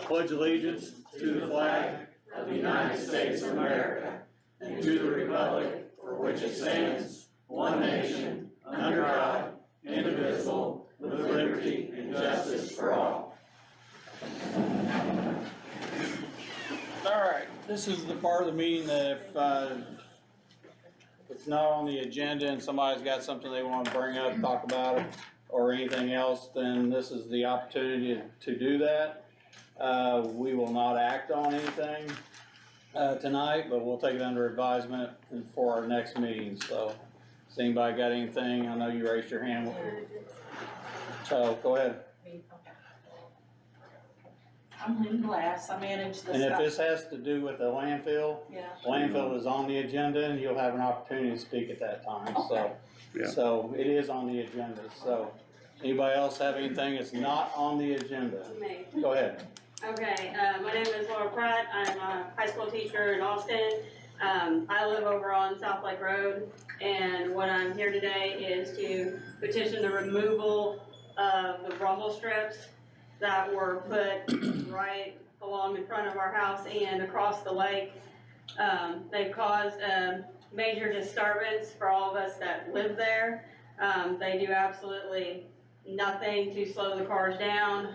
pledge allegiance to the flag of the United States of America and to the republic for which it stands, one nation, under God, indivisible, with liberty and justice for all. All right, this is the part of the meeting that if it's not on the agenda and somebody's got something they want to bring up, talk about it, or anything else, then this is the opportunity to do that. We will not act on anything tonight, but we'll take it under advisement for our next meeting. So, has anybody got anything? I know you raised your hand. So, go ahead. I'm Lynn Glass, I manage the. And if this has to do with the landfill, Yeah. landfill is on the agenda and you'll have an opportunity to speak at that time, so. Yeah. So it is on the agenda, so. Anybody else have anything that's not on the agenda? Me. Go ahead. Okay, my name is Laura Pratt. I'm a high school teacher in Austin. I live over on South Lake Road, and what I'm here today is to petition the removal of the rumble strips that were put right along in front of our house and across the lake. They've caused a major disturbance for all of us that live there. They do absolutely nothing to slow the cars down.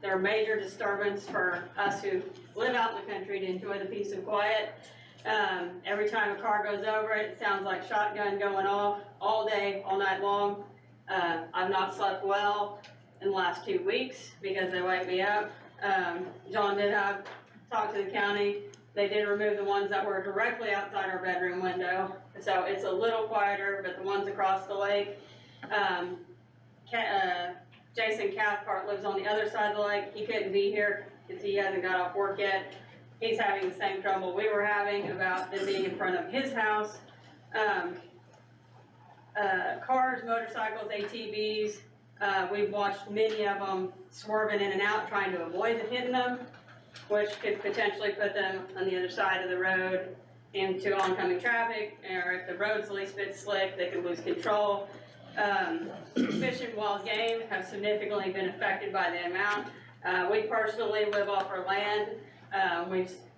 They're a major disturbance for us who live out in the country to enjoy the peace and quiet. Every time a car goes over it, it sounds like shotgun going off all day, all night long. I've not slept well in the last 2 weeks because they wake me up. John did have talked to the county. They did remove the ones that were directly outside our bedroom window. So it's a little quieter, but the ones across the lake, Jason Cathcart lives on the other side of the lake. He couldn't be here because he hasn't got off work yet. He's having the same trouble we were having about them being in front of his house. Cars, motorcycles, ATVs, we've watched many of them swerving in and out trying to avoid hitting them, which could potentially put them on the other side of the road into oncoming traffic, or if the road's a least bit slick, they could lose control. Fish and wild game have significantly been affected by the amount. We personally live off our land.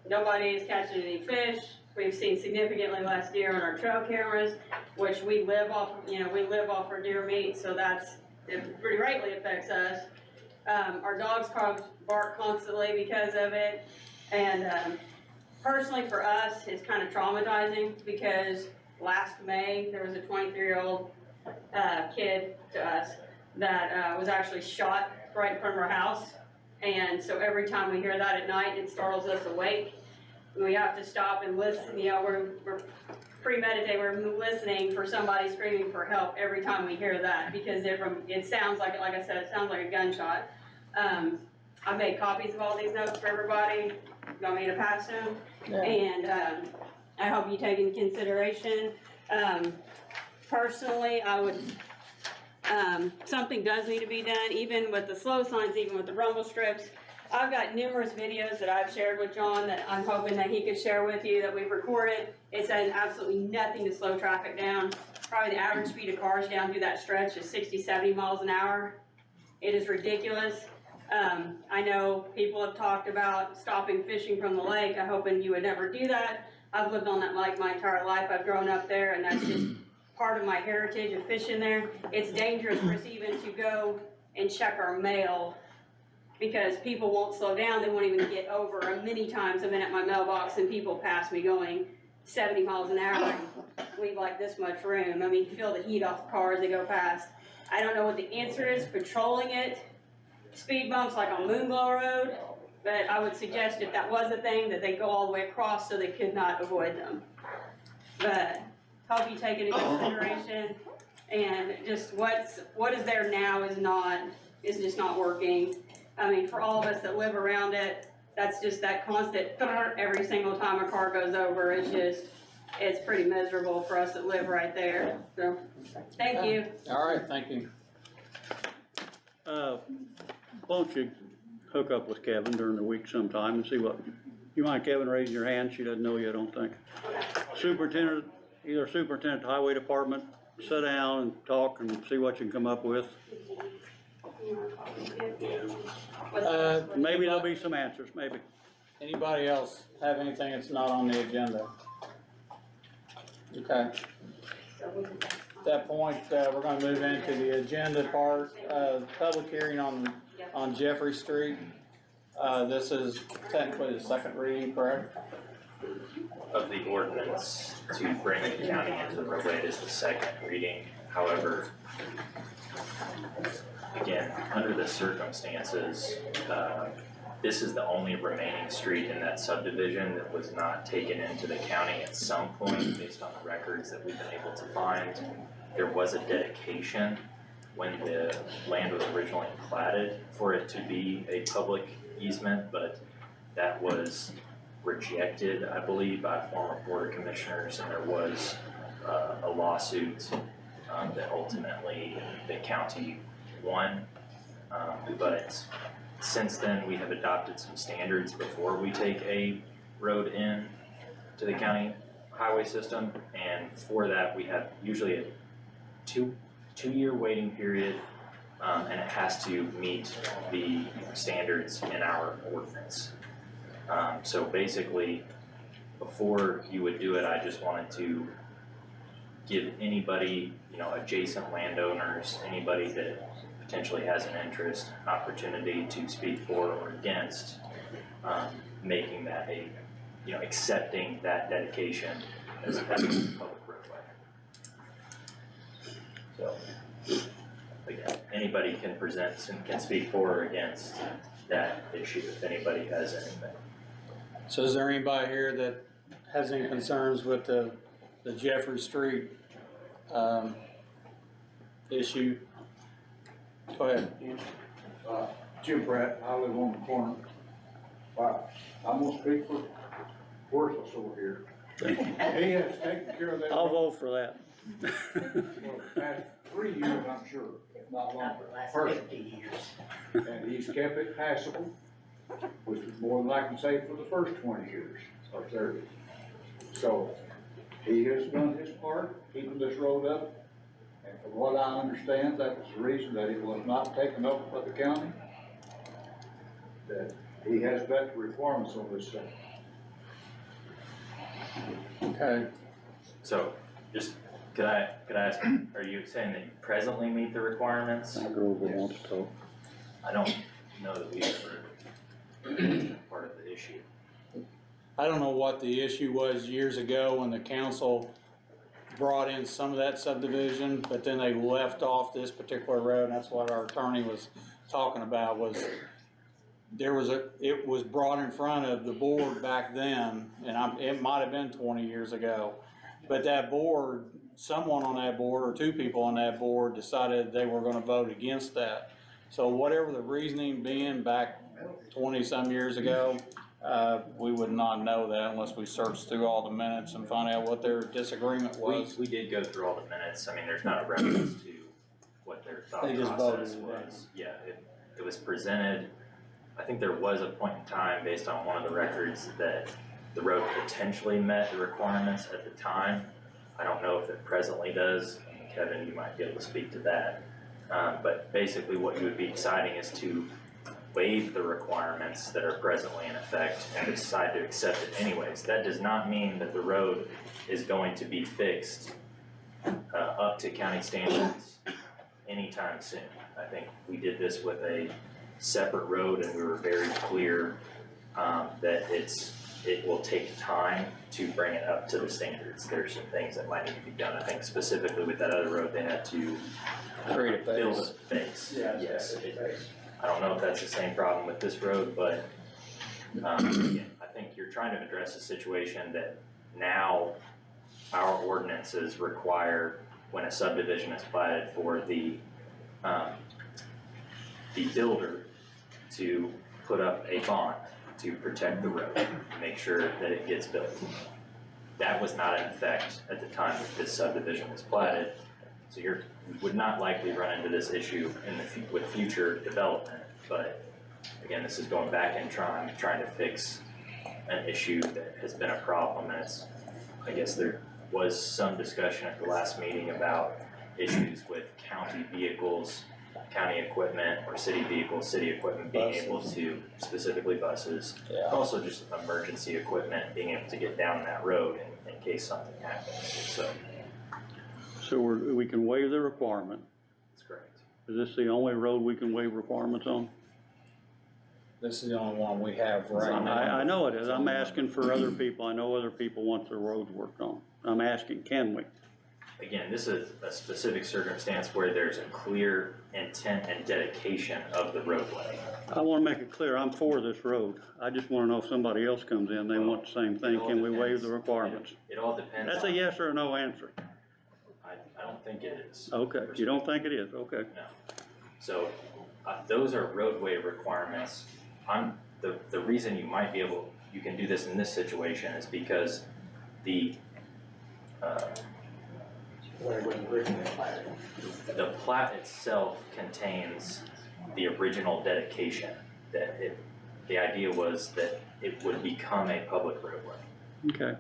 Nobody is catching any fish. We've seen significantly less deer on our trail cameras, which we live off, we live off our deer meat, so it pretty greatly affects us. Our dogs bark constantly because of it, and personally for us, it's kind of traumatizing because last May, there was a 23-year-old kid to us that was actually shot right in front of our house. And so every time we hear that at night, it startles us awake. We have to stop and listen. We're premeditated. We're listening for somebody screaming for help every time we hear that because it sounds like I said, it sounds like a gunshot. I made copies of all these notes for everybody. You want me to pass them? Yeah. And I hope you take into consideration. Personally, I would, something does need to be done, even with the slow signs, even with the rumble strips. I've got numerous videos that I've shared with John that I'm hoping that he could share with you that we've recorded. It says absolutely nothing to slow traffic down. Probably the average speed of cars down through that stretch is 60, 70 miles an hour. It is ridiculous. I know people have talked about stopping fishing from the lake. I'm hoping you would never do that. I've lived on that lake my entire life. I've grown up there, and that's just part of my heritage of fishing there. It's dangerous for us even to go and check our mail because people won't slow down. They won't even get over. Many times I've been at my mailbox and people pass me going 70 miles an hour and leave like this much room. I mean, feel the heat off the cars they go past. I don't know what the answer is, patrolling it, speed bumps like on Moonglow Road, but I would suggest if that was a thing that they go all the way across so they could not avoid them. But hope you take it into consideration, and just what is there now is just not working. I mean, for all of us that live around it, that's just that constant every single time a car goes over. It's pretty miserable for us that live right there. So, thank you. All right, thank you. Why don't you hook up with Kevin during the week sometime and see what, you mind Kevin raising your hand? She doesn't know you, I don't think. Superintendent, either superintendent, highway department, sit down and talk and see what you can come up with. Maybe there'll be some answers, maybe. Anybody else have anything that's not on the agenda? Okay, at that point, we're gonna move into the agenda part, public hearing on Jeffrey Street. This is technically the second reading, correct? Of the ordinance to bring the county into the roadway. It is the second reading. However, again, under the circumstances, this is the only remaining street in that subdivision that was not taken into the county at some point based on the records that we've been able to find. There was a dedication when the land was originally platted for it to be a public easement, but that was rejected, I believe, by former board of commissioners, and there was a lawsuit that ultimately the county won. But since then, we have adopted some standards before we take a road in to the county highway system, and for that, we have usually a two-year waiting period, and it has to meet the standards in our ordinance. So basically, before you would do it, I just wanted to give anybody, adjacent landowners, anybody that potentially has an interest, opportunity to speak for or against, making that accepting that dedication as a public roadway. So, again, anybody can present and can speak for or against that issue if anybody has anything. So is there anybody here that has any concerns with the Jeffrey Street, issue? Go ahead. Jim Pratt, I live on the corner. I'm gonna speak for Worthless over here. He has taken care of that. I'll vote for that. For the past 3 years, I'm sure, if not longer, Last personally. 50 years. And he's kept it passable, which is more than I can say for the first 20 years or 30. So he has done his part, keeping this road up. And from what I understand, that was the reason that it was not taken up by the county. That he has met the requirements on this thing. Okay, So, just, could I ask, are you saying that you presently meet the requirements? That Grover wants to talk. I don't know that we ever been part of the issue. I don't know what the issue was years ago when the council brought in some of that subdivision, but then they left off this particular road, and that's what our attorney was talking about, was it was brought in front of the board back then, and it might have been 20 years ago, but that board, someone on that board, or two people on that board, decided they were gonna vote against that. So whatever the reasoning being back 20-some years ago, we would not know that unless we searched through all the minutes and find out what their disagreement was. We did go through all the minutes. I mean, there's not a reference to what their thought They just process voted it was. Yeah, it was presented. I think there was a point in time, based on one of the records, that the road potentially met the requirements at the time. I don't know if it presently does. Kevin, you might be able to speak to that. But basically what you would be deciding is to waive the requirements that are presently in effect and decide to accept it anyways. That does not mean that the road is going to be fixed up to county standards anytime soon. I think we did this with a separate road, and we were very clear that it will take time to bring it up to the standards. There's some things that might need to be done. I think specifically with that other road, they had to Create a build base. a base. Yeah, Yes. I don't know if that's the same problem with this road, but again, I think you're trying to address a situation that now our ordinances require, when a subdivision is platted, for the builder to put up a bond to protect the road, make sure that it gets built. That was not in effect at the time that this subdivision was platted, so you would not likely run into this issue with future development. But again, this is going back and trying to fix an issue that has been a problem, and I guess there was some discussion at the last meeting about issues with county vehicles county equipment or city vehicles, city equipment being able to, specifically buses. Yeah. Also just emergency equipment being able to get down that road in case something happens, so So we can waive the requirement. that's correct. Is this the only road we can waive requirements on? This is the only one we have right now. I know it is. I'm asking for other people. I know other people want their roads worked on. I'm asking, can we? Again, this is a specific circumstance where there's a clear intent and dedication of the roadway. I wanna make it clear, I'm for this road. I just wanna know if somebody else comes in, they want the same thing. Can we waive the requirements? It all depends That's a on, yes or a no answer. I don't think it is. Okay, you don't think it is? Okay. No. So, those are roadway requirements. The reason you might be able, you can do this in this situation is because the plat itself contains the original dedication, that the idea was that it would become a public roadway. Okay.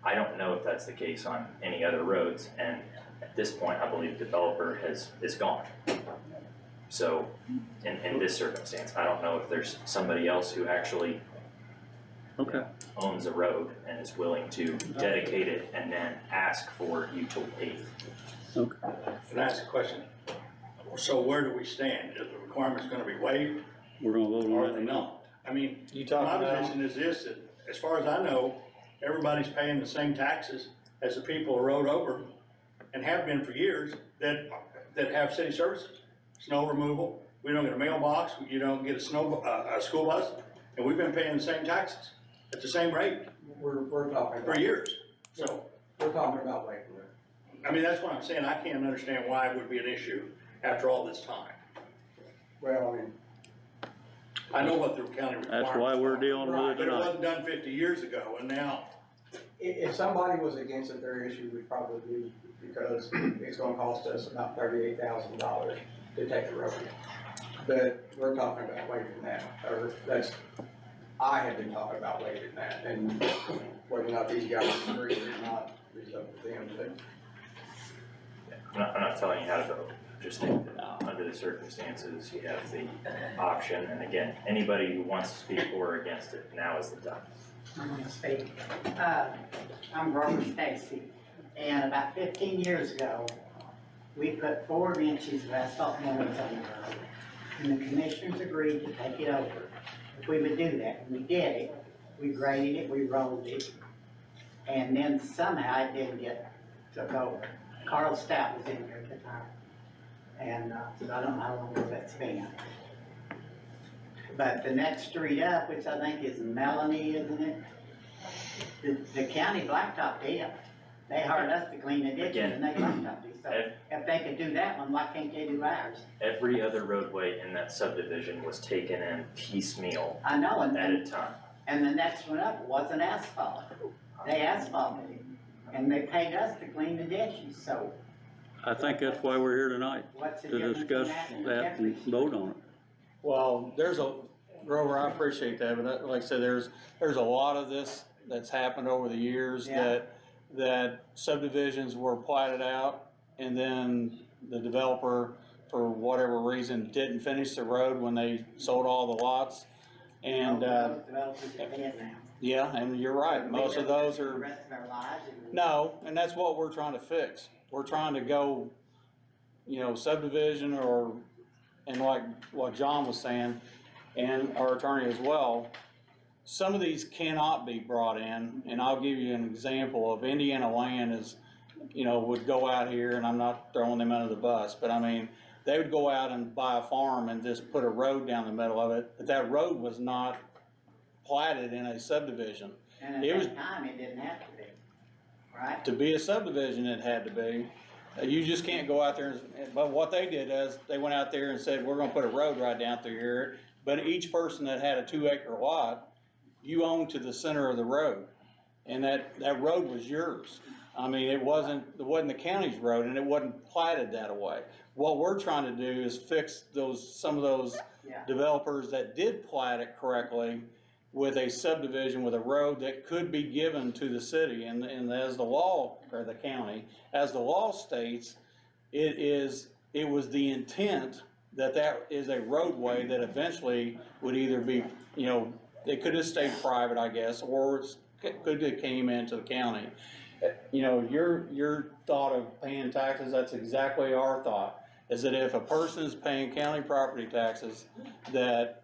I don't know if that's the case on any other roads, and at this point, I believe the developer is gone. So, in this circumstance, I don't know if there's somebody else who actually Okay. owns a road and is willing to dedicate it and then ask for you to pave. Okay. Can I ask a question? So where do we stand? Is the requirement's gonna be waived We're gonna vote or on are they it. not? I mean, You my talking about, position is this, that as far as I know, everybody's paying the same taxes as the people who rode over and have been for years that have city services. Snow removal, we don't get a mailbox, you don't get a school bus, and we've been paying the same taxes at the same rate We're talking for about, years. So, we're talking about waiving it. I mean, that's what I'm saying. I can't understand why it would be an issue after all this time. Well, I mean, I know what the county requirements are. That's why we're dealing with it But it tonight. wasn't done 50 years ago, and now, if somebody was against it, their issue would probably be because it's gonna cost us about $38,000 to take the road. But we're talking about waiving that, or I have been talking about waiving that, and whether or not these guys agree or not is up to them, but I'm not telling you how to vote, just think that under the circumstances, you have the option, and again, anybody who wants to speak for or against it, now is the time. I'm gonna speak. I'm Robert Stacy, and about 15 years ago, we put 4 inches of asphalt millings on the road, and the commissioners agreed to take it over. If we would do that, and we did it, we graded it, we rolled it, and then somehow it didn't get took over. Carl Stout was in there at the time, and so I don't know how long that's been. But the next street up, which I think is Melanie, isn't it? The county blacktop did. They hired us to clean the ditches and they blacktopped it. So if they could do that one, why can't they do ours? Every other roadway in that subdivision was taken in piecemeal I know, at a time. and the next one up wasn't asphalt. They asphalted it, and they paid us to clean the ditches, so I think that's why we're here tonight, what's the to difference in discuss that and the that and Jeffries? vote on it. well, Grover, I appreciate that, but like I said, there's a lot of this that's happened over the years Yeah. that subdivisions were platted out and then the developer, for whatever reason, didn't finish the road when they sold all the lots. And, Those developers are dead now. yeah, and you're right, most of those The are, rest of our lives. and- no, and that's what we're trying to fix. We're trying to go, subdivision and like what John was saying, and our attorney as well, some of these cannot be brought in, and I'll give you an example of Indiana Land is, would go out here, and I'm not throwing them under the bus, but I mean, they would go out and buy a farm and just put a road down the middle of it, but that road was not platted in a subdivision. And It at was- that time, it didn't have to be, right? To be a subdivision, it had to be. You just can't go out there, but what they did is, they went out there and said, we're gonna put a road right down through here, but each person that had a 2-acre lot, you owned to the center of the road, and that road was yours. I mean, it wasn't the county's road, and it wasn't platted that way. What we're trying to do is fix some of those Yeah. developers that did plat it correctly with a subdivision with a road that could be given to the city, and as the law, or the county, as the law states, it was the intent that is a roadway that eventually would either be, you know, it could have stayed private, I guess, or could have came into the county. You know, your thought of paying taxes, that's exactly our thought, is that if a person is paying county property taxes, that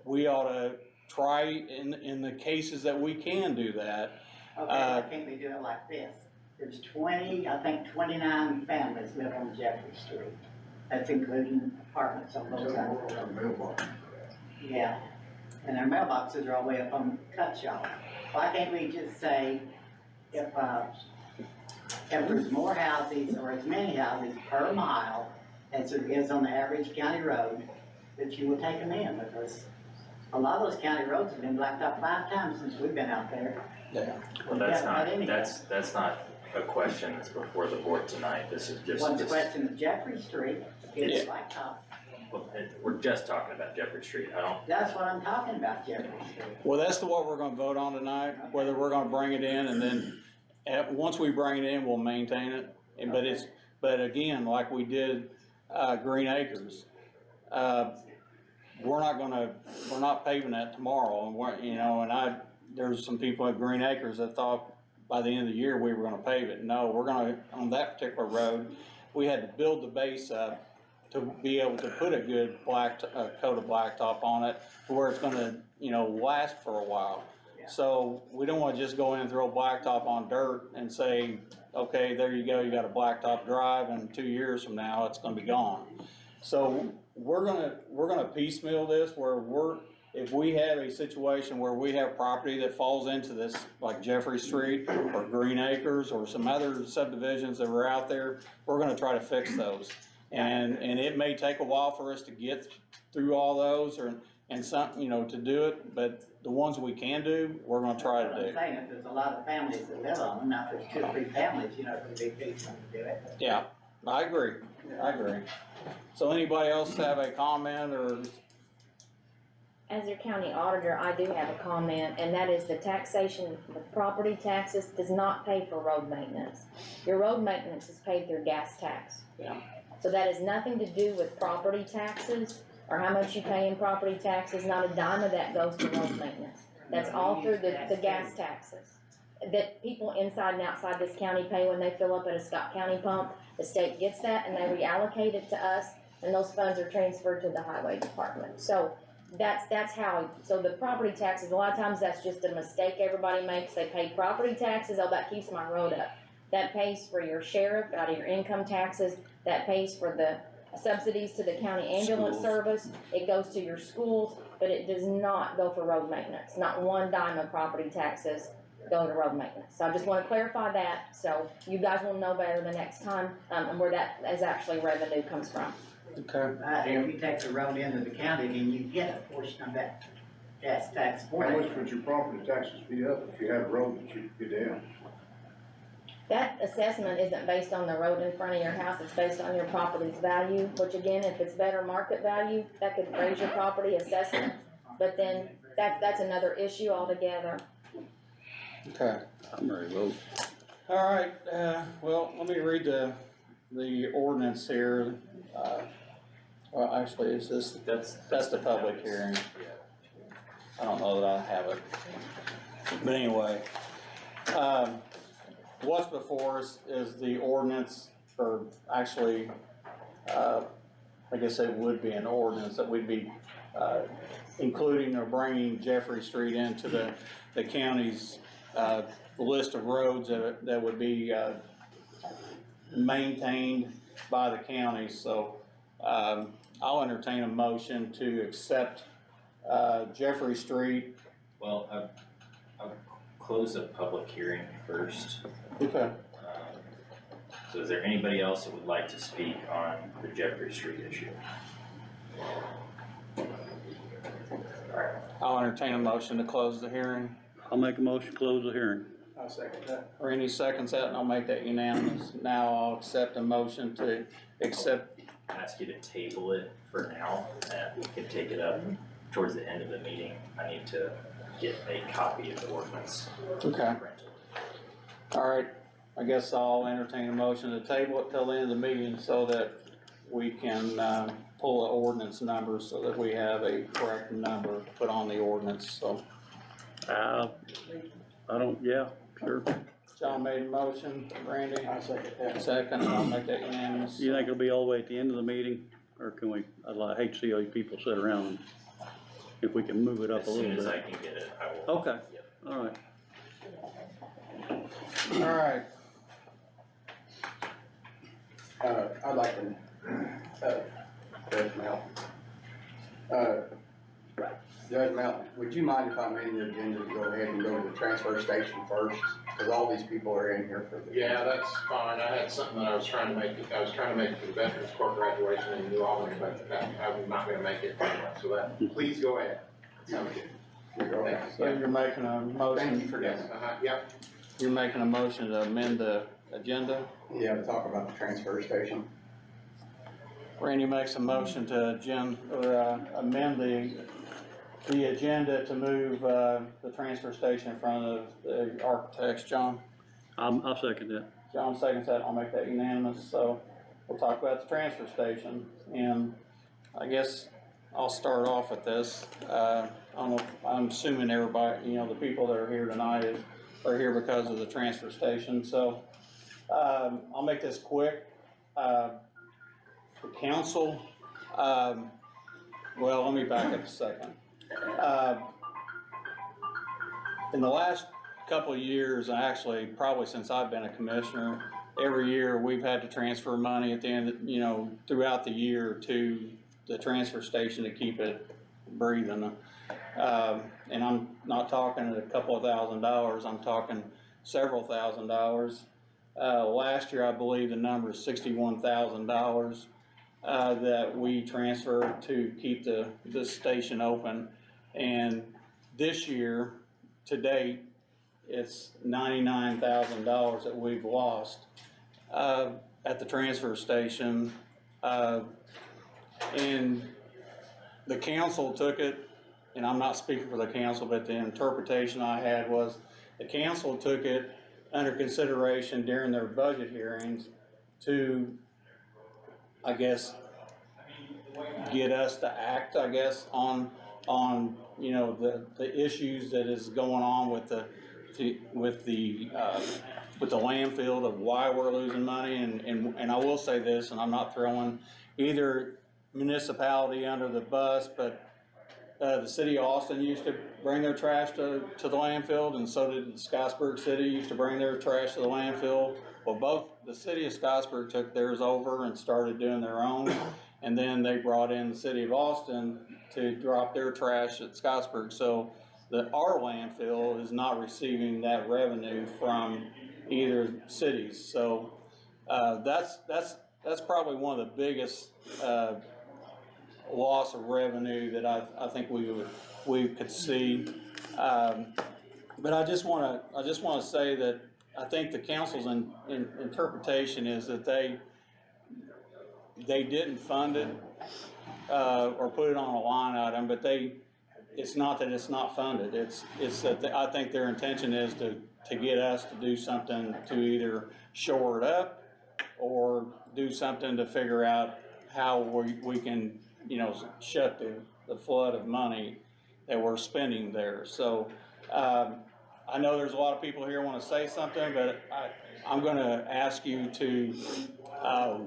we ought to try in the cases that we can do that. Okay, why can't we do it like this? There's 29 families live on Jeffrey Street. That's including apartments on both sides. Yeah, and their mailboxes are all the way up on Cutshaw. Why can't we just say, if there's more houses or as many houses per mile as there is on the average county road, that you will take them in, because a lot of those county roads have been blacked out 5 times since we've been out there. Yeah. Well, Yeah, that's not a question that's before the board tonight, this is just. One this- question of Jeffrey Street, it's Yeah. blacktop. well, we're just talking about Jeffrey Street, I don't, That's what I'm talking about, Jeffrey Street. Well, that's what we're gonna vote on tonight, whether we're gonna bring it in, and then, once we bring it in, we'll maintain it. But again, like we did, Green Acres, we're not paving that tomorrow, and there's some people at Green Acres that thought by the end of the year we were gonna pave it. No, we're gonna, on that particular road, we had to build the base up to be able to put a good coat of blacktop on it, to where it's gonna, last for a while. So we don't wanna just go in and throw blacktop on dirt and say, okay, there you go, you got a blacktop drive, and 2 years from now, it's gonna be gone. So we're gonna piecemeal this, where if we have a situation where we have property that falls into this, like Jeffrey Street or Green Acres or some other subdivisions that were out there, we're gonna try to fix those. And it may take a while for us to get through all those, and some, to do it, but the ones we can do, we're gonna try to That's what do. I'm saying, if there's a lot of families that live on them, now if there's 2 or 3 families, it's a big thing to do it. Yeah, I agree. So anybody else have a comment, or? As your county auditor, I do have a comment, and that is the taxation, the property taxes does not pay for road maintenance. Your road maintenance is paid through gas tax. Yeah. So that has nothing to do with property taxes, or how much you pay in property taxes, not a dime of that goes to road maintenance. That's all through the gas taxes that people inside and outside this county pay when they fill up at a Scott County pump. The state gets that and they reallocate it to us, and those funds are transferred to the highway department. So that's how, so the property taxes, a lot of times that's just a mistake everybody makes. They pay property taxes, oh, that keeps my road up. That pays for your sheriff out of your income taxes, that pays for the subsidies to the county ambulance service, it goes to your schools, but it does not go for road maintenance. Not one dime of property taxes go to road maintenance. So I just wanna clarify that, so you guys will know better the next time, and where that is actually revenue comes from. Okay. If you take the road into the county, then you get a portion of that gas tax for How much it. would your property taxes be up if you had a road that you could get down? That assessment isn't based on the road in front of your house, it's based on your property's value, which again, if it's better market value, that could raise your property assessment. But then, that's another issue altogether. Okay. I'm ready to vote. All right, well, let me read the ordinance here. Well, actually, is this, that's the public hearing. I don't know that I have it. But anyway, what's before us is the ordinance, or actually, I guess it would be an ordinance that we'd be, including or bringing Jeffrey Street into the county's, list of roads that would be, maintained by the county. So, I'll entertain a motion to accept, Jeffrey Street. well, I'll close the public hearing first. Okay. So is there anybody else that would like to speak on the Jeffrey Street issue? I'll entertain a motion to close the hearing. I'll make a motion to close the hearing. I'll second that. Randy seconds that, and I'll make that unanimous. Now I'll accept a motion to accept, Ask you to table it for now, and we can take it up towards the end of the meeting. I need to get a copy of the ordinance okay, printed. all right. I guess I'll entertain a motion to table it till the end of the meeting so that we can, pull the ordinance numbers so that we have a correct number to put on the ordinance, so. I don't, yeah, sure. John made a motion, Randy, I second that. second, I'll make that unanimous. You think it'll be all the way at the end of the meeting, or can we, hate to see all these people sit around, and if we can move it up As a little soon bit. as I can get it, I will. Okay, Yep. all right. All right, I'd like to, Judge Melton. Judge Melton, would you mind if I made the agenda to go ahead and go to the transfer station first? Cause all these people are in here for the. Yeah, that's fine. I had something that I was trying to make for the Veterans Court graduation in New Albany, but I'm not gonna make it. So that, please go ahead. Sounds good. so you're making a motion. Thank you for Yes, that. yep. You're making a motion to amend the agenda. Yeah, to talk about the transfer station. Randy makes a motion to amend the agenda to move, the transfer station in front of the architects. John? I'll second that. John seconds that, I'll make that unanimous, so we'll talk about the transfer station, and I guess I'll start off with this. I'm assuming everybody, the people that are here tonight are here because of the transfer station, so, I'll make this quick. For council, well, let me back up a second. In the last couple of years, actually, probably since I've been a commissioner, every year we've had to transfer money at the end, throughout the year to the transfer station to keep it breathing. And I'm not talking a couple of $1,000s, I'm talking several $1,000s. Last year, I believe the number is $61,000 that we transferred to keep the station open. And this year, to date, it's $99,000 that we've lost at the transfer station. And the council took it, and I'm not speaking for the council, but the interpretation I had was the council took it under consideration during their budget hearings to, I guess, get us to act, I guess, on the issues that is going on with the landfill, of why we're losing money, and I will say this, and I'm not throwing either municipality under the bus, but the city of Austin used to bring their trash to the landfill, and so did Scottsburg City used to bring their trash to the landfill. Well, both the city of Scottsburg took theirs over and started doing their own, and then they brought in the city of Austin to drop their trash at Scottsburg. So our landfill is not receiving that revenue from either cities. So that's probably one of the biggest loss of revenue that I think we could see. But I just want to say that I think the council's interpretation is that they didn't fund it or put it on a line item, but it's not that it's not funded. It's that I think their intention is to get us to do something to either shore it up or do something to figure out how we can, shut the flood of money that we're spending there. So, I know there's a lot of people here want to say something, but I'm going to ask you to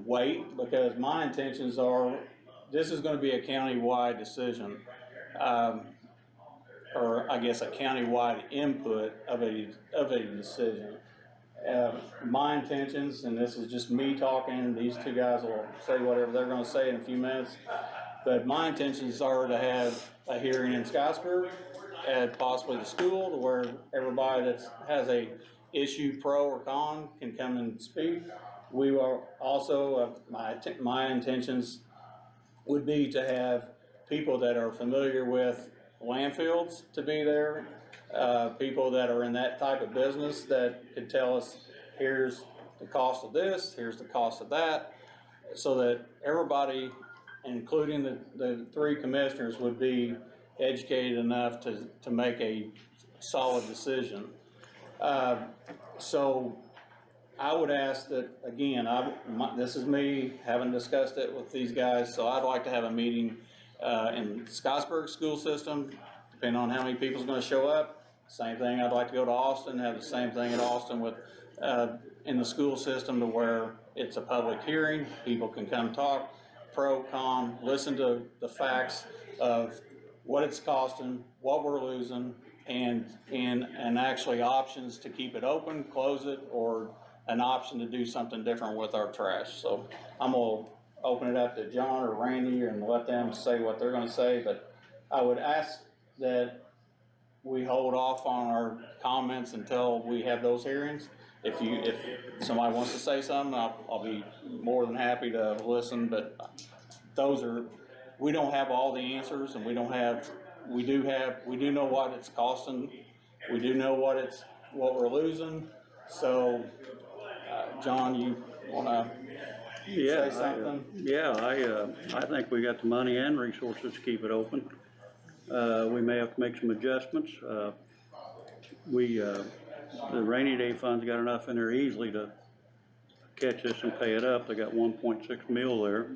wait, because my intentions are, this is going to be a county-wide decision, or I guess a county-wide input of a decision. My intentions, and this is just me talking, these two guys will say whatever they're going to say in a few minutes, but my intentions are to have a hearing in Scottsburg at possibly the school, to where everybody that has a issue, pro or con, can come and speak. We are also, my intentions would be to have people that are familiar with landfills to be there, people that are in that type of business that could tell us, here's the cost of this, here's the cost of that, so that everybody, including the three commissioners, would be educated enough to make a solid decision. So I would ask that, again, this is me, haven't discussed it with these guys, so I'd like to have a meeting, in Scottsburg school system, depending on how many people's gonna show up. Same thing, I'd like to go to Austin, have the same thing at Austin with, in the school system to where it's a public hearing, people can come talk, pro, con, listen to the facts of what it's costing, what we're losing, and actually options to keep it open, close it, or an option to do something different with our trash. So I'm gonna open it up to John or Randy and let them say what they're gonna say, but I would ask that we hold off on our comments until we have those hearings. If somebody wants to say something, I'll be more than happy to listen, but we don't have all the answers, and we do know what it's costing. We do know what we're losing. So, John, you wanna say something? I think we got the money and resources to keep it open. We may have to make some adjustments. The rainy day fund's got enough in there easily to catch this and pay it up. They got 1.6 mil there.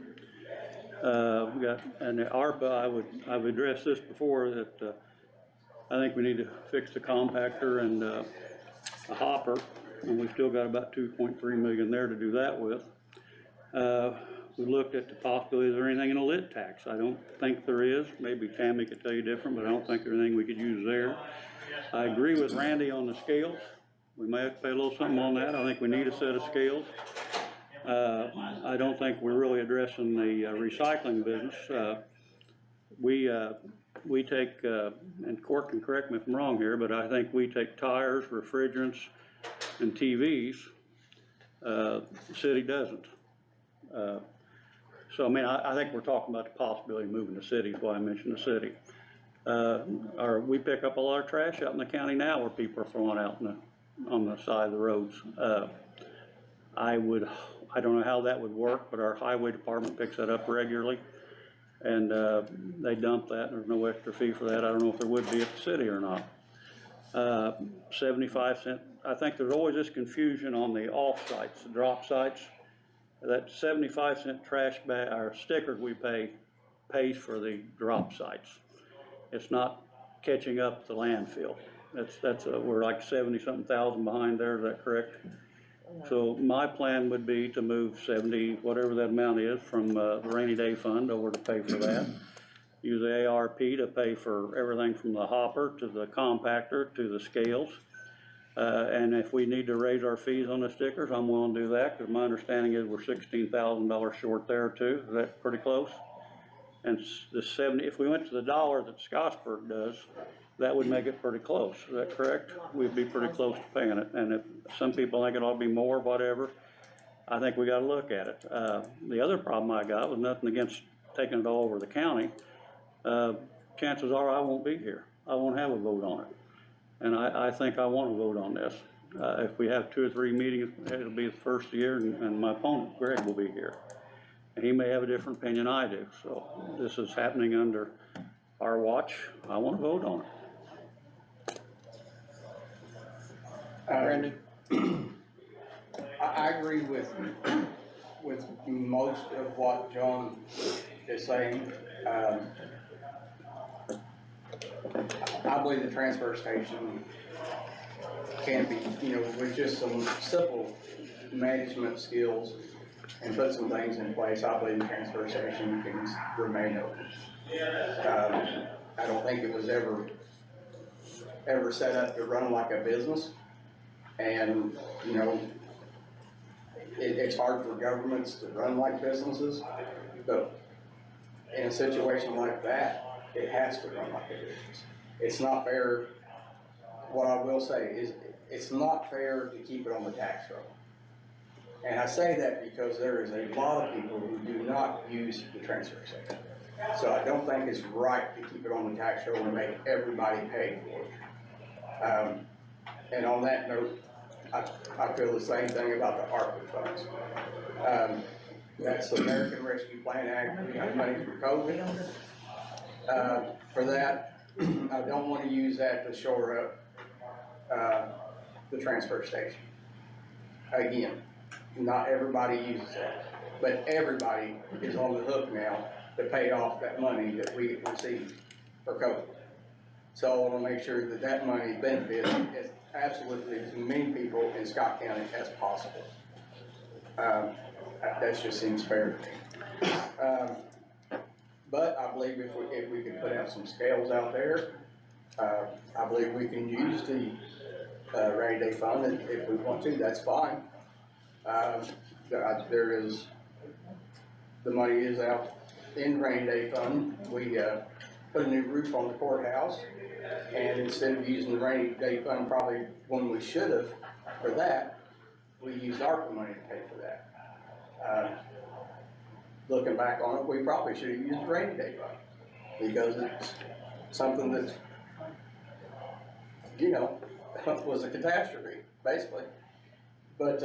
And the ARPA, I've addressed this before, that I think we need to fix the compactor and the hopper, and we've still got about 2.3 million there to do that with. We looked at the possibility, is there anything in a lit tax? I don't think there is. Maybe Tammy could tell you different, but I don't think there's anything we could use there. I agree with Randy on the scales. We may have to pay a little something on that. I think we need a set of scales. I don't think we're really addressing the recycling business. We take, and Court can correct me if I'm wrong here, but I think we take tires, refrigerants, and TVs. The city doesn't. So I mean, I think we're talking about the possibility of moving the city, is why I mentioned the city. We pick up a lot of trash out in the county now where people are throwing out on the side of the roads. I don't know how that would work, but our highway department picks that up regularly, and they dump that. There's no extra fee for that. I don't know if there would be at the city or not. 75 cent. I think there's always this confusion on the off sites, the drop sites. That 75 cent trash bag or sticker we pays for the drop sites. It's not catching up the landfill. We're like 70-something thousand behind there. Is that correct? So my plan would be to move 70, whatever that amount is, from the rainy day fund over to pay for that. Use the ARP to pay for everything from the hopper to the compactor to the scales. And if we need to raise our fees on the stickers, I'm willing to do that, because my understanding is we're $16,000 short there too. Is that pretty close? And the 70, if we went to the dollar that Scottsburg does, that would make it pretty close. Is that correct? We'd be pretty close to paying it. And if some people think it ought to be more, whatever, I think we got to look at it. The other problem I got was nothing against taking it all over the county. Chances are I won't be here. I won't have a vote on it. And I think I want to vote on this. If we have 2 or 3 meetings, it'll be the first year, and my opponent, Greg, will be here. And he may have a different opinion I do. So this is happening under our watch. I want to vote on it. Randy? I agree with most of what John is saying. I believe the transfer station can be, with just some simple management skills and put some things in place, I believe the transfer station can remain open. I don't think it was ever set up to run like a business. And, it's hard for governments to run like businesses, but in a situation like that, it has to run like a business. It's not fair. What I will say is it's not fair to keep it on the tax roll. And I say that because there is a lot of people who do not use the transfer station. So I don't think it's right to keep it on the tax roll and make everybody pay for it. And on that note, I feel the same thing about the ARPA funds. That's the American Rescue Plan Act. We got money from COVID. For that, I don't want to use that to shore up the transfer station. again, not everybody uses that, but everybody is on the hook now to pay off that money that we received for COVID. So I wanna make sure that that money benefits as absolutely as many people in Scott County as possible. That just seems fair to me. But I believe if we could put out some scales out there, I believe we can use the rainy day fund if we want to, that's fine. There is, the money is out in rainy day fund. We put a new roof on the courthouse, and instead of using the rainy day fund probably when we should have for that, we used ARPA money to pay for that. Looking back on it, we probably should have used the rainy day fund, because it's something that, you know, was a catastrophe, basically. But,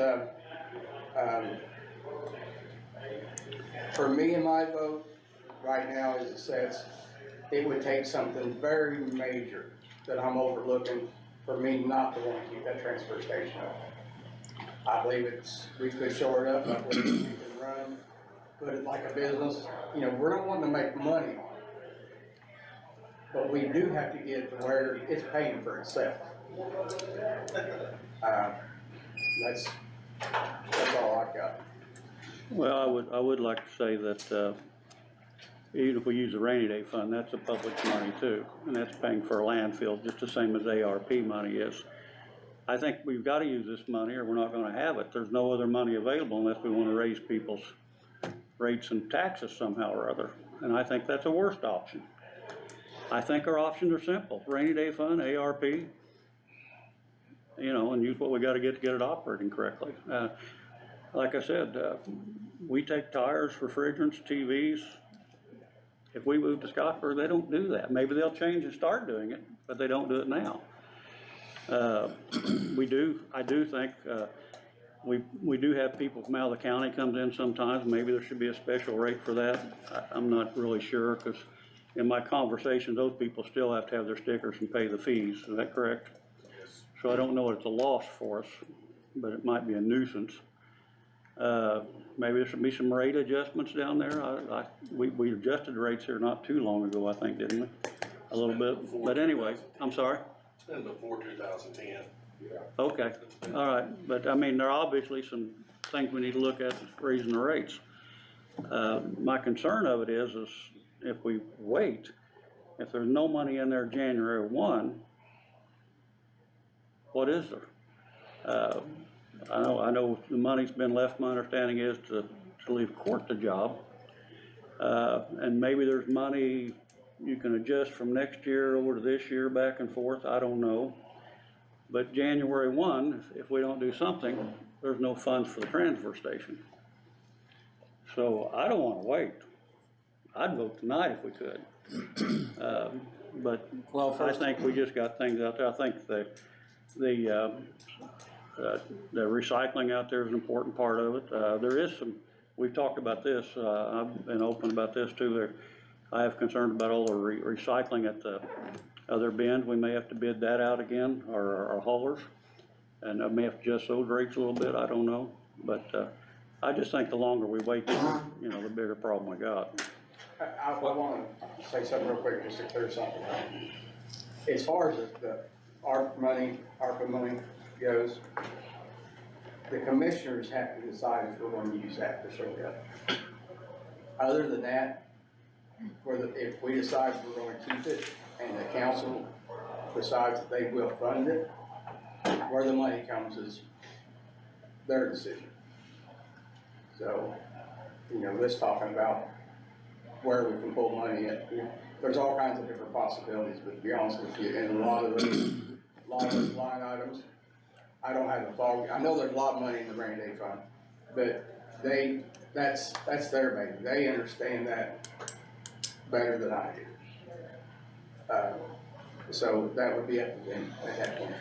for me and my vote, right now, as it says, it would take something very major that I'm overlooking for me not to want to keep that transfer station up. I believe we could shore it up, I believe we can run, put it like a business. You know, we're not wanting to make money on it, but we do have to get to where it's paying for itself. That's all I've got. Well, I would like to say that, even if we use the rainy day fund, that's a public money too, and that's paying for a landfill, just the same as ARP money is. I think we've gotta use this money or we're not gonna have it. There's no other money available unless we wanna raise people's rates and taxes somehow or other, and I think that's a worst option. I think our options are simple: rainy day fund, ARP, you know, and use what we gotta get to get it operating correctly. Like I said, we take tires, refrigerants, TVs. If we move to Scottsburg, they don't do that. Maybe they'll change and start doing it, but they don't do it now. I do think, we do have people from out of the county comes in sometimes. Maybe there should be a special rate for that. I'm not really sure, because in my conversations, those people still have to have their stickers and pay the fees. Is that correct? Yes. So I don't know if it's a loss for us, but it might be a nuisance. Maybe there should be some rate adjustments down there. We adjusted the rates here not too long ago, I think, didn't we? A little bit, but anyway, I'm sorry? It's been before 2010. Okay, all right, but I mean, there are obviously some things we need to look at raising the rates. My concern of it is if we wait, if there's no money in there January 1, what is there? I know the money's been left, my understanding is to leave court the job. And maybe there's money you can adjust from next year over to this year, back and forth, I don't know. But January 1, if we don't do something, there's no funds for the transfer station. So I don't wanna wait. I'd vote tonight if we could. But I think we just got things out there. I think the recycling out there is an important part of it. There is some, we've talked about this, I've been open about this too. I have concerns about all the recycling at the other bins. We may have to bid that out again, our haulers. And I may have to adjust those rates a little bit, I don't know. But I just think the longer we wait, you know, the bigger problem we got. I want to say something real quick just to clear something up. As far as the ARPA money goes, the commissioners have to decide if we're going to use that to show up. Other than that, if we decide we're going to keep it and the council decides that they will fund it, where the money comes is their decision. So, you know, let's talking about where we can pull money in. There's all kinds of different possibilities, but to be honest with you, in a lot of those line items, I don't have the fog. I know there's a lot of money in the rainy day fund, but that's their baby. They understand that better than I do. So that would be up to them at that point.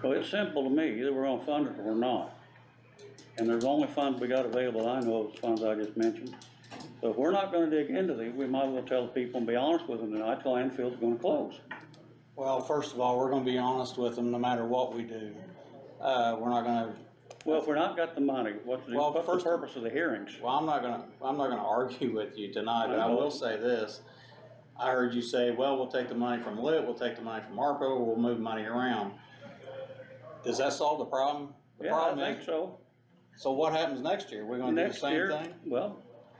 Well, it's simple to me. Either we're gonna fund it or we're not. And there's only funds we got available, I know, those funds I just mentioned. So if we're not gonna dig into these, we might as well tell the people and be honest with them tonight, the landfill's gonna close. Well, first of all, we're gonna be honest with them no matter what we do. We're not gonna Well, if we're not got the money, what's the Well, first- purpose of the hearings? Well, I'm not gonna argue with you tonight, but I will say this. I heard you say, well, we'll take the money from lit, we'll take the money from ARPA, we'll move money around. Does that solve the problem? The Yeah, I problem think is, so. so what happens next year? We're gonna do the Next same year, thing? well,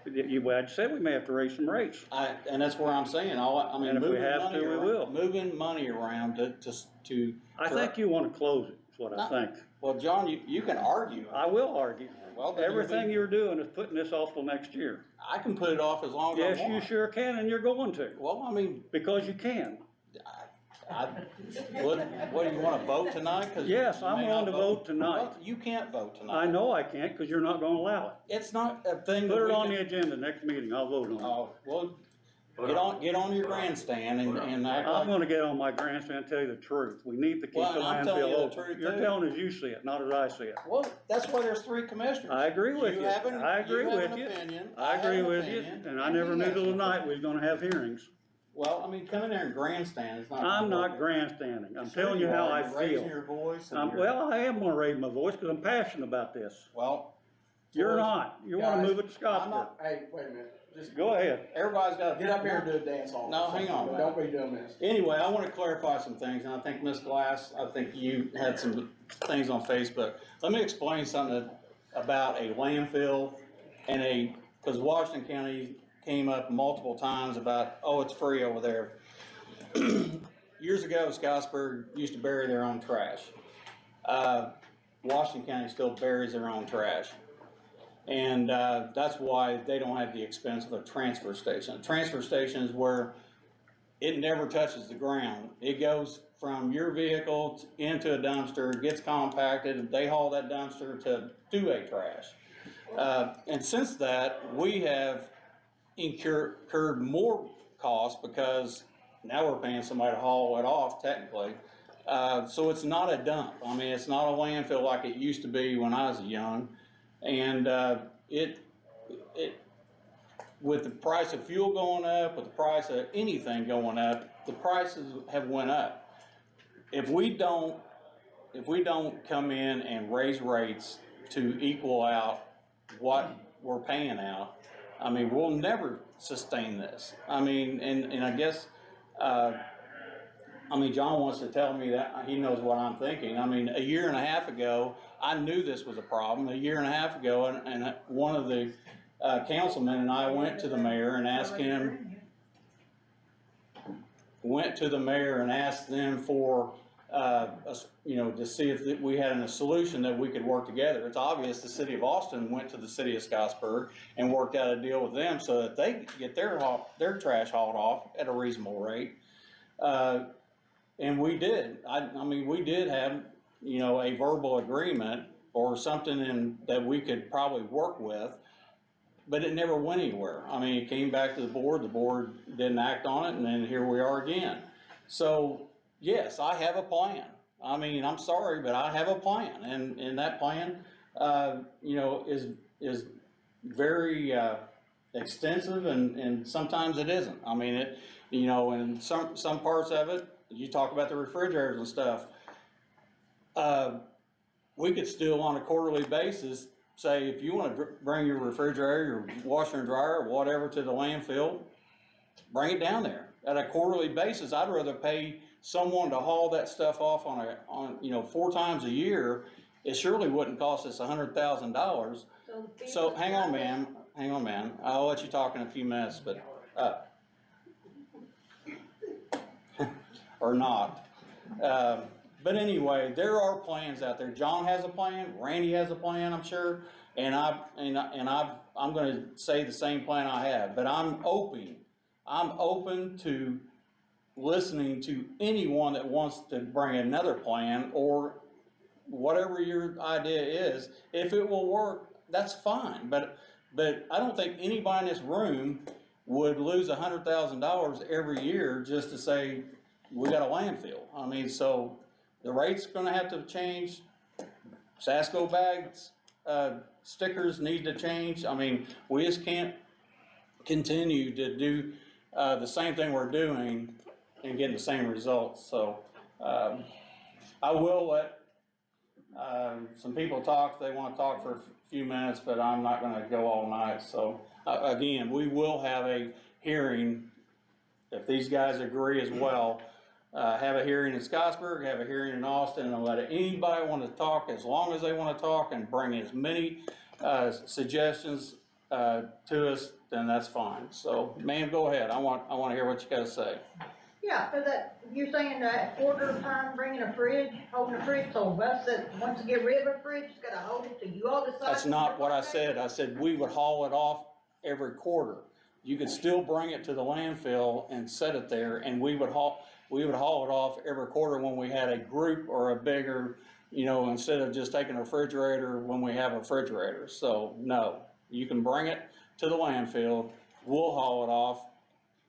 I said we may have to raise some rates. And that's where I'm saying, I mean, And if we moving have money to, we around, will. moving money around to. I think you wanna close it, is what I No. think. Well, John, you can argue. I will argue. Well, then you'll Everything be- you're doing is putting this off till next year. I can put it off as long as I Yes, want. you sure can, and you're going to, Well, I mean, because you can. what, do you wanna vote tonight? 'Cause Yes, you I'm may willing not to vote tonight. Well, you can't vote tonight. I know I can't, cause you're not gonna allow it. It's not a thing that Put we it on can- the agenda, next meeting, I'll vote on it. Oh, well, get on your grandstand and act I'm like, gonna get on my grandstand and tell you the truth. We need to keep Well, the and I'm telling landfill you the open. truth, You're too. telling as you see it, not as I see it. well, that's why there's 3 commissioners. I agree with you. have an- I agree you have with an you. opinion, I have agree an with you, opinion, and I never he knew has till an tonight opinion. we was gonna have hearings. Well, I mean, coming there and grandstand is not. I'm gonna not work. grandstanding. I'm Sure telling you how are. I You're raising feel. your voice and you're- Well, I am gonna raise my voice because I'm passionate about this. Well. You're George, not. You wanna Guys, move it to I'm Scottsburg. not- Hey, wait a minute, just Go ahead. Everybody's got. get up here and do a dance off. No, hang on, man. Don't be doing this. Anyway, I wanna clarify some things, and I think Ms. Glass, I think you had some things on Facebook. Let me explain something about a landfill and cause Washington County came up multiple times about, oh, it's free over there. Years ago, Scottsburg used to bury their own trash. Washington County still buries their own trash. And, that's why they don't have the expense of a transfer station. A transfer station is where it never touches the ground. It goes from your vehicle into a dumpster, gets compacted, and they haul that dumpster to two-way trash. And since that, we have incurred more costs because now we're paying somebody to haul it off technically. So it's not a dump. I mean, it's not a landfill like it used to be when I was young. And, with the price of fuel going up, with the price of anything going up, the prices have went up. If we don't come in and raise rates to equal out what we're paying out, I mean, we'll never sustain this. I mean, and I guess, John wants to tell me that, he knows what I'm thinking. I mean, a year and a half ago, I knew this was a problem. A year and a half ago, and one of the councilmen and I went to the mayor and asked them for, to see if we had a solution that we could work together. It's obvious the city of Austin went to the city of Scottsburg and worked out a deal with them so that they could get their trash hauled off at a reasonable rate. And we did. We did have, a verbal agreement or something that we could probably work with, but it never went anywhere. I mean, it came back to the board didn't act on it, and then here we are again. So, yes, I have a plan. I mean, I'm sorry, but I have a plan, and that plan, is very, extensive, and sometimes it isn't. I mean, and some parts of it, you talk about the refrigerators and stuff. We could still, on a quarterly basis, say, if you wanna bring your refrigerator, your washer and dryer, or whatever to the landfill, bring it down there. At a quarterly basis, I'd rather pay someone to haul that stuff off on 4 times a year. It surely wouldn't cost us $100,000. So, hang on, man, I'll let you talk in a few minutes, but, or not. But anyway, there are plans out there. John has a plan, Randy has a plan, I'm sure, and I'm gonna say the same plan I have, but I'm open to listening to anyone that wants to bring another plan or whatever your idea is. If it will work, that's fine, but I don't think anybody in this room would lose $100,000 every year just to say, we got a landfill. I mean, so the rate's gonna have to change. Sasco bags, stickers need to change. I mean, we just can't continue to do, the same thing we're doing and getting the same results. So, I will let, Some people talk, they wanna talk for a few minutes, but I'm not gonna go all night, so, again, we will have a hearing, if these guys agree as well, have a hearing in Scottsburg, have a hearing in Austin, and let anybody wanna talk, as long as they wanna talk, and bring as many, suggestions, to us, then that's fine. So, ma'am, go ahead, I wanna hear what you gotta say. Yeah, for that, you're saying that order time, bringing a fridge, holding a fridge, so us that wants to get rid of a fridge, gotta hold it till you all decide. That's not what I said. I said we would haul it off every quarter. You could still bring it to the landfill and set it there, and we would haul it off every quarter when we had a group or a bigger, instead of just taking a refrigerator when we have a refrigerator. So, no, you can bring it to the landfill, we'll haul it off.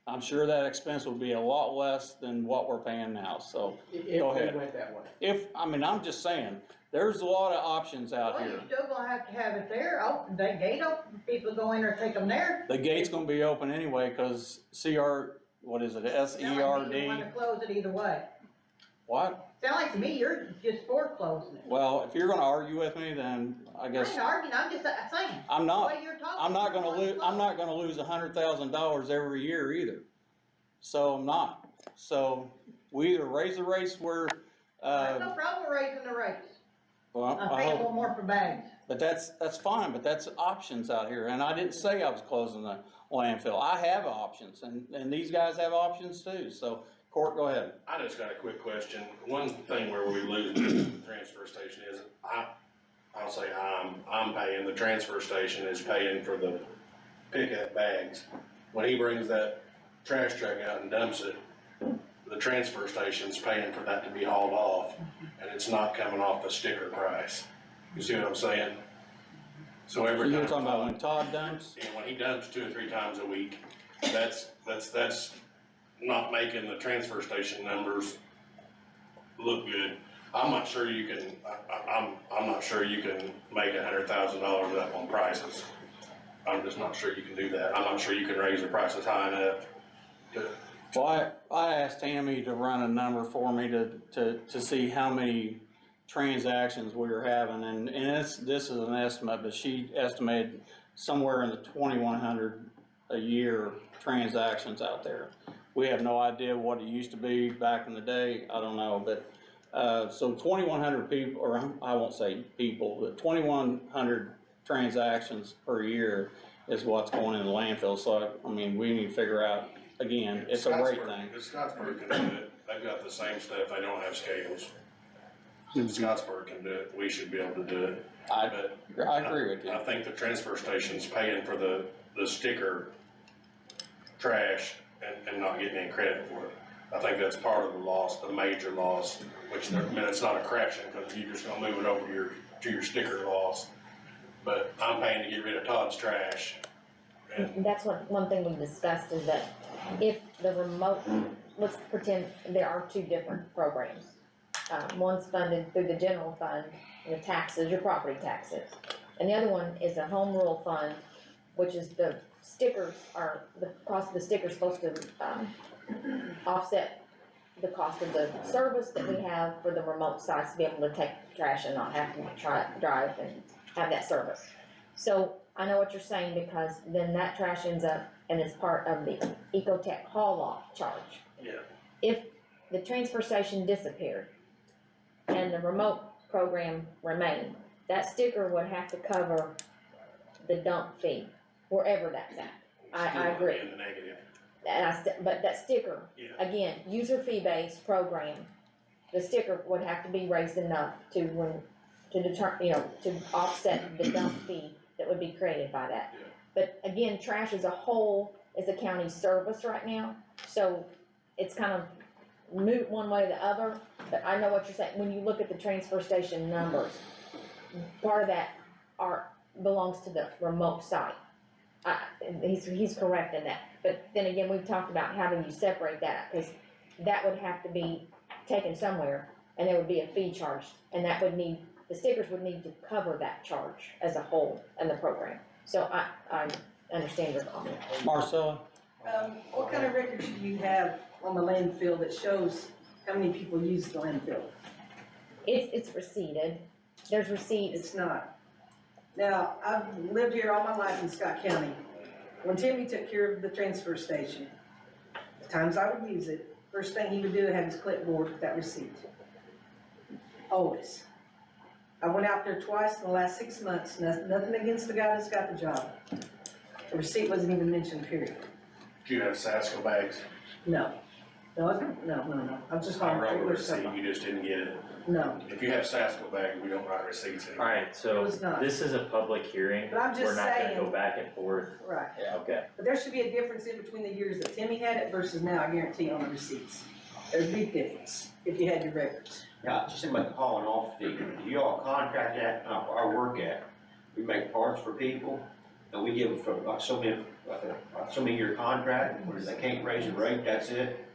I'm sure that expense will be a lot less than what we're paying now, so, go ahead. If we went that way. I'm just saying, there's a lot of options out Well, here. you're still gonna have to have it there, open, that gate open, people go in there, take them there. The gate's gonna be open anyway, cause what is it, Sound like you SERD? wanna close it either way. What? Sound like to me, you're just for closing it. Well, if you're gonna argue with me, then I I guess, ain't arguing, I'm just saying. I'm The not, way you're talking, I'm not you gonna wanna lose, I'm close not gonna lose $100,000 every year either. So I'm not. So we either raise the rates where, I have no problem raising the rates. well, I'm I paying a hope, little more for bags. but that's fine, but that's options out here, and I didn't say I was closing the landfill. I have options, and these guys have options too, so, Court, go ahead. I just got a quick question. One thing where we lose the transfer station is, I'll say I'm paying, the transfer station is paying for the pickup bags. When he brings that trash truck out and dumps it, the transfer station's paying for that to be hauled off, and it's not coming off the sticker price. You see what I'm saying? So every You're time. talking about when Todd dumps? And when he dumps 2 or 3 times a week, that's not making the transfer station numbers look good. I'm not sure you can, I'm not sure you can make $100,000 up on prices. I'm just not sure you can do that. I'm not sure you can raise the prices high enough to. Well, I asked Tammy to run a number for me to see how many transactions we were having, and this is an estimate, but she estimated somewhere in the 2,100 a year transactions out there. We have no idea what it used to be back in the day, I don't know, but, so 2,100 people, or I won't say people, but 2,100 transactions per year is what's going in the landfill, so, we need to figure out, again, it's a rate thing. Scottsburg can do it. They've got the same stuff. They don't have scales. Scottsburg can do it. We should be able to do it. I But agree with you. I think the transfer station's paying for the sticker trash and not getting any credit for it. I think that's part of the loss, the major loss, which, it's not a correction, because you're just gonna move it over to your sticker loss. But I'm paying to get rid of Todd's trash. And that's one thing we discussed is that if the remote, let's pretend there are 2 different programs. One's funded through the general fund, your taxes, your property taxes. And the other one is a home rule fund, which is the stickers the cost of the stickers supposed to, offset the cost of the service that we have for the remote sites to be able to take trash and not have to drive and have that service. So I know what you're saying, because then that trash ends up and it's part of the Ecotech haul-off charge. Yeah. If the transfer station disappeared and the remote program remained, that sticker would have to cover the dump fee, wherever that's at. I agree. In the negative. But that sticker, Yeah. again, user fee-based program, the sticker would have to be raised enough to offset the dump fee that would be created by that. Yeah. But again, trash as a whole is a county service right now, so it's kind of moot one way or the other, but I know what you're saying. When you look at the transfer station numbers, part of that belongs to the remote site. He's correct in that, but then again, we've talked about how do you separate that, because that would have to be taken somewhere, and there would be a fee charged, and the stickers would need to cover that charge as a whole in the program. So I understand your comment. Marcella? What kind of records do you have on the landfill that shows how many people use the landfill? It's receipted, There's receipts. It's not. Now, I've lived here all my life in Scott County. When Timmy took care of the transfer station, the times I would use it, first thing he would do, have his clipboard with that receipt. Always. I went out there twice in the last 6 months, nothing against the guy that's got the job. The receipt wasn't even mentioned, period. Do you have Sasko bags? No. No, I'm just I calling wrote a regular receipt, stuff. you just didn't get it. No, If you have Sasko bags, we don't write receipts anymore. Alright, It so was not. this is a public hearing, But I'm just we're not gonna saying- go back and forth, right. okay. But there should be a difference in between the years that Timmy had it versus now, I guarantee on the receipts. There's a big difference if you had your records. Yeah, just about the hauling off fee, you all contract that, our work at, we make parts for people, and we give them for about so many year contract, where they can't raise the rate, that's it.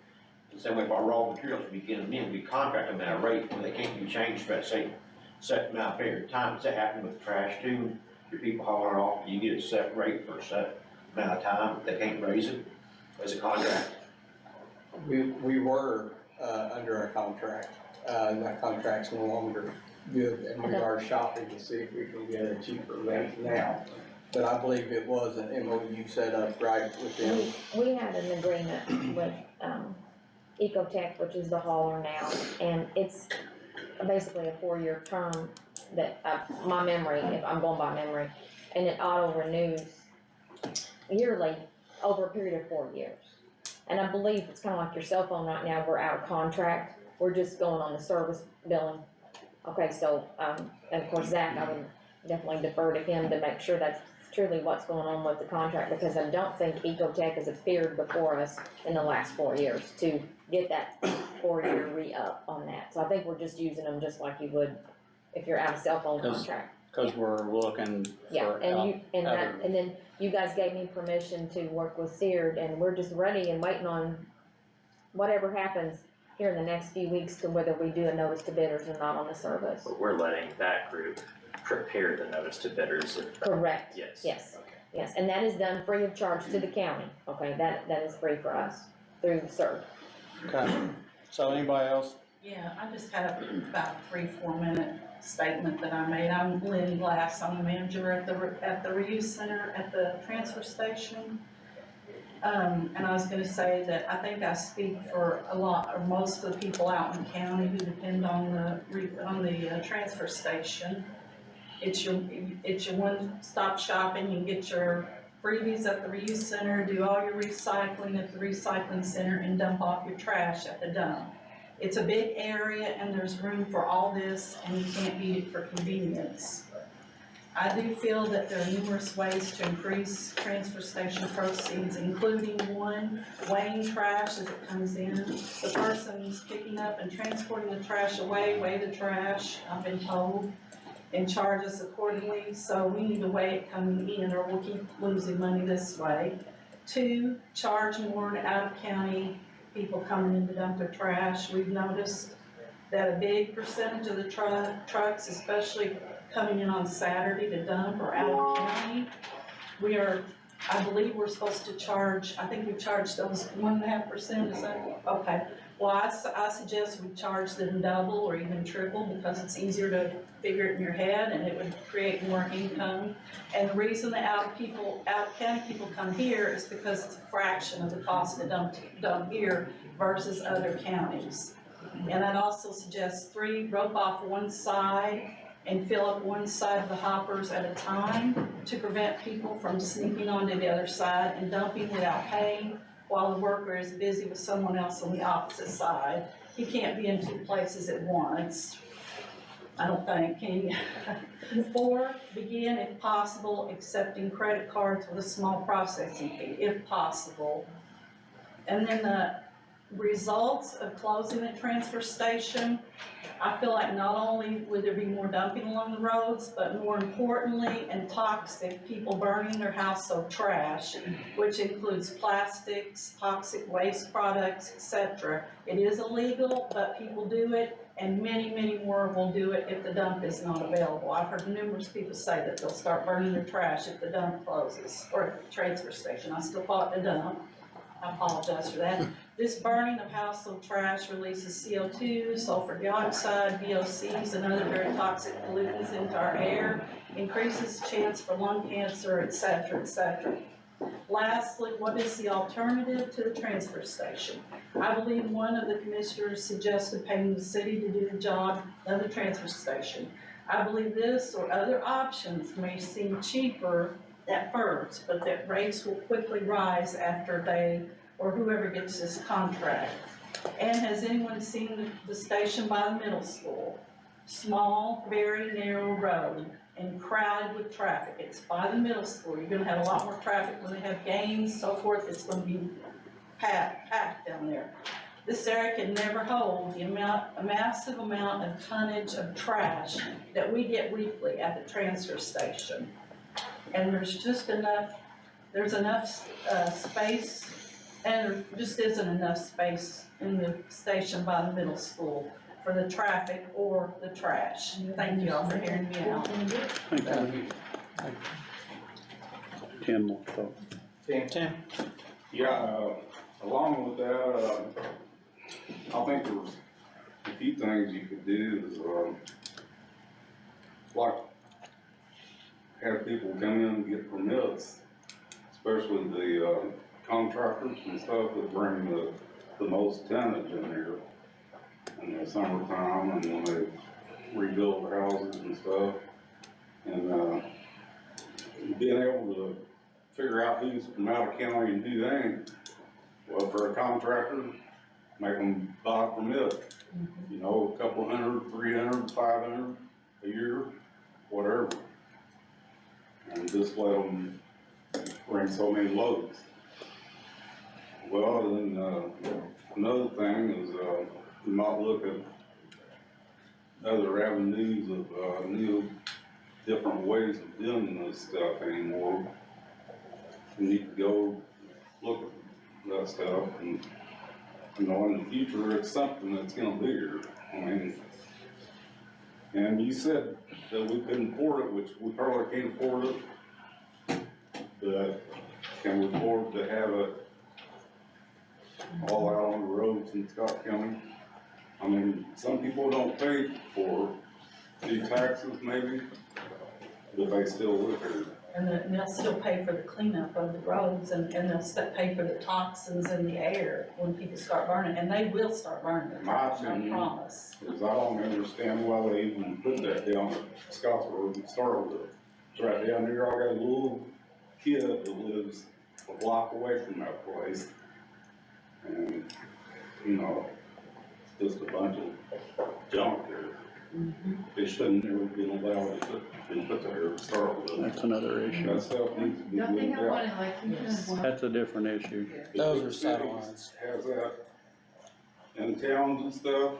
The same way for our raw materials, we get them in, we contract them at a rate where they can't be changed for that same set amount of period of time. Does that happen with the trash too? Your people hauling it off, you get a set rate for a set amount of time, they can't raise it as a contract. We were, under a contract, and that contract's no longer good, and we are shopping to see if we can get a cheaper rate now. But I believe it was an MOU set up right with them. We had an agreement with, Ecotech, which is the hauler now, and it's basically a 4-year term that, my memory, if I'm going by memory, and it auto renews yearly over a period of 4 years. And I believe it's kinda like your cell phone right now, we're out of contract, we're just going on the service billing. Okay, so, and of course Zach, I would definitely defer to him to make sure that's truly what's going on with the contract, because I don't think Ecotech has appeared before us in the last 4 years to get that 4-year re-up on that. So I think we're just using them just like you would if you're out of cell phone contract. Cause we're looking Yeah, for and you, and that, other- and then you guys gave me permission to work with Seared, and we're just ready and waiting on whatever happens here in the next few weeks to whether we do a notice to bidders or not on the service. But we're letting that group prepare the notice to bidders. Correct. Yes. Yes, Okay. yes, and that is done free of charge to the county, okay, that is free for us through CERT. Okay, so anybody else? Yeah, I just had about a 3-4 minute statement that I made. I'm Lynn Glass, I'm the manager at the reuse center at the transfer station. And I was gonna say that I think I speak for a lot, or most of the people out in the county who depend on the transfer station. It's your one-stop shopping, you get your freebies at the reuse center, do all your recycling at the recycling center, and dump off your trash at the dump. It's a big area and there's room for all this, and you can't beat it for convenience. I do feel that there are numerous ways to increase transfer station proceeds, including one, weighing trash as it comes in. The person's picking up and transporting the trash away, weigh the trash, I've been told, and charge us accordingly, so we need to weigh it coming in or we'll keep losing money this way. 2, charge more out-of-county people coming in to dump their trash. We've noticed that a big percentage of the trucks, especially coming in on Saturday to dump, are out of county. I believe we're supposed to charge, I think we charged those 1.5%, is that, okay. Well, I suggest we charge them double or even triple, because it's easier to figure it in your head and it would create more income. And the reason the out-of-county people come here is because it's a fraction of the cost to dump here versus other counties. And I'd also suggest 3, rope off one side and fill up one side of the hoppers at a time to prevent people from sneaking onto the other side and dumping without paying while the worker is busy with someone else on the opposite side. He can't be in 2 places at once, I don't think, can you? 4, begin, if possible, accepting credit cards with a small processing fee, if possible. And then the results of closing the transfer station, I feel like not only would there be more dumping along the roads, but more importantly, and toxic, people burning their household trash, which includes plastics, toxic waste products, etc. It is illegal, but people do it, and many, many more will do it if the dump is not available. I've heard numerous people say that they'll start burning their trash if the dump closes, or if the transfer station. I still call it the dump. I apologize for that. This burning of household trash releases CO2, sulfur dioxide, VOCs, and other very toxic pollutants into our air, increases chance for lung cancer, et cetera, et cetera. Lastly, what is the alternative to the transfer station? I believe one of the commissioners suggested paying the city to do the job of the transfer station. I believe this or other options may seem cheaper at first, but that rates will quickly rise after they or whoever gets this contract. And has anyone seen the station by the middle school? Small, very narrow road and crowded with traffic. It's by the middle school. You're gonna have a lot more traffic when they have games, so forth. It's gonna be packed down there. This area can never hold a massive amount of tonnage of trash that we get weekly at the transfer station. And there's enough space, and there just isn't enough space in the station by the middle school for the traffic or the trash. Thank you all for hearing me out. Thank you. Tim will talk. Tim? Yeah, along with that, I think there's a few things you could do is, like, have people come in and get permits, especially the, contractors and stuff that bring the most tonnage in here in the summertime and when they rebuild their houses and stuff. And, being able to figure out who's from out of county and who ain't, well, for a contractor, make them buy a permit, you know, a couple hundred, 300, 500 a year, whatever. And just let them bring so many loads. Well, then, another thing is, we might look at other avenues of, new, different ways of doing this stuff anymore. We need to go look at that stuff and, you know, in the future, it's something that's gonna be here. I mean, and you said that we couldn't afford it, which we probably can't afford it. But can we afford to have it all out on the roads in Scott County? I mean, some people don't pay for the taxes maybe, but they still live here. And they'll still pay for the cleanup of the roads, and they'll still pay for the toxins in the air when people start burning, and they will start burning the trash, I promise. Because I don't understand why they even put that down at Scotts Road and started with it. It's right down there. I got a little kid that lives a block away from that place. And, you know, it's just a bunch of junk there. They shouldn't have been allowed to put there to start with. That's another issue. That stuff needs to be Don't they moved have one out. in Lexington? That's a different issue. Those are The satellites. cities has that in towns and stuff.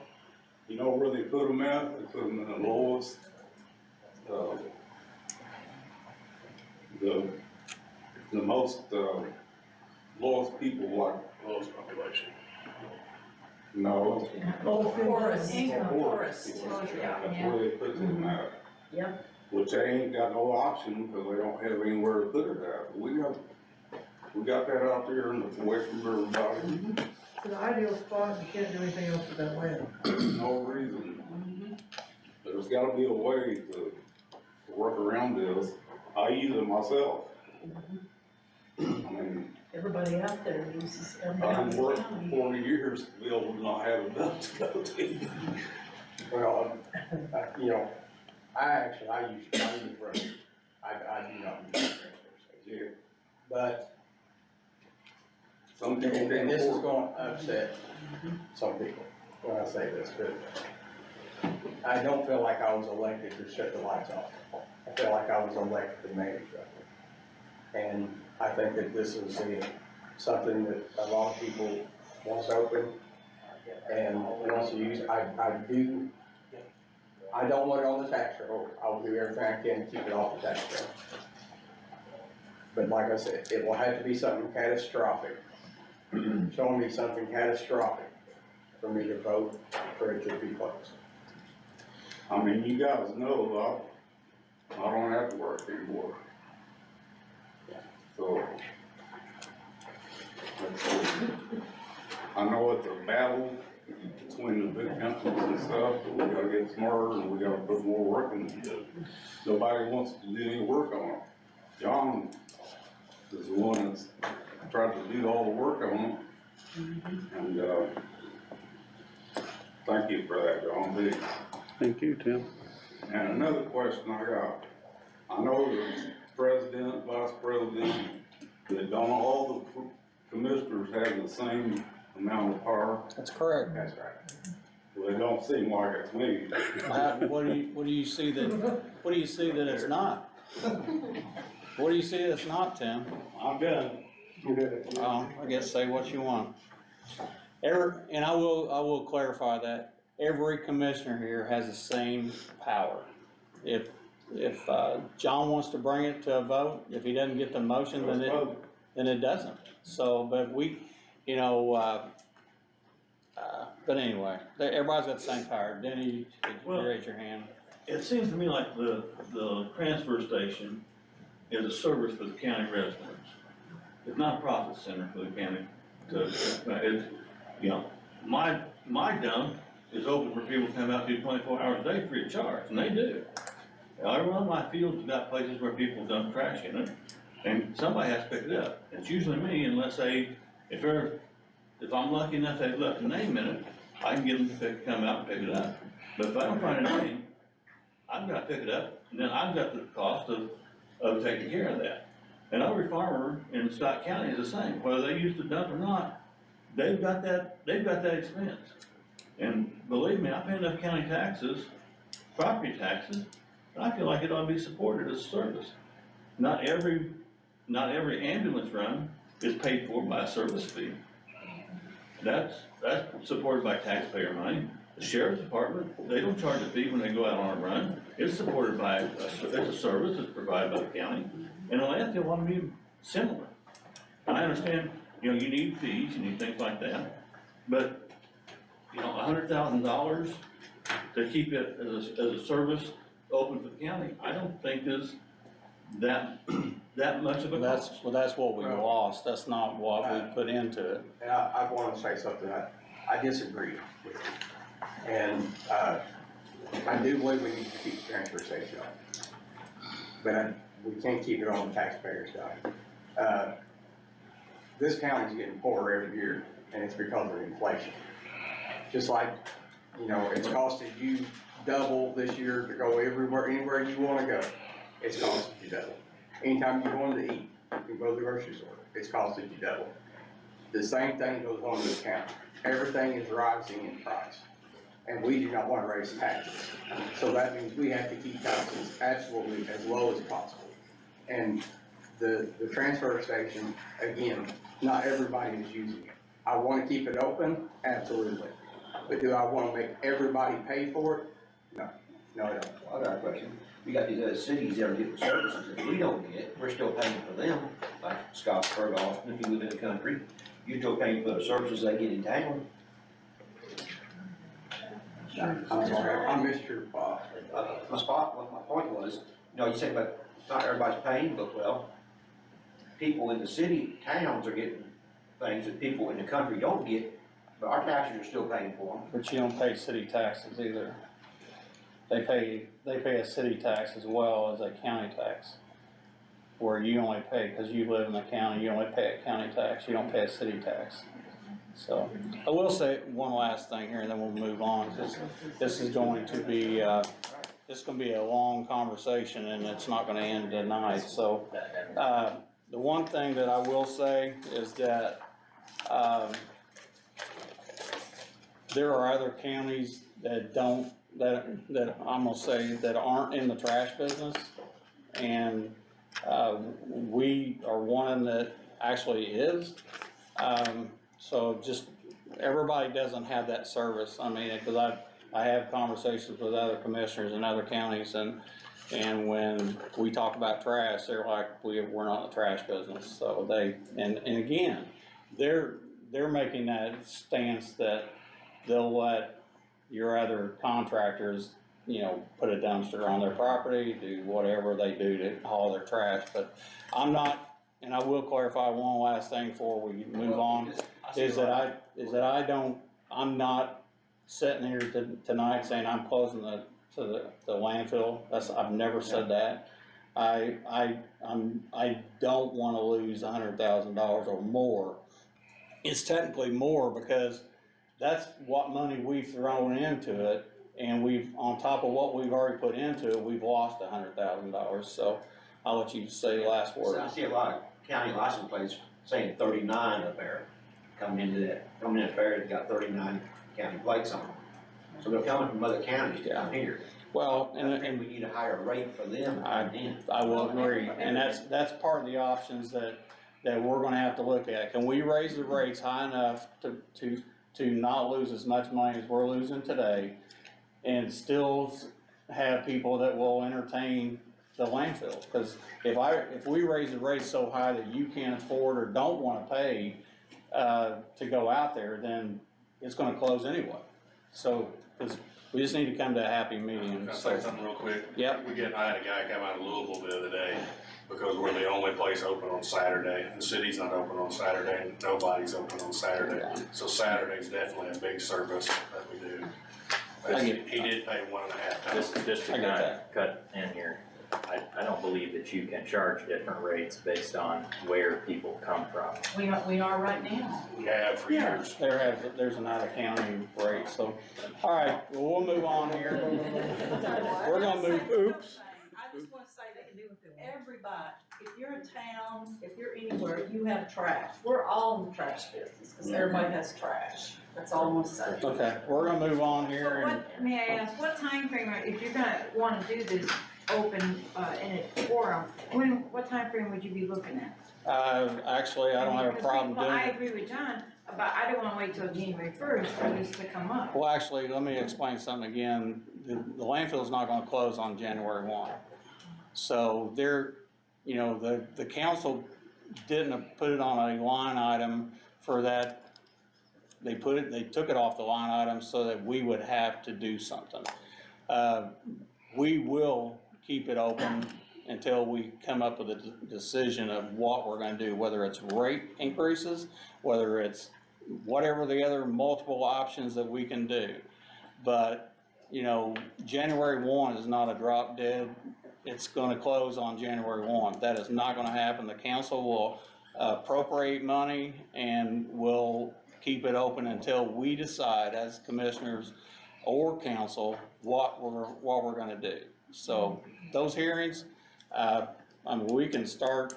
You know where they put them at? They put them in the lowest, the most, lowest people, like, Lowest population. no. Forest. Forest. That's where they put them at. Yep. Which they ain't got no option, because they don't have anywhere to put it at. We got that out there and it's away from everybody. It's an ideal spot, you can't do anything else with that land. No reason. There's gotta be a way to work around this. I use it myself. I mean, Everybody out there uses I've everybody. been working for 40 years to be able to not have a dump to go to. Well, you know, I use roads. I do not use transfer station. But, Some people and can't this is afford going to upset some people when I say this, but I don't feel like I was elected to shut the lights off. I feel like I was elected to manage it. And I think that this is something that a lot of people wants open and wants to use. I don't want it on the tax roll. I will do everything I can to keep it off the tax roll. But like I said, it will have to be something catastrophic. Showing me something catastrophic for me to vote for it to be closed. I mean, you guys know I don't have to work anymore. So, I know it's a battle between the big companies and stuff, but we gotta get smarter and we gotta put more work into it. Nobody wants to do any work on it. John is the one that's tried to do all the work on it. And, thank you for that, John, please. Thank you, Tim. And another question I got, I know the president, vice president, that don't all the commissioners have the same amount of power. That's correct. That's right. Well, it don't seem like it's me. What do you see that it's not? What do you see that's not, Tim? I'm done. I guess say what you want. And I will clarify that, every commissioner here has the same power. If John wants to bring it to a vote, if he doesn't get the motion, then it doesn't. So, but we, you know, but anyway, everybody's got the same power. Denny, you raise your hand. It seems to me like the transfer station is a service for the county residents. It's not a profit center for the county. It's, you know, my dump is open for people to come out to 24 hours a day free of charge, and they do. Every one of my fields has got places where people dump trash in it, and somebody has to pick it up. It's usually me, unless if I'm lucky enough they've left a name in it, I can get them to come out and pick it up. But if I don't find a name, I've got to pick it up, and then I've got the cost of taking care of that. And every farmer in Scott County is the same, whether they use the dump or not, they've got that expense. And believe me, I pay enough county taxes, property taxes, and I feel like it ought to be supported as a service. Not every ambulance run is paid for by a service fee. That's supported by taxpayer money. The sheriff's department, they don't charge a fee when they go out on a run. It's supported by, it's a service that's provided by the county. And a landfill ought to be similar. And I understand, you know, you need fees, you need things like that. But, you know, $100,000 to keep it as a service open for the county, I don't think is that much of a cost. That's what we lost. That's not what we put into it. And I want to say something, I disagree with you. And, I do believe we need to keep the transfer station on. But we can't keep it on the taxpayers' dime. This county's getting poorer every year, and it's because of inflation. Just like, you know, it's costing you double this year to go anywhere you wanna go. It's costing you double. Anytime you're going to eat, you go to the grocery store, it's costing you double. The same thing goes on in this county. Everything is rising in price, and we do not wanna raise taxes. So that means we have to keep taxes absolutely as low as possible. And the transfer station, again, not everybody is using it. I wanna keep it open, absolutely. But do I wanna make everybody pay for it? No, I don't. I got a question. We got these other cities that are getting services that we don't get, we're still paying for them, like Scottsburg, Austin, if you live in the country, you're still paying for the services they get in town. I'm sorry, I missed your My point was, you know, you said about not everybody's paying, but well, people in the city, towns are getting things that people in the country don't get, but our taxes are still paying for them. But you don't pay city taxes either. They pay a city tax as well as a county tax. Where you only pay, cause you live in the county, you only pay a county tax, you don't pay a city tax. So, I will say one last thing here and then we'll move on, cause this is going to be, a long conversation and it's not gonna end tonight, so. The one thing that I will say is that, there are other counties that that I'm gonna say that aren't in the trash business. And, we are one that actually is. So just, everybody doesn't have that service. I mean, cause I have conversations with other commissioners in other counties and when we talk about trash, they're like, we're not in the trash business. So and again, they're making that stance that they'll let your other contractors, you know, put a dumpster on their property, do whatever they do to haul their trash, but I'm not, and I will clarify one last thing before we move on, is that is that I'm not sitting here tonight saying I'm closing the landfill. I've never said that. I don't wanna lose $100,000 or more. It's technically more because that's what money we've thrown into it, and on top of what we've already put into it, we've lost $100,000, so I'll let you say the last word. So I see a lot of county license plates saying 39 up there, coming in the fair, they've got 39 county plates on them. So they're coming from other counties down here. Well, I think we need a higher rate for them. I will agree, and that's part of the options that we're gonna have to look at. Can we raise the rates high enough to not lose as much money as we're losing today, and still have people that will entertain the landfill? Because if we raise the rates so high that you can't afford or don't wanna pay, to go out there, then it's gonna close anyway. So, because we just need to come to a happy medium. Can I say something real quick? Yep. I had a guy come out of Louisville the other day, because we're the only place open on Saturday. The city's not open on Saturday, and nobody's open on Saturday. So Saturday's definitely a big service that we do. He did pay 1.5 times. Just to kind of cut in here, I don't believe that you can charge different rates based on where people come from. We are right now. We have for years. There's an out-of-county rate, so, all right, well, we'll move on here. We're gonna move, oops. I just wanna say that everybody, if you're in town, if you're anywhere, you have trash. We're all in the trash business, cause everybody has trash. That's all I'm gonna say. Okay, we're gonna move on So here. what, may I ask, what time frame, if you're gonna wanna do this open, in a forum, what time frame would you be looking at? Actually, I don't have a problem doing I it. agree with John, but I don't wanna wait till January 1st for this to come up. Well, actually, let me explain something again. The landfill's not gonna close on January 1. So the council didn't put it on a line item for that. They took it off the line item so that we would have to do something. We will keep it open until we come up with a decision of what we're gonna do, whether it's rate increases, whether it's whatever the other multiple options that we can do. But, January 1 is not a drop dead. It's gonna close on January 1. That is not gonna happen. The council will appropriate money and will keep it open until we decide as commissioners or council what we're gonna do. So those hearings, we can start,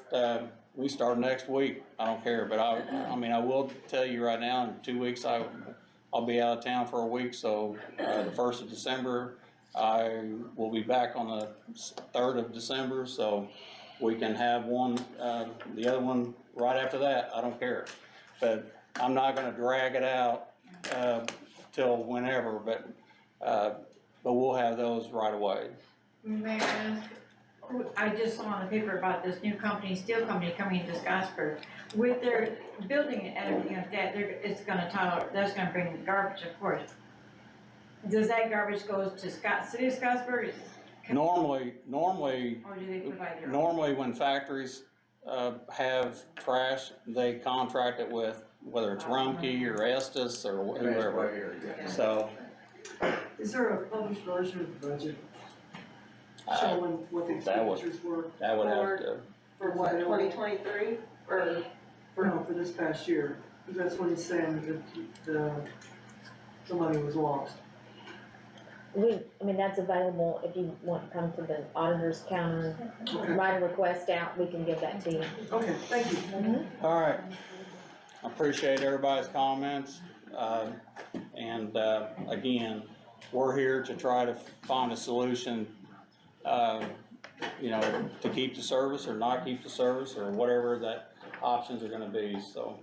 we start next week. I don't care, but I will tell you right now, in 2 weeks, I'll be out of town for a week, so, the 1st of December, I will be back on the 3rd of December, so we can have one, the other one right after that. I don't care. But I'm not gonna drag it out, till whenever, but we'll have those right away. May I ask, I just saw on the paper about this new company, steel company coming into Scottsburg. With their building and everything like that, that's gonna bring the garbage, of course. Does that garbage go to City of Scottsburg? Normally, Or do they provide their own? normally when factories, have trash, they contract it with, whether it's Rumpke or Estes or whoever. So, Is there a published version of the budget showing what the expenditures were? that would have to, For what, 2023, or, for this past year? Because that's when it's saying that the money was lost. That's available if you want to come to the auditor's counter, write a request out, we can give that to you. Okay, thank you. all right. I appreciate everybody's comments. Again, we're here to try to find a solution, to keep the service or not keep the service or whatever that options are gonna be, so.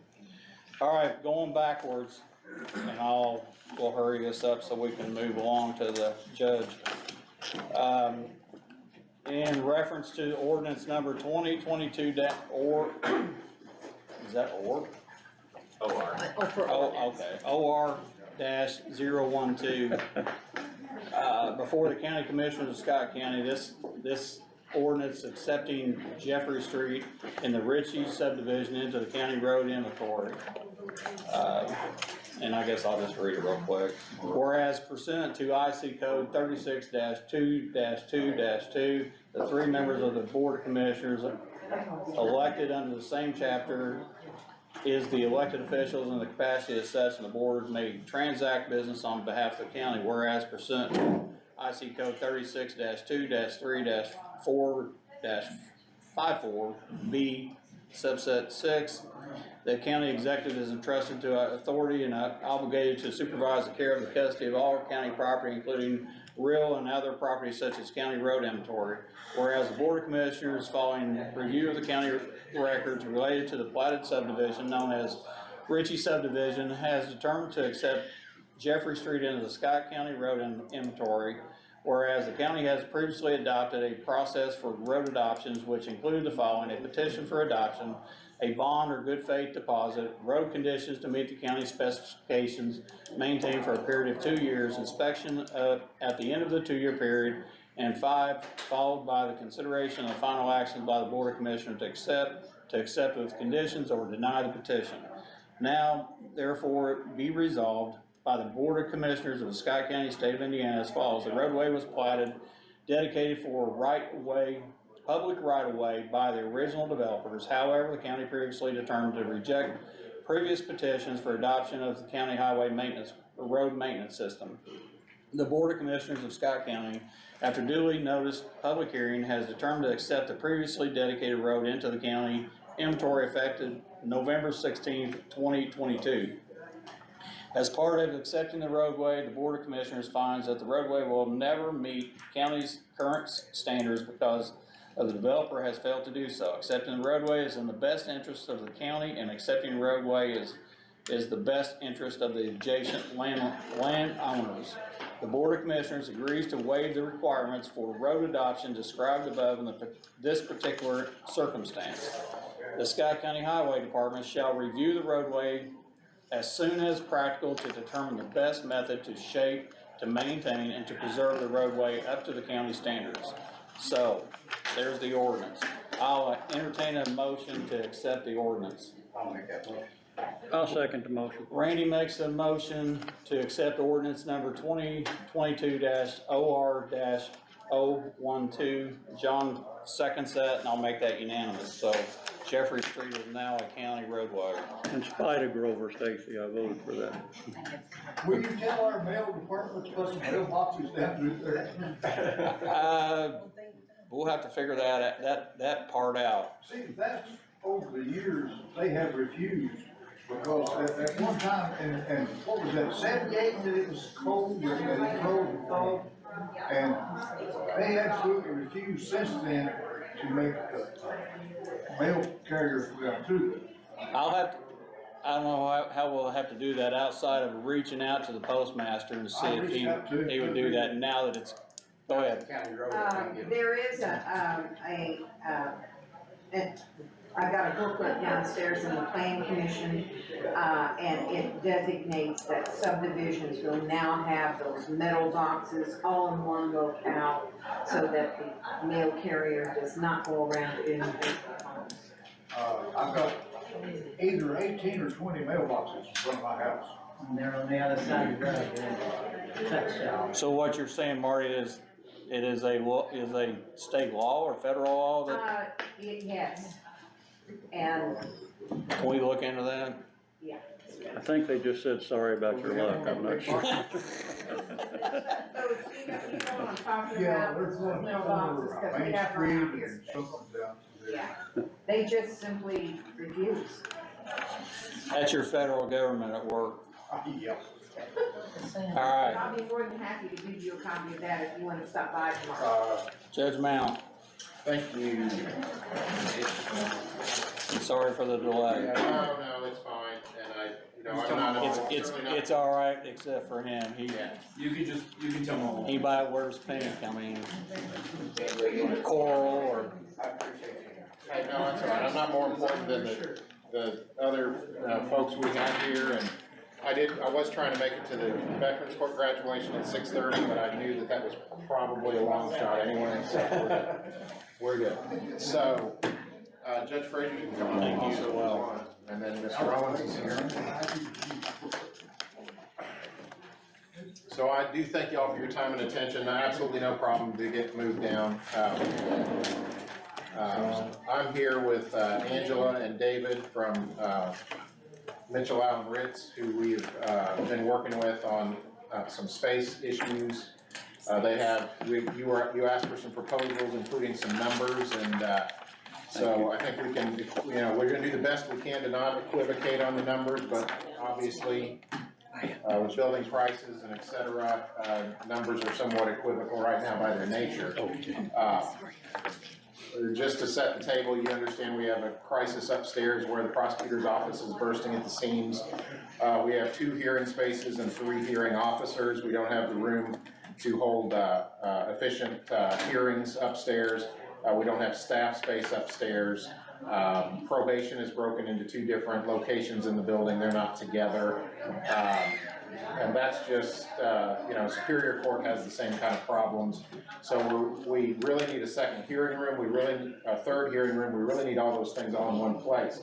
All right, going backwards, and we'll hurry this up so we can move along to the judge. In reference to ordinance number 2022 is that OR? OR. Okay, OR-012. Before the county commissioners of Scott County, this ordinance accepting Jeffrey Street in the Ritchie subdivision into the county road inventory. and I guess I'll just read it real quick. Whereas pursuant to IC code 36-2-2-2, the 3 members of the Board of Commissioners elected under the same chapter is the elected officials in the capacity as such, and the board may transact business on behalf of the county. Whereas pursuant to IC code 36-2-3-4-54B, subset 6, the county executive is entrusted to authority and obligated to supervise the care of the custody of all county property, including real and other property such as county road inventory. Whereas the Board of Commissioners, following review of the county records related to the platted subdivision known as Ritchie subdivision, has determined to accept Jeffrey Street into the Scott County Road Inventory. Whereas the county has previously adopted a process for road adoptions, which include the following: a petition for adoption, a bond or good faith deposit, road conditions to meet the county specifications maintained for a period of 2 years, inspection at the end of the 2-year period, and 5, followed by the consideration of final action by the Board of Commissioners to accept with conditions or deny the petition. Now, therefore, be resolved by the Board of Commissioners of the Scott County, State of Indiana as follows. The roadway was platted, dedicated for public right-of-way by the original developers. However, the county previously determined to reject previous petitions for adoption of the county highway road maintenance system. The Board of Commissioners of Scott County, after duly noticed public hearing, has determined to accept the previously dedicated road into the county inventory effective November 16th, 2022. As part of accepting the roadway, the Board of Commissioners finds that the roadway will never meet county's current standards because of the developer has failed to do so. Accepting the roadway is in the best interest of the county, and accepting the roadway is the best interest of the adjacent landowners. The Board of Commissioners agrees to waive the requirements for road adoption described above in this particular circumstance. The Scott County Highway Department shall review the roadway as soon as practical to determine the best method to shape, to maintain, and to preserve the roadway up to the county standards. So, there's the ordinance. I'll entertain a motion to accept the ordinance. I'll make that motion. I'll second the motion. Randy makes a motion to accept ordinance number 2022-OR-012. John seconds that, and I'll make that unanimous. So Jeffrey Street is now a county roadway. In spite of Grover Stacy, I voted for that. Will you tell our mail department to put some mailboxes down through there? We'll have to figure that part out. See, that's over the years, they have refused, because at one time, and what was that, 78, that it was cold, and it froze and thawed, and they absolutely refused since then to make mail carriers go down through there. I don't know how we'll have to do that outside of reaching out to the postmaster and see if he would do that now that it's, go ahead. There is I've got a booklet downstairs in the Plan Commission, and it designates that subdivisions will now have those metal boxes all in one locale, so that the mail carrier does not go around to individual homes. I've got either 18 or 20 mailboxes in front of my house. And they're on the other side of the road, touchdown. So what you're saying, Marty, is it is a state law or federal law that, Yes, and, can we look into that? yeah. I think they just said sorry about your luck, I'm not sure. So, you know what I'm talking Yeah, about, there's those one mailboxes, over because we Main have Street them out and here. something down there. Yeah, they just simply refuse. That's your federal government at work. Yeah. All right, I'll be more than happy to give you a copy of that if you want to stop by tomorrow. Judge Mount, Thank you. I'm sorry for the delay. No, it's fine, and I'm not. It's all right, except for him. You can tell them. He wears pink, I mean, coral or. Hey, no, that's all right, I'm not more important than the other folks we have here, and I was trying to make it to the Veterans Court graduation at 6:30, but I knew that was probably a long shot anyway, so we're good. So, Judge Frazier, you can come on also, and then Mr. Rollins is here. So I do thank y'all for your time and attention. Absolutely no problem to get moved down. I'm here with Angela and David from Mitchell Allen Ritz, who we've been working with on some space issues. You asked for some proposals, including some numbers, and so I think we can, we're gonna do the best we can to not equivocate on the numbers, but obviously, with building prices and et cetera, numbers are somewhat equivocal right now by their nature. Just to set the table, you understand we have a crisis upstairs where the prosecutor's office is bursting at the seams. We have 2 hearing spaces and 3 hearing officers. We don't have the room to hold efficient hearings upstairs. We don't have staff space upstairs. Probation is broken into 2 different locations in the building. They're not together. And that's just, Superior Court has the same kind of problems. So we really need a second hearing room. A third hearing room. We really need all those things all in one place.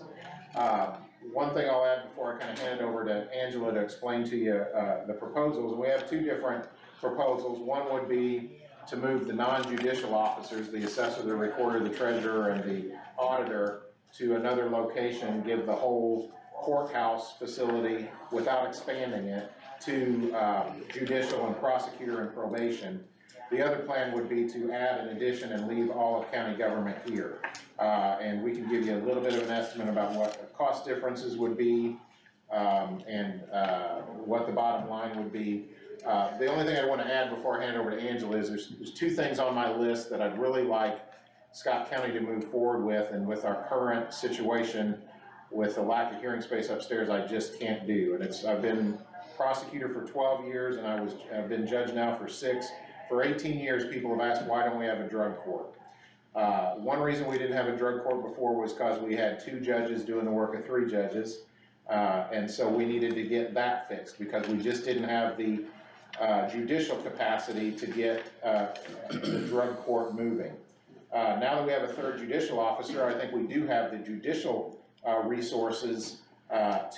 One thing I'll add before I kind of hand it over to Angela to explain to you the proposals. We have 2 different proposals. One would be to move the non-judicial officers, the assessor, the recorder, the treasurer, and the auditor, to another location, give the whole courthouse facility, without expanding it, to judicial and prosecutor and probation. The other plan would be to add an addition and leave all of county government here. And we can give you a little bit of an estimate about what the cost differences would be, and what the bottom line would be. The only thing I want to add before I hand over to Angela is there's 2 things on my list that I'd really like Scott County to move forward with, and with our current situation with the lack of hearing space upstairs, I just can't do. And I've been prosecutor for 12 years, and I've been judge now for 6. For 18 years, people have asked, why don't we have a drug court? One reason we didn't have a drug court before was because we had 2 judges doing the work of 3 judges. And so we needed to get that fixed, because we just didn't have the judicial capacity to get the drug court moving. Now that we have a 3rd judicial officer, I think we do have the judicial resources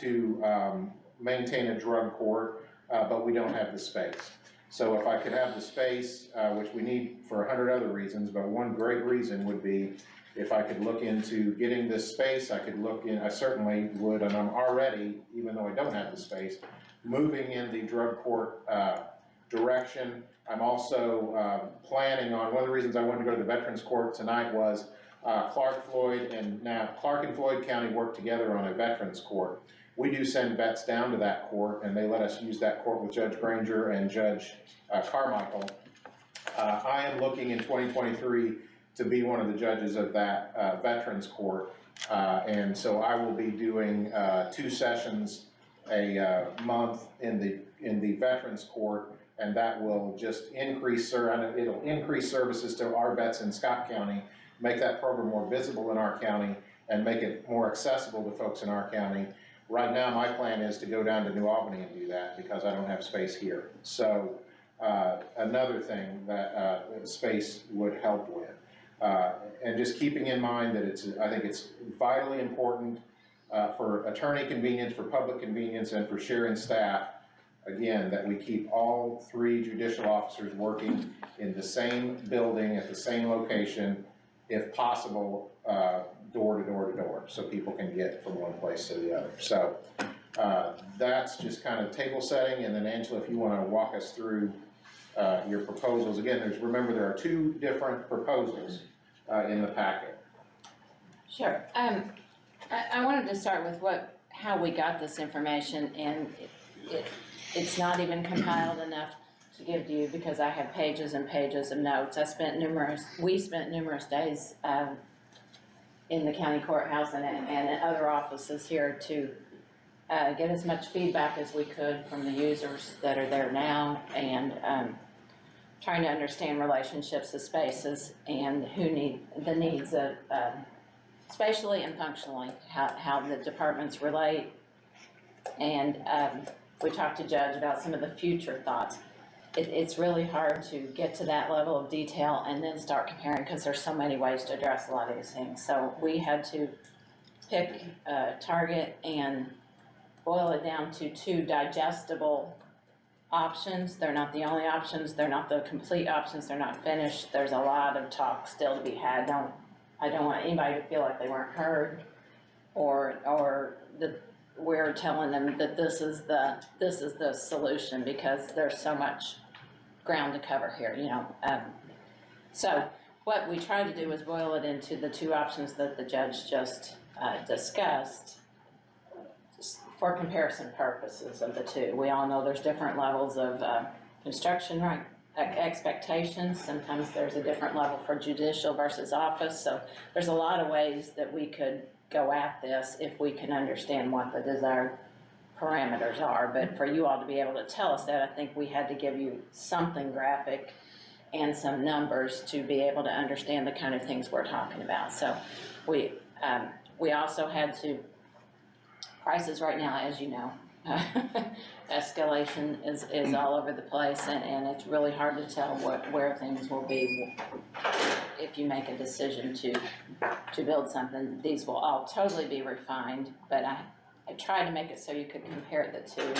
to maintain a drug court, but we don't have the space. So if I could have the space, which we need for 100 other reasons, but one great reason would be if I could look into getting this space. I certainly would, and I'm already, even though I don't have the space, moving in the drug court direction. I'm also planning on, one of the reasons I wanted to go to the Veterans Court tonight was Clark and Floyd County work together on a Veterans Court. We do send vets down to that court, and they let us use that court with Judge Granger and Judge Carmichael. I am looking in 2023 to be one of the judges of that Veterans Court, and so I will be doing 2 sessions a month in the Veterans Court, and that will just increase, it'll increase services to our vets in Scott County, make that program more visible in our county, and make it more accessible to folks in our county. Right now, my plan is to go down to New Albany and do that, because I don't have space here. So another thing that space would help with. And just keeping in mind that I think it's vitally important for attorney convenience, for public convenience, and for sharing staff, again, that we keep all 3 judicial officers working in the same building at the same location, if possible, door to door to door, so people can get from one place to the other. So that's just kind of table setting, and then Angela, if you want to walk us through your proposals. Again, remember there are 2 different proposals in the packet. Sure. I wanted to start with how we got this information, and it's not even compiled enough to give to you, because I have pages and pages of notes. We spent numerous days in the county courthouse and in other offices here to get as much feedback as we could from the users that are there now, and trying to understand relationships of spaces and the needs of spatially and functionally, how the departments relate. And we talked to Judge about some of the future thoughts. It's really hard to get to that level of detail and then start comparing, because there's so many ways to address a lot of these things. So we had to pick a target and boil it down to 2 digestible options, they're not the only options, they're not the complete options, they're not finished, there's a lot of talk still to be had. I don't want anybody to feel like they weren't heard, or that we're telling them that this is the solution, because there's so much ground to cover here, you know. So what we tried to do was boil it into the two options that the judge just discussed, just for comparison purposes of the two. We all know there's different levels of construction expectations. Sometimes there's a different level for judicial versus office. So there's a lot of ways that we could go at this if we can understand what the desired parameters are. But for you all to be able to tell us that, I think we had to give you something graphic and some numbers to be able to understand the kind of things we're talking about. So we also had to, prices right now, as you know, escalation is all over the place, and it's really hard to tell where things will be if you make a decision to build something. These will all totally be refined, but I tried to make it so you could compare the two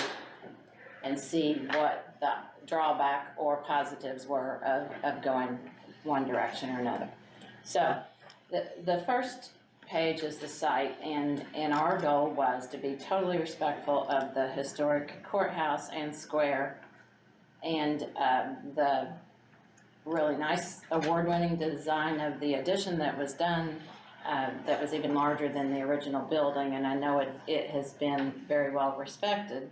and see what the drawback or positives were of going one direction or another. So the first page is the site, and our goal was to be totally respectful of the historic courthouse and square, and the really nice award-winning design of the addition that was done, that was even larger than the original building, and I know it has been very well respected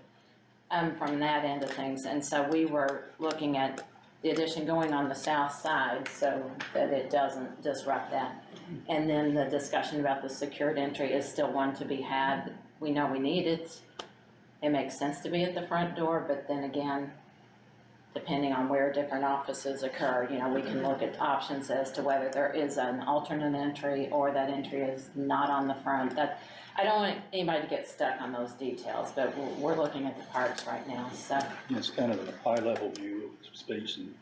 from that end of things. And so we were looking at the addition going on the south side so that it doesn't disrupt that. And then the discussion about the secured entry is still one to be had. We know we need it. It makes sense to be at the front door, but then again, depending on where different offices occur, you know, we can look at options as to whether there is an alternate entry or that entry is not on the front. That, I don't want anybody to get stuck on those details, but we're looking at the parts right now, so. It's kind of a high-level view of space, and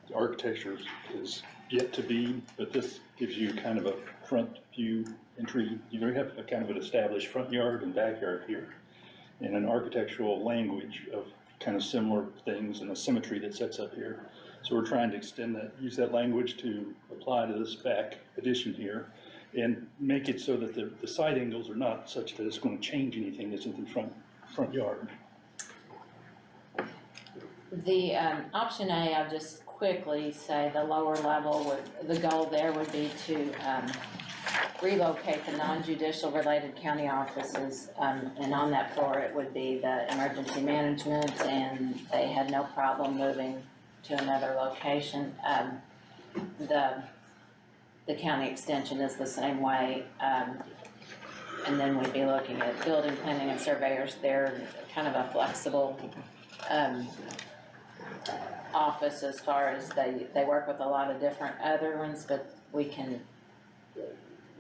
the architecture is yet to be, but this gives you kind of a front view entry. You have a kind of an established front yard and backyard here, and an architectural language of kind of similar things and a symmetry that sets up here. So we're trying to extend that, use that language to apply to this back addition here, and make it so that the side angles are not such that it's going to change anything that's in the front yard. The option A, I'll just quickly say the lower level, the goal there would be to relocate the non-judicial related county offices, and on that floor it would be the emergency management, and they had no problem moving to another location. The county extension is the same way, and then we'd be looking at building planning and surveyors. They're kind of a flexible office as far as they work with a lot of different other ones, but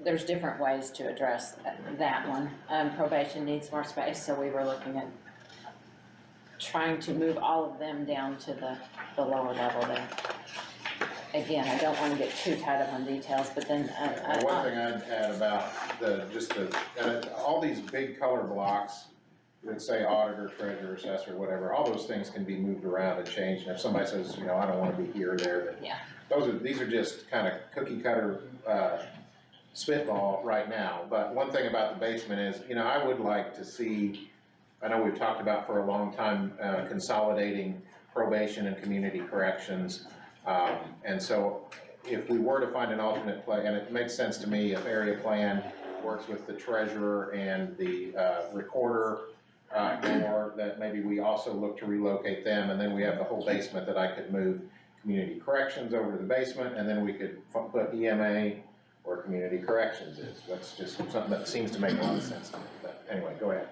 there's different ways to address that one. Probation needs more space, so we were looking at trying to move all of them down to the lower level there. Again, I don't want to get too tied up on details, but then One thing I'd add about all these big color blocks that say auditor, treasurer, assessor, whatever, all those things can be moved around and changed. And if somebody says, you know, I don't want to be here or there, then these are just kind of cookie cutter spitball right now. But one thing about the basement is, you know, I would like to see, I know we've talked about for a long time, consolidating probation and community corrections. And so if we were to find an alternate play, and it makes sense to me if area plan works with the treasurer and the recorder, or that maybe we also look to relocate them, and then we have the whole basement that I could move community corrections over to the basement, and then we could put EMA or community corrections is. That's just something that seems to make a lot of sense to me. But anyway, go ahead.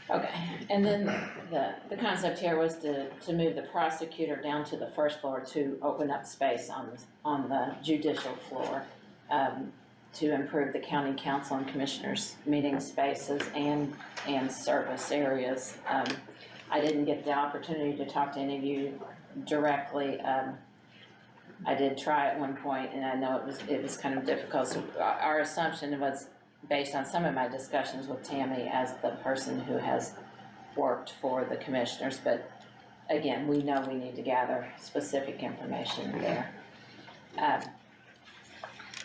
Okay, and then the concept here was to move the prosecutor down to the first floor to open up space on the judicial floor, to improve the county council and commissioners meeting spaces and service areas. I didn't get the opportunity to talk to any of you directly. I did try at one point, and I know it was kind of difficult. So our assumption was based on some of my discussions with Tammy as the person who has worked for the commissioners, but again, we know we need to gather specific information there.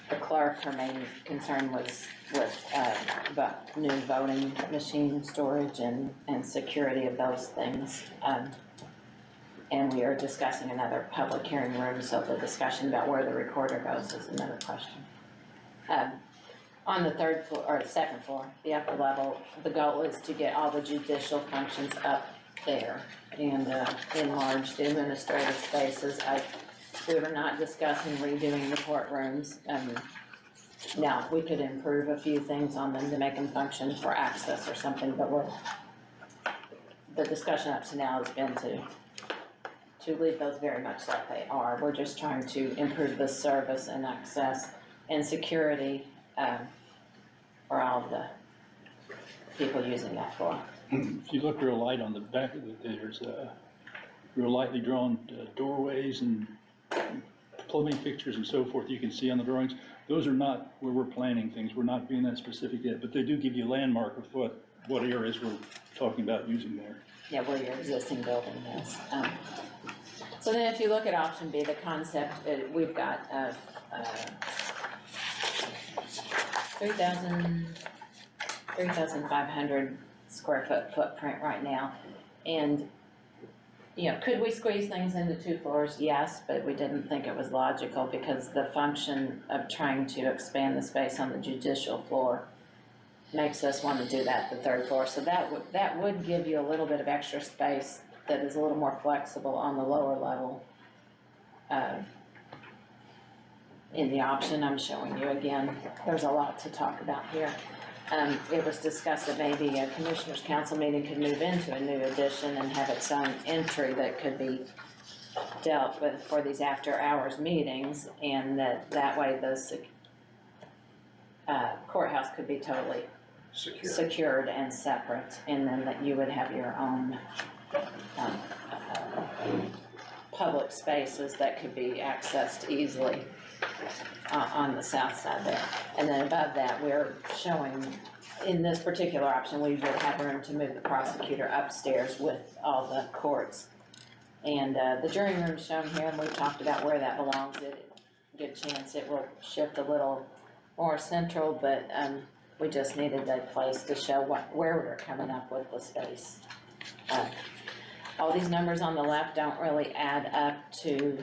The clerk, her main concern was with, new voting machine storage and security of those things. And we are discussing another public hearing room, so the discussion about where the recorder goes is another question. On the third floor, or second floor, the upper level, the goal is to get all the judicial functions up there and, enlarge the administrative spaces. We were not discussing redoing the courtrooms. Now, we could improve a few things on them to make them function for access or something, but the discussion up to now has been to leave those very much like they are. We're just trying to improve the service and access and security, for all of the people using that floor. If you look real light on the back of it, there's real lightly drawn doorways and plumbing fixtures and so forth you can see on the drawings. Those are not where we're planning things. We're not being that specific yet, but they do give you a landmark of what areas we're talking about using there. Yeah, where your existing building is. So then if you look at option B, the concept, we've got 3,500 square foot footprint right now. And, you know, could we squeeze things into 2 floors? Yes, but we didn't think it was logical because the function of trying to expand the space on the judicial floor makes us want to do that the 3rd floor. So that would give you a little bit of extra space that is a little more flexible on the lower level. In the option I'm showing you again, there's a lot to talk about here. It was discussed that maybe a commissioners council meeting could move into a new addition and have its own entry that could be dealt with for these after hours meetings, and that way the courthouse could be totally secured and separate, and then that you would have your own public spaces that could be accessed easily on the south side there. And then above that, we're showing, in this particular option, we would have room to move the prosecutor upstairs with all the courts. And the jury room shown here, and we've talked about where that belongs. Good chance it will shift a little more central, but we just needed a place to show where we're coming up with the space. All these numbers on the left don't really add up to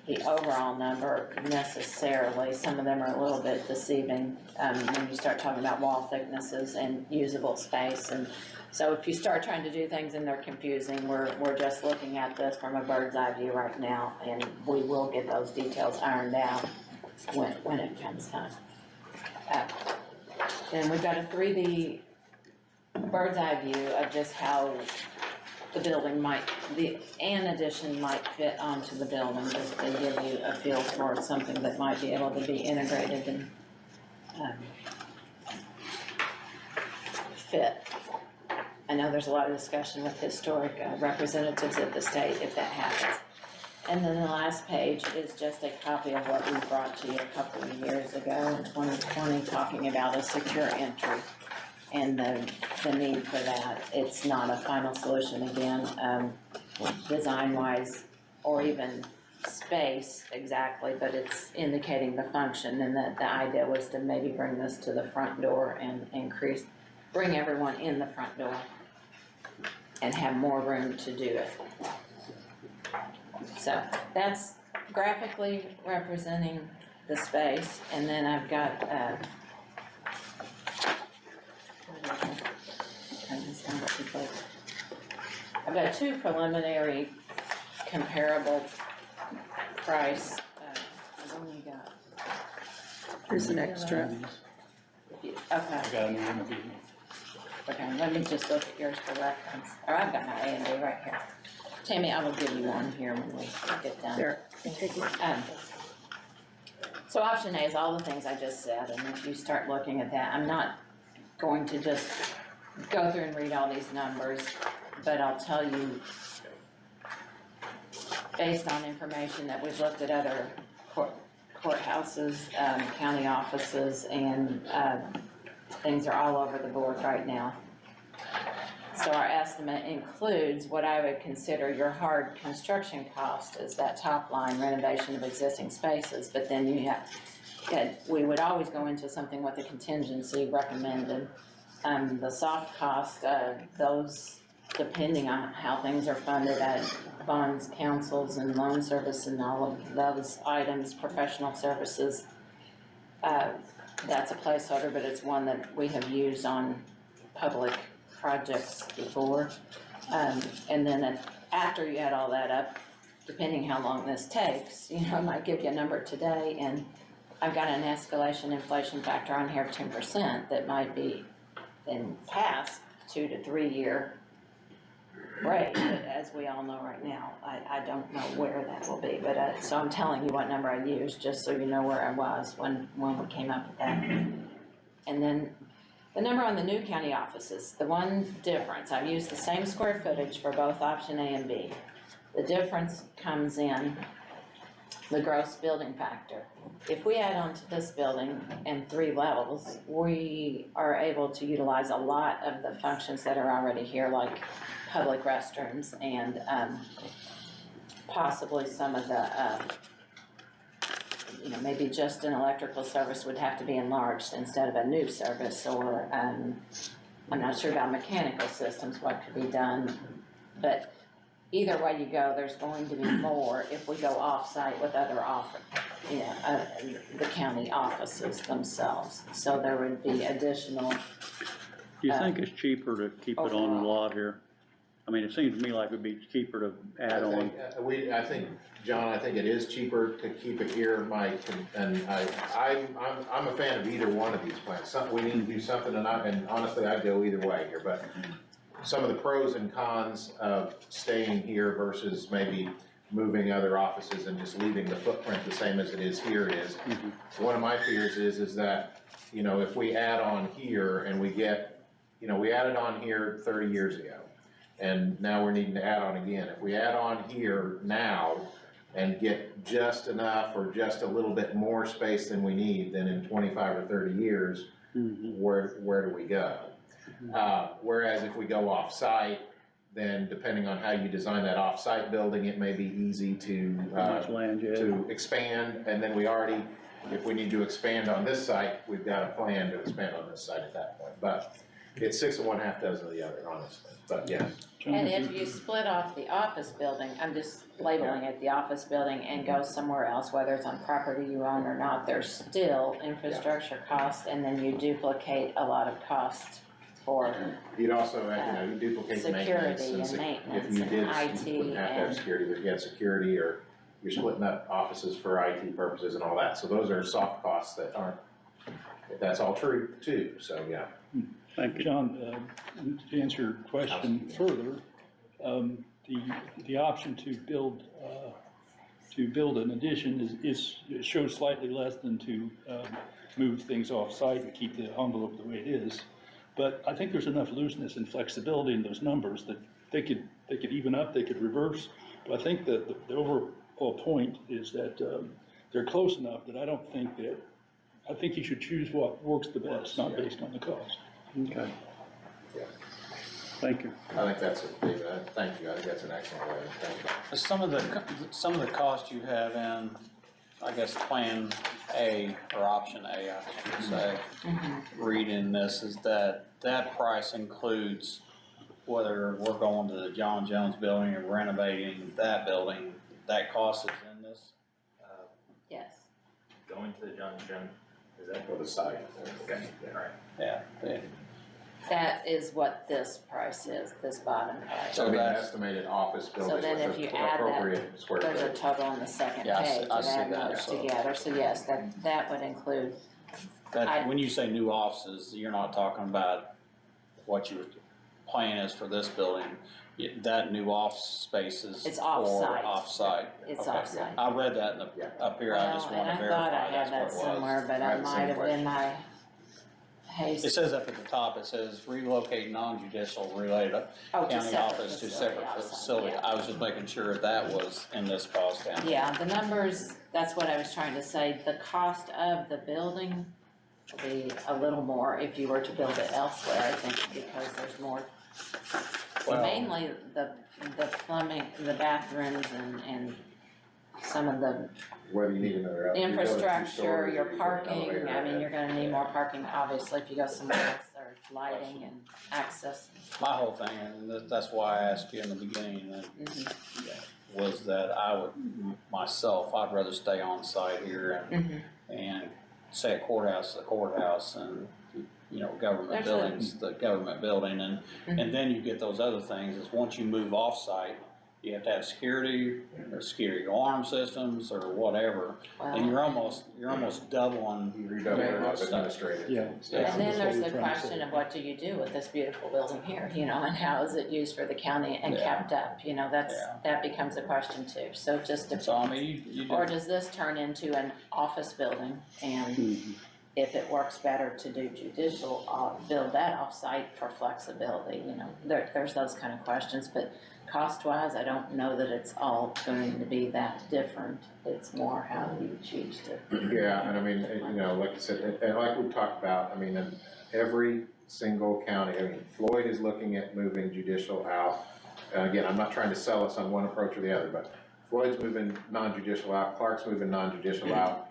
the overall number necessarily. Some of them are a little bit deceiving when you start talking about wall thicknesses and usable space. And so if you start trying to do things and they're confusing, we're just looking at this from a bird's eye view right now, and we will get those details ironed out when it comes time. And we've got a 3D bird's eye view of just how the building an addition might fit onto the building, just to give you a feel for something that might be able to be integrated and fit. I know there's a lot of discussion with historic representatives at the state if that happens. And then the last page is just a copy of what we brought to you a couple of years ago in 2020, talking about a secure entry and the need for that. It's not a final solution again, design-wise or even space exactly, but it's indicating the function, and that the idea was to maybe bring this to the front door and bring everyone in the front door and have more room to do it. So that's graphically representing the space, and then I've got I've got 2 preliminary comparable price. I've only got. Here's an extra. Okay. I got an interview. Okay, let me just look at yours for reference. Or I've got my A&D right here. Tammy, I will give you one here when we get done. There, take it. So option A is all the things I just said, and if you start looking at that, I'm not going to just go through and read all these numbers, but I'll tell you, based on information that we've looked at other courthouses, county offices, and things are all over the board right now. So our estimate includes what I would consider your hard construction cost, is that top line renovation of existing spaces, but then you have, we would always go into something with a contingency recommended. The soft cost, those, depending on how things are funded at bonds, councils, and loan service and all of those items, professional services, that's a placeholder, but it's one that we have used on public projects before. And then after you add all that up, depending how long this takes, you know, I might give you a number today, and I've got an escalation inflation factor on here of 10% that might be in past 2 to 3 year rate, but as we all know right now, I don't know where that will be, but, so I'm telling you what number I used, just so you know where I was when we came up with that. And then the number on the new county offices, the one difference, I've used the same square footage for both option A and B. The difference comes in the gross building factor. If we add on to this building and 3 levels, we are able to utilize a lot of the functions that are already here, like public restrooms and possibly some of the, you know, maybe just an electrical service would have to be enlarged instead of a new service, or I'm not sure about mechanical systems, what could be done, but either way you go, there's going to be more if we go off-site with other the county offices themselves. So there would be additional. Do you think it's cheaper to keep it on the lot here? I mean, it seems to me like it'd be cheaper to add on. I think, John, I think it is cheaper to keep it here, Mike, and I'm a fan of either one of these plans. We need to do something, and honestly, I'd go either way here, but some of the pros and cons of staying here versus maybe moving other offices and just leaving the footprint the same as it is here is. One of my fears is that, you know, if we add on here and we get, you know, we added on here 30 years ago, and now we're needing to add on again. If we add on here now and get just enough or just a little bit more space than we need, then in 25 or 30 years, where do we go? Whereas if we go off-site, then depending on how you design that off-site building, it may be easy to expand, and then we already, if we need to expand on this site, we've got a plan to expand on this site at that point. But it's 6 of one, half dozen of the other, honestly, but yes. And if you split off the office building, I'm just labeling it the office building, and go somewhere else, whether it's on property you own or not, there's still infrastructure costs, and then you duplicate a lot of costs for. You'd also, you duplicate security maintenance. and maintenance If you did, and you wouldn't have to have security, but you had security, or you're splitting up offices for IT purposes and all that. So those are soft costs that aren't, that's all true too, so yeah. Thank you. John, to answer your question further, the option to build an addition it shows slightly less than to move things off-site and keep the envelope the way it is. But I think there's enough looseness and flexibility in those numbers that they could even up, they could reverse. But I think that the overall point is that they're close enough that I think you should choose what works the best, not based on the cost. Okay. Yeah. Thank you. I think that's thank you. I think that's an excellent way. Thank you. Some of the costs you have in, I guess, Plan A or Option A, I should say, reading this is that price includes whether we're going to the John Jones building or renovating that building. That cost is in this. Yes. Going to the John Jones, is that for the site? Okay, right. Yeah. That is what this price is, this bottom price. So the estimated office building. So then if you add that, there's a total on the second page, I see and that, add those together, so yes, that would include. When you say new offices, you're not talking about what your plan is for this building. That new office space is It's for off-site. off-site. It's Okay. off-site. I read that up here, I just want to verify And I thought I that's had that what it was. somewhere, but I might have been my haste. It says up at the top, it says relocate non-judicial related county separate office to separate facility. yeah. I was just making sure that was in this cost down. Yeah, the numbers, that's what I was trying to say, the cost of the building will be a little more if you were to build it elsewhere, I think, because there's more Well- Mainly the plumbing, the bathrooms and some of the Whether you need another. infrastructure, your parking, I mean, you're gonna need more parking, obviously, if you go somewhere else, there's lighting and access. My whole thing, and that's why I asked you in the beginning, was that I would, myself, I'd rather stay on site here and say a courthouse is a courthouse and, you know, government There's buildings, the government building, and then you get those other things, is once you move off site, you have to have security, or security alarm systems, or whatever, and you're almost doubling. You're doubling a lot of administrative. Yeah. And then there's the question of what do you do with this beautiful building here, you know, and how is it used for the county and kept up, you know, that becomes a question too, so it just depends. So, I mean, you Or does this turn into an office building, and if it works better to do judicial, build that off-site for flexibility, you know, there's those kind of questions, but cost-wise, I don't know that it's all going to be that different, it's more how you choose to. Yeah, and I mean, you know, like I said, and like we talked about, I mean, in every single county, I mean, Floyd is looking at moving judicial out. And again, I'm not trying to sell us on one approach or the other, but Floyd's moving non-judicial out, Clark's moving non-judicial out.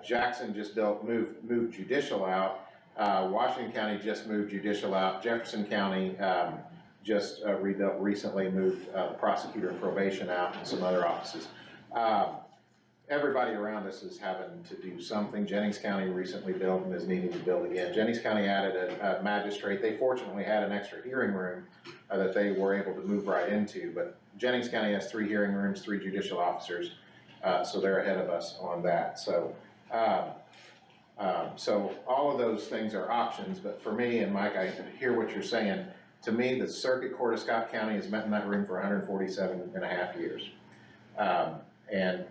Jackson just moved judicial out. Washington County just moved judicial out. Jefferson County, just recently moved prosecutor and probation out and some other offices. Everybody around us is having to do something. Jennings County recently built and is needing to build again. Jennings County added a magistrate. They fortunately had an extra hearing room that they were able to move right into, but Jennings County has 3 hearing rooms, 3 judicial officers, so they're ahead of us on that. So, so all of those things are options, but for me, and Mike, I hear what you're saying. To me, the Circuit Court of Scott County has met in that room for 147 and a half years. And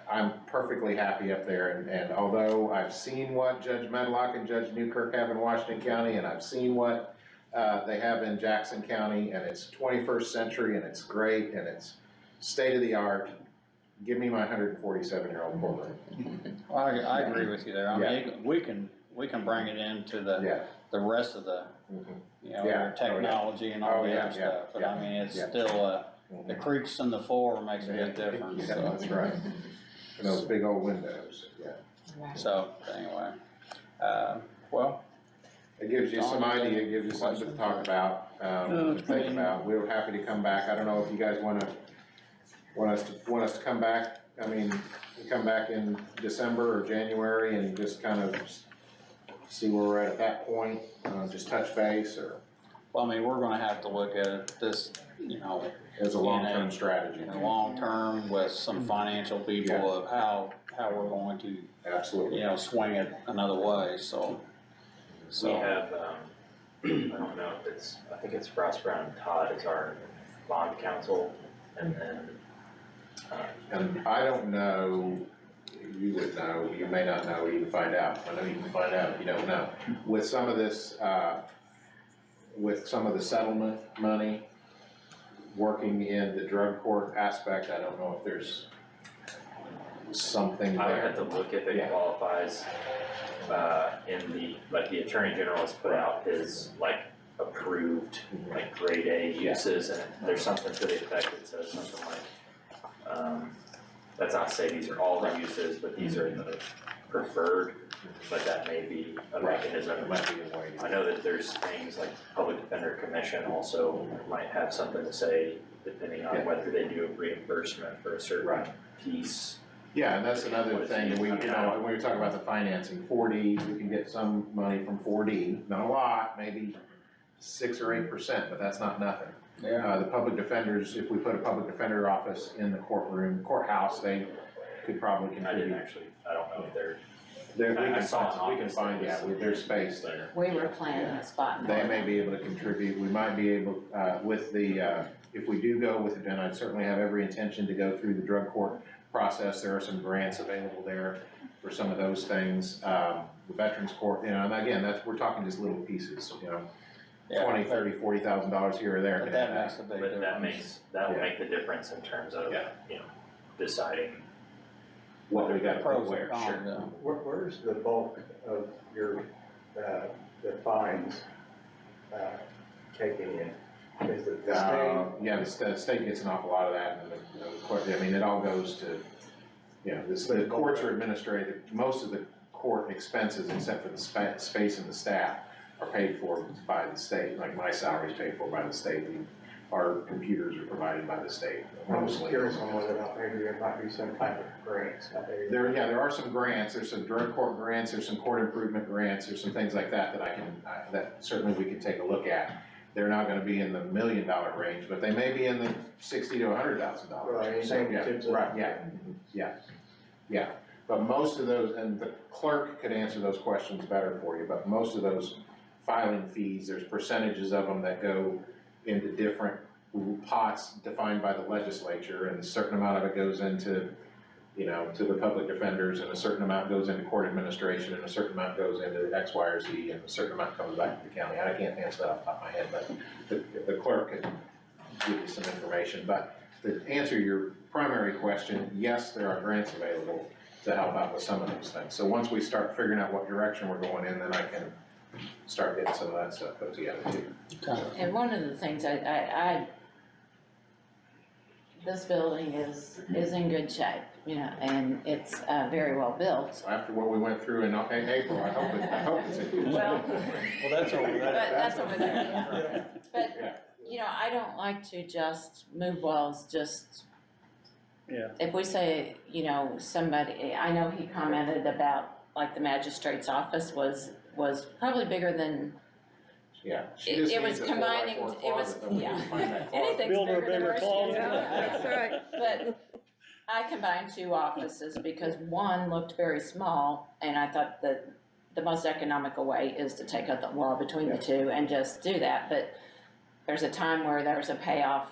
I'm perfectly happy up there, and although I've seen what Judge Medlock and Judge Newkirk have in Washington County, and I've seen what they have in Jackson County, and it's 21st century, and it's great, and it's state-of-the-art, give me my 147-year-old courtroom. Well, I agree with you there. I mean, we can bring it into the rest of the, you know, Yeah. our technology and all the yeah, other stuff. But I mean, it's still, the creaks in the floor makes a big difference. Yeah, So. that's right. And those big old windows, So, anyway, well. It gives you some idea, it gives you something to talk about, to think about. We're happy to come back. I don't know if you guys want us to come back. I mean, come back in December or January and just kind of see where we're at that point, just touch base or. Well, I mean, we're gonna have to look at this, you know. As a long-term strategy. In a long-term with some financial people of how we're going to. Absolutely. You know, swing it another way, so. We have, I don't know if it's, I think it's Ross Brown and Todd is our bond counsel, and then. And I don't know, you would know, you may not know, you can find out. I know you can find out if you don't know. With some of this, with some of the settlement money, working in the drug court aspect, I don't know if there's something there. I would have to look if it qualifies, in the, like the Attorney General has put out his, like, approved, like, grade A uses, and there's something to the effect that says something like, that's not to say these are all the uses, but these are the preferred, but that may be a mechanism. I know that there's things like Public Defender Commission also might have something to say, depending on whether they do a reimbursement for a certain piece. Yeah, and that's another thing, we, you know, when we talk about the financing, 4D, you can get some money from 4D, not a lot, maybe 6 or 8%, but that's not nothing. The public defenders, if we put a public defender office in the courthouse, they could probably contribute. I don't know if they're. We can find, there's space there. We were planning a spot. They may be able to contribute, we might be able, with the, if we do go with it, then I'd certainly have every intention to go through the drug court process. There are some grants available there for some of those things. The Veterans Court, you know, and again, we're talking just little pieces, you know. $20,000, $30,000, $40,000 here or there. But that makes a big difference. That will make the difference in terms of, you know, deciding what we got to put where. Where's the bulk of your, the fines, taking in? Is it the state? Yeah, the state gets an awful lot of that, and the court, I mean, it all goes to, you know, the courts are administrative, most of the court expenses, except for the space and the staff, are paid for by the state, like my salary is paid for by the state, and our computers are provided by the state. I'm just curious on whether or not maybe there might be some type of grants out there. There are some grants, there's some drug court grants, there's some court improvement grants, there's some things like that that certainly we can take a look at. They're not gonna be in the $1 million range, but they may be in the $60,000 to $100,000. Right, So, yeah, right, yeah. But most of those, and the clerk could answer those questions better for you, but most of those filing fees, there's percentages of them that go into different pots defined by the legislature, and a certain amount of it goes into, you know, to the public defenders, and a certain amount goes into court administration, and a certain amount goes into X, Y, or Z, and a certain amount comes back to the county. I can't answer that off the top of my head, but the clerk could give you some information. But to answer your primary question, yes, there are grants available to help out with some of those things. So once we start figuring out what direction we're going in, then I can start getting some of that stuff put together too. And one of the things this building is in good shape, you know, and it's very well built. After what we went through in April, I hope it's in good shape. Well, that's over there. That's over there. But, you know, I don't like to just move walls, if we say, you know, somebody, I know he commented about, like, the magistrate's office was probably bigger than. Yeah. It was combining, it was, anything's bigger than our closet. That's right. But I combined two offices because one looked very small, and I thought that the most economical way is to take out the wall between the two and just do that. But there's a time where there's a payoff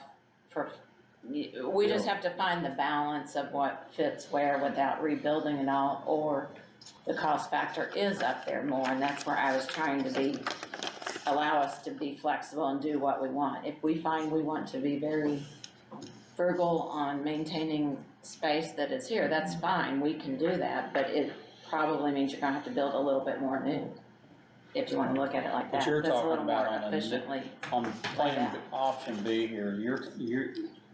for, we just have to find the balance of what fits where without rebuilding and all, or the cost factor is up there more, and that's where I was trying to allow us to be flexible and do what we want. If we find we want to be very frugal on maintaining space that is here, that's fine, we can do that, but it probably means you're gonna have to build a little bit more new, if you wanna look at it like that. But you're That's a talking little about more efficiently. on plan option B here,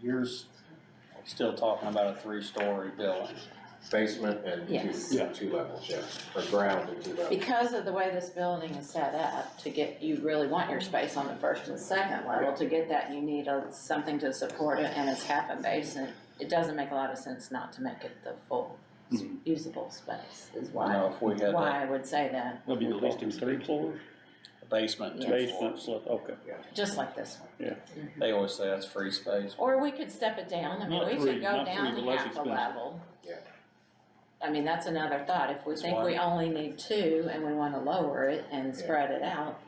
you're still talking about a 3-story building. Basement and Yes. two levels, or ground and 2 levels. Because of the way this building is set up, you really want your space on the first and second level. To get that, you need something to support it, and it's half a basement. It doesn't make a lot of sense not to make it the full usable space, is why I would say that. That'll be at least in 3 floors? Basement, Yes. Basement, okay. Just like this one. Yeah. They always say that's free space. Or we could step it down, I mean, Not we free, could go not free, down but less half a expensive. level. Yeah. I mean, that's another thought, if we think we only need 2 and we wanna lower it and spread it out,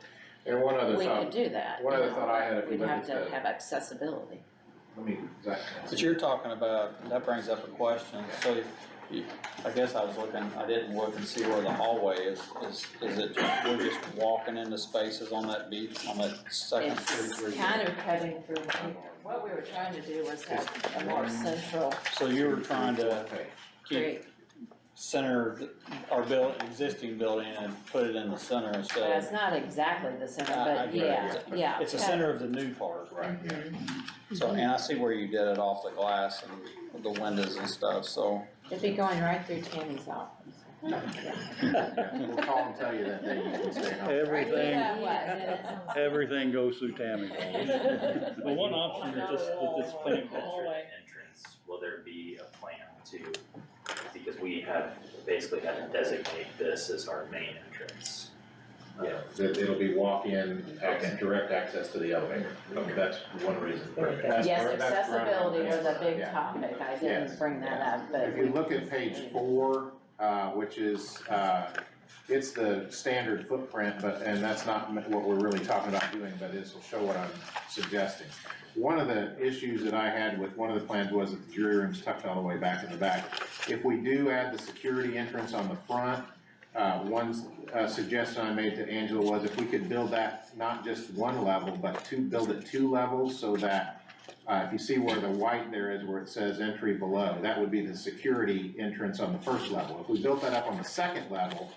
And one other we thought. could do that. One you other know, thought I had, if we We'd look have at to the, have accessibility. But you're talking about, that brings up a question, so I guess I didn't look and see where the hallway is it, we're just walking into spaces on that second? It's kind of cutting through, what we were trying to do was have a more central. So you were trying to keep center our existing building and put it in the center instead of. It's not exactly the center, I but get it. yeah. It's the center of the new part. Right, So, and I see where you did it off the glass and the windows and stuff, so. It'd be going right through Tammy's office. We'll call and tell you that day you can stay home. Everything goes through Tammy. Well, one option that this planning Entrance, will there be a plan to, because we have basically had to designate this as our main entrance. Yeah, it'll be walk-in, direct access to the elevator. That's one reason. Yes, accessibility was a big topic, I didn't bring that up, but. If you look at page 4, which is, it's the standard footprint, and that's not what we're really talking about doing, but this will show what I'm suggesting. One of the issues that I had with one of the plans was that the jury room's tucked all the way back in the back. If we do add the security entrance on the front, one suggestion I made to Angela was if we could build that not just 1 level, but build it 2 levels, so that if you see where the white there is, where it says entry below, that would be the security entrance on the 1st level. If we built that up on the 2nd level,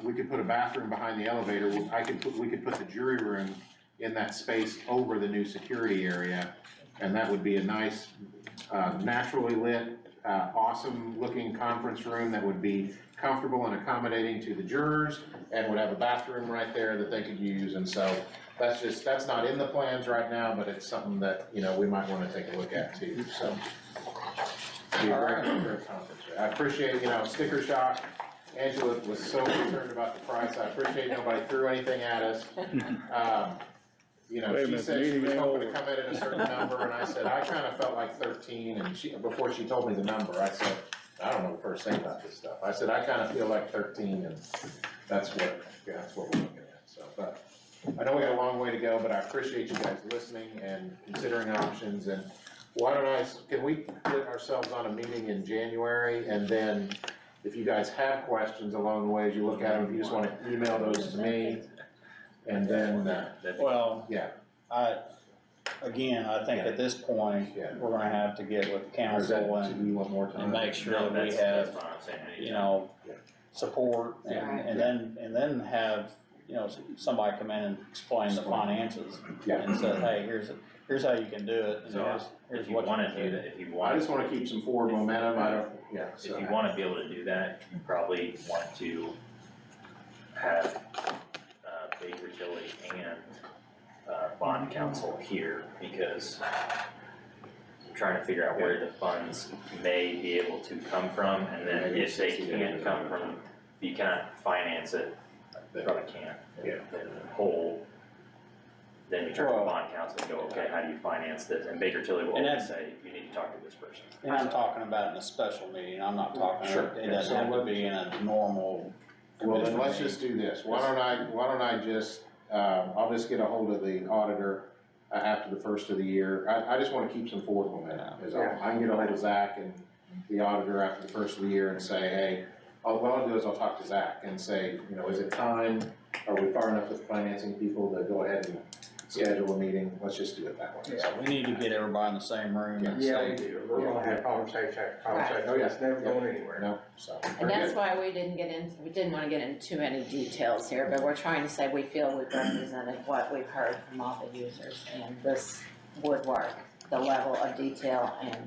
we could put a bathroom behind the elevator. We could put the jury room in that space over the new security area. And that would be a nice, naturally lit, awesome looking conference room that would be comfortable and accommodating to the jurors and would have a bathroom right there that they could use. And so that's not in the plans right now, but it's something that, you know, we might wanna take a look at too, so. Be a great conference. I appreciate, you know, sticker shock. Angela was so concerned about the price. I appreciate nobody threw anything at us. You know, Wait a she minute, said she was meeting hoping to over. come in at a certain number, and I said, I kinda felt like 13, and before she told me the number, I said, I don't know the first thing about this stuff. I said, I kinda feel like 13, and that's what we're looking at, so, but I know we got a long way to go, but I appreciate you guys listening and considering options, and why don't can we get ourselves on a meeting in January, and then if you guys have questions along the way as you look at them, if you just wanna email those to me, and then, Well, yeah. I think at this point, we're gonna have to get with council and make sure that we have, you know, support and then have, you know, somebody come in and explain the finances and say, hey, here's how you can do it, and So here's if you what you wanna can do that, if you want. I just wanna keep some forward momentum, If you wanna be able to do that, you probably want to have, Baker Tilly and, bond counsel here, because I'm trying to figure out where the funds may be able to come from, and then if they can't come from, you cannot finance it, they probably can't, in whole. Then you turn to bond counsel and go, okay, how do you finance this? And Baker Tilly will And always say, you need to talk to this person. And I'm talking about in a special meeting, I'm not talking, Sure. it doesn't have to be in a normal. Well, then let's just do this. Why don't I just, I'll just get a hold of the auditor after the first of the year. I just wanna keep some forward momentum, is all. I can get a hold of Zach and the auditor after the first of the year and say, hey, what I'll do is I'll talk to Zach and say, you know, is it time? Are we far enough with financing people to go ahead and schedule a meeting? Let's just do it that way. Yeah, we need to get everybody in the same room and Yeah, say. we do. We're gonna have conversation after conversation. Oh, yeah. It's never going anywhere. No, so. And that's why we didn't wanna get into too many details here, but we're trying to say we feel we've represented what we've heard from all the users, and this would work, the level of detail and.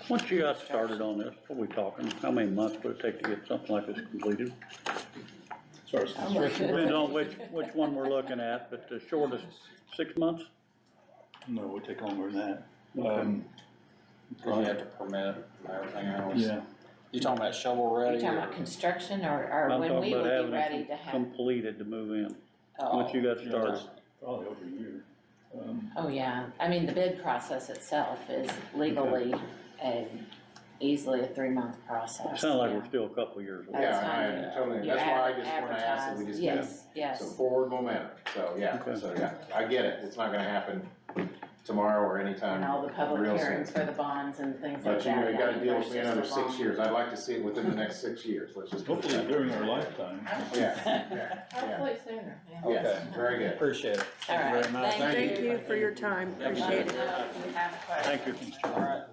Once you got started on this, what are we talking, how many months would it take to get something like this completed? Depends on which one we're looking at, but the shortest, 6 months? No, it would take longer than that. You have to permit and everything else. Yeah. You talking about shovel ready? You talking about construction or I'm when talking we about would be having ready it to have? completed to move in, Oh. once you got started. Probably over a year. Oh, yeah, I mean, the bid process itself is legally easily a 3-month process. It sounds like we're still a couple of years away. Yeah, I totally, that's why I just wanna ask that we just get some forward momentum. So, yeah, I get it. It's not gonna happen tomorrow or anytime. And all the public real soon. hearings for the bonds and things like But that. you know, you gotta I mean, deal there's with me just another a 6 long- years. I'd like to see it within the next 6 years. Let's just. put it Hopefully that way. during our lifetime. Yeah. Hopefully sooner, yeah. Yes, Okay. very good. Appreciate it. All right, very much. thank you. for your time, appreciate it. Thank you. All right.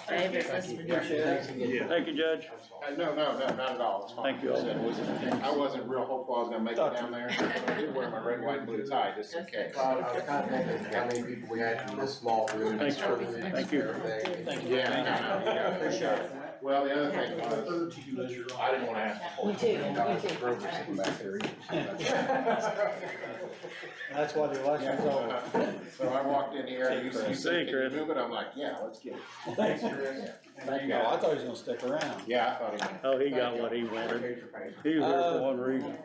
Dave, is this for you? Thank you, Judge. No, not at all. It's fine. Thank you all. I wasn't real hopeful I was gonna make it down there. I did wear my red, white, and blue tie just in case. I was kind of thinking how many people we had in this small room. Thank you. Thank you. Thank you. Yeah, no, appreciate it. Well, the other thing was, I didn't wanna ask. Me too, me too. Grover sitting back there eating. That's why the election's over. So I walked in here, and you See, said, can you Chris. move it? I'm like, yeah, let's get it. Thanks, Chris. Thank you. I thought he was gonna stick around. Yeah, I thought he would. Oh, he got what he wanted. He was there for one reason.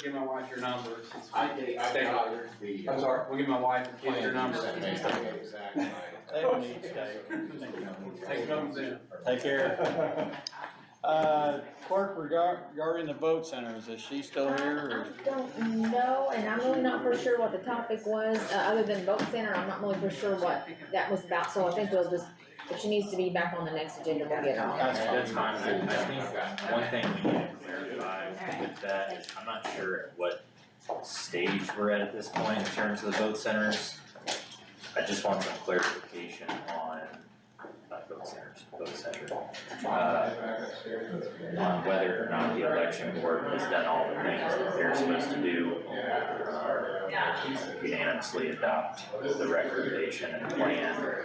Give my wife your number. I got the. I'm sorry, we'll give my wife your number. Exactly. They don't need to stay. Take numbers in. Take care. Clerk, regarding the vote centers, is she still here I don't know, and I'm really not for sure what the topic was, other than vote center, I'm not really for sure what that was about, so I think we'll just, if she needs to be back on the next agenda, we'll get her on. That's fine. I think one thing we need to clarify with that is, I'm not sure at what stage we're at this point in terms of the vote centers. I just want some clarification on, not vote centers, vote center. On whether or not the election board has done all the things that they're supposed to do unanimously adopt the recommendation and plan,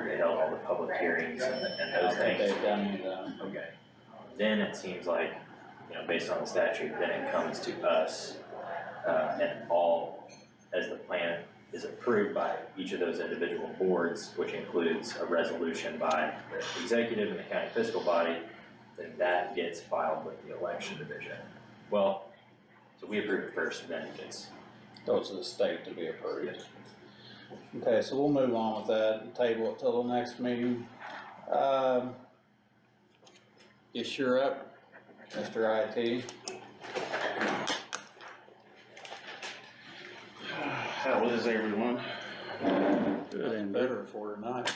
they held all the public hearings and those things. They've done that. Okay, then it seems like, based on the statute, then it comes to us, and all, as the plan is approved by each of those individual boards, which includes a resolution by the executive and the county fiscal body, then that gets filed with the election division. Well, so we approve it first, then it gets. Goes to the state to be approved. Okay, so we'll move on with that and table it till the next meeting. You sure up, Mr. IT? How is everyone? Good and better for tonight.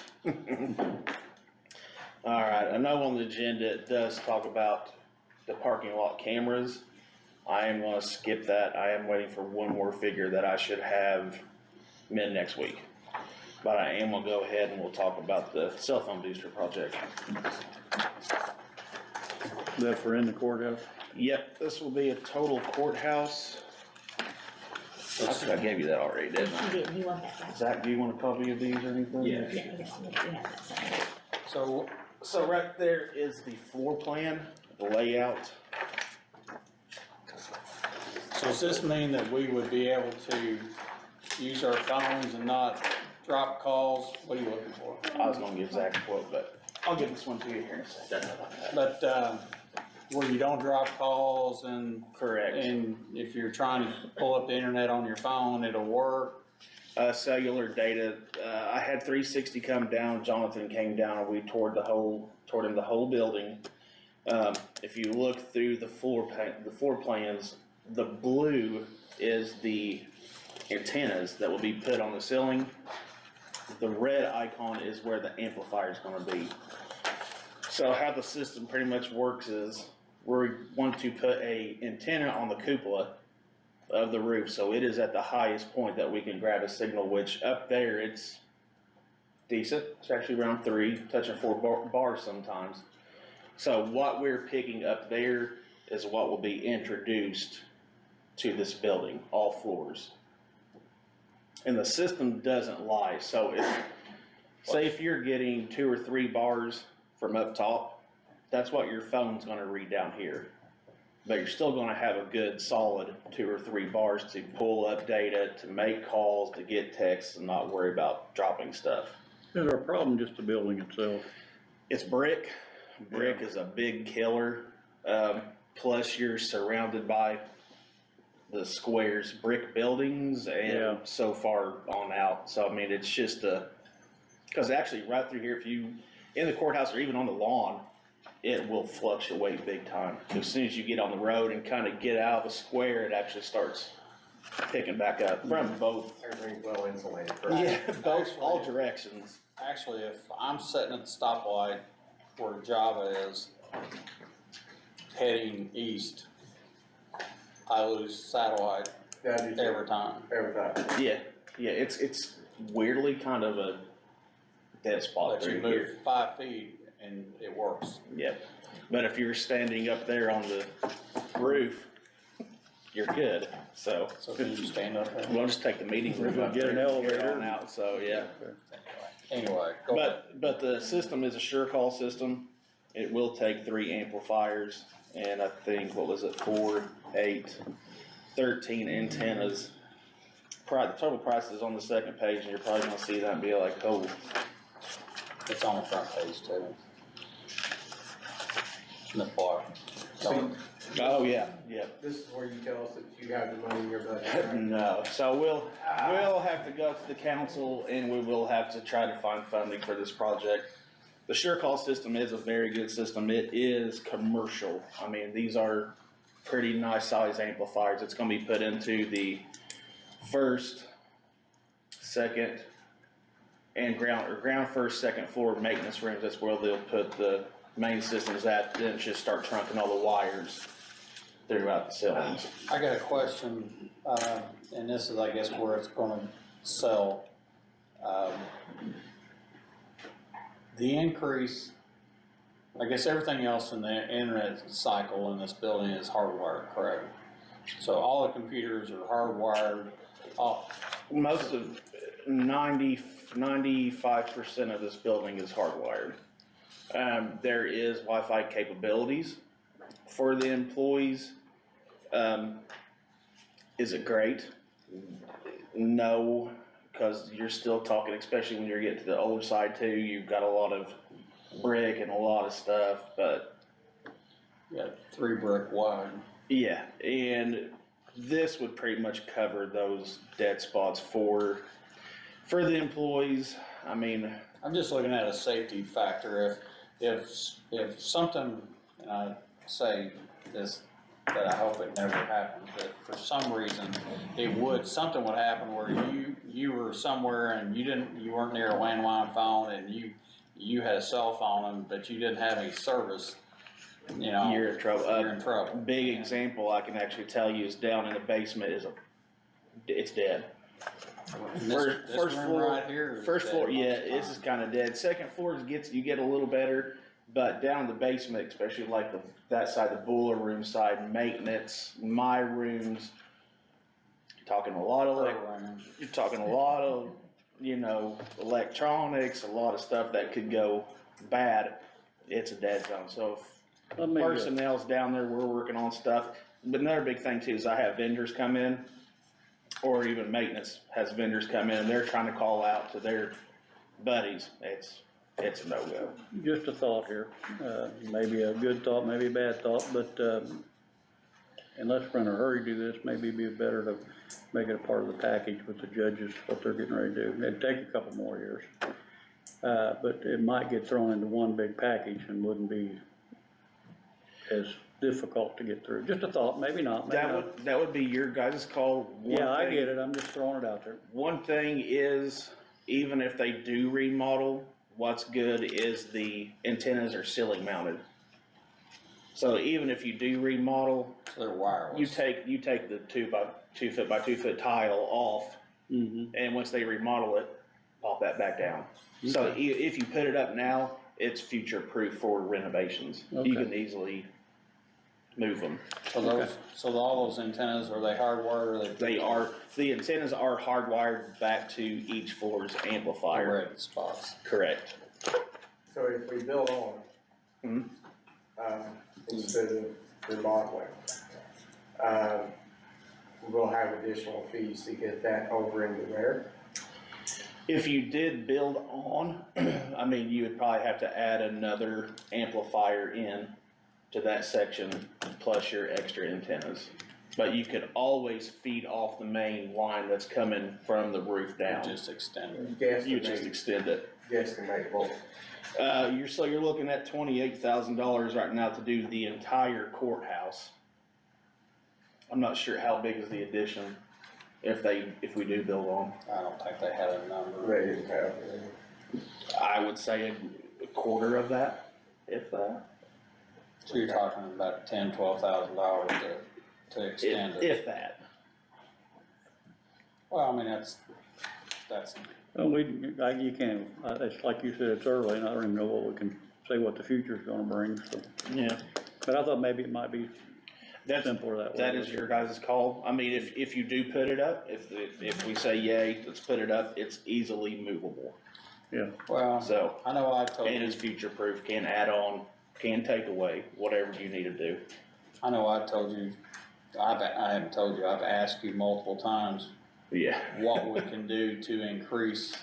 All right, I know on the agenda it does talk about the parking lot cameras. I am gonna skip that. I am waiting for one more figure that I should have mid next week. But I am gonna go ahead and we'll talk about the cell phone booster project. That for in the courthouse? Yep, this will be a total courthouse. I think I gave you that already, didn't I? You did, you want that back? Zach, do you want a copy of these or anything? Yeah. Yeah, you have that signed. So right there is the floor plan, the layout. So does this mean that we would be able to use our phones and not drop calls? What are you looking for? I was gonna give Zach a quote, but I'll give this one to you here in a second. But, where you don't drop calls and. Correct. And if you're trying to pull up the internet on your phone, it'll work. Cellular data, I had 360 come down, Jonathan came down, and we toured him the whole building. If you look through the floor plans, the blue is the antennas that will be put on the ceiling. The red icon is where the amplifier is gonna be. So how the system pretty much works is, we want to put a antenna on the cupola of the roof, so it is at the highest point that we can grab a signal, which up there it's decent. It's actually around 3, touching 4 bars sometimes. So what we're picking up there is what will be introduced to this building, all floors. And the system doesn't lie, so say if you're getting 2 or 3 bars from up top, that's what your phone's gonna read down here. But you're still gonna have a good solid 2 or 3 bars to pull up data, to make calls, to get texts, and not worry about dropping stuff. Is there a problem just the building itself? It's brick. Brick is a big killer. Plus you're surrounded by the squares, brick buildings, and so far on out. So I mean, it's just cause actually right through here, if you, in the courthouse or even on the lawn, it will fluctuate big time. As soon as you get on the road and kind of get out of the square, it actually starts picking back up from both. Everything's well insulated. Yeah, both, all directions. Actually, if I'm sitting at the stoplight where Java is, heading east, I lose satellite every time. Every time. Yeah, it's weirdly kind of a dead spot But you through here. move 5 feet and it works. Yep, but if you're standing up there on the roof, you're good, so. So can you stand up there? We'll just take the meeting room up Get there an from elevator. here on out, so, yeah. Anyway, go ahead. But the system is a sure call system. It will take 3 amplifiers and I think, what was it, 4, 8, 13 antennas. The total price is on the second page and you're probably gonna see that and be like, oh. It's on the front page too. In the bar. Oh, yeah, yeah. This is where you tell us that you have the money in your budget, right? No, so we'll have to go to the council and we will have to try to find funding for this project. The sure call system is a very good system. It is commercial. I mean, these are pretty nice size amplifiers. It's gonna be put into the first, second, and ground first, second floor maintenance rooms. That's where they'll put the main systems at, then just start trunking all the wires throughout the ceilings. I got a question, and this is, I guess, where it's gonna sell. The increase, I guess everything else in the internet cycle in this building is hardware, correct? So all the computers are hardwired, all, Most of 95% of this building is hardwired. There is Wi-Fi capabilities for the employees. Is it great? No, because you're still talking, especially when you're getting to the older side too, you've got a lot of brick and a lot of stuff, but. yeah, 3 brick wide. Yeah, and this would pretty much cover those dead spots for the employees. I mean, I'm just looking at a safety factor. If something, and I say this, that I hope it never happens, but for some reason, something would happen where you were somewhere and you weren't near a landline phone and you had a cell phone, but you didn't have any service, you know. you're in trouble. You're in trouble. Big example I can actually tell you is down in the basement it's dead. This First room floor, right here is first dead floor, most yeah, of the this time. is kinda dead. Second floor you get a little better, but down in the basement, especially like that side, the boiler room side, maintenance, my rooms, you're talking a lot of electronics, a lot of stuff that could go bad. It's a dead zone, so if personnel's down there, we're working on stuff. But another big thing too is I have vendors come in, or even maintenance has vendors come in and they're trying to call out to their buddies. It's a no-go. Just a thought here, maybe a good thought, maybe a bad thought, but, unless we're in a hurry to do this, maybe it'd be better to make it a part of the package with the judges, what they're getting ready to do. It'd take a couple more years. But it might get thrown into one big package and wouldn't be as difficult to get through. Just a thought, maybe not, maybe not. That would be your guys' call. Yeah, I get it, I'm just throwing it out there. One thing is, even if they do remodel, what's good is the antennas are ceiling mounted. So even if you do remodel, they're wireless. You take the 2 foot by 2 foot tile off, and once they remodel it, pop that back down. So if you put it up now, it's future proof for renovations. Okay. You can easily move them. So all those antennas, are they hardwired or They are, the antennas are hardwired back to each floor's amplifier. red spots? Correct. So if we build on, instead of remodeling, we'll have additional fees to get that over into there. If you did build on, I mean, you would probably have to add another amplifier in to that section, plus your extra antennas. But you could always feed off the main line that's coming from the roof down. Just extend it. You just extend it. Guesstimate both. You're looking at $28,000 right now to do the entire courthouse. I'm not sure how big is the addition if we do build on. I don't think they had a number. They didn't have it. I would say a quarter of that, if that. So you're talking about $10,000-$12,000 to extend it. If that. Well, I mean, that's. Well, you can't, it's like you said, it's early, and I don't even know what we can say what the future's gonna bring, so. Yeah. But I thought maybe it might be simpler that way. That is your guys' call. I mean, if you do put it up, if we say yay, let's put it up, it's easily movable. Yeah. Well, so. I know I told you. And it's future proof, can add on, can take away, whatever you need to do. I know I told you, I haven't told you, I've asked you multiple times. Yeah. What we can do to increase,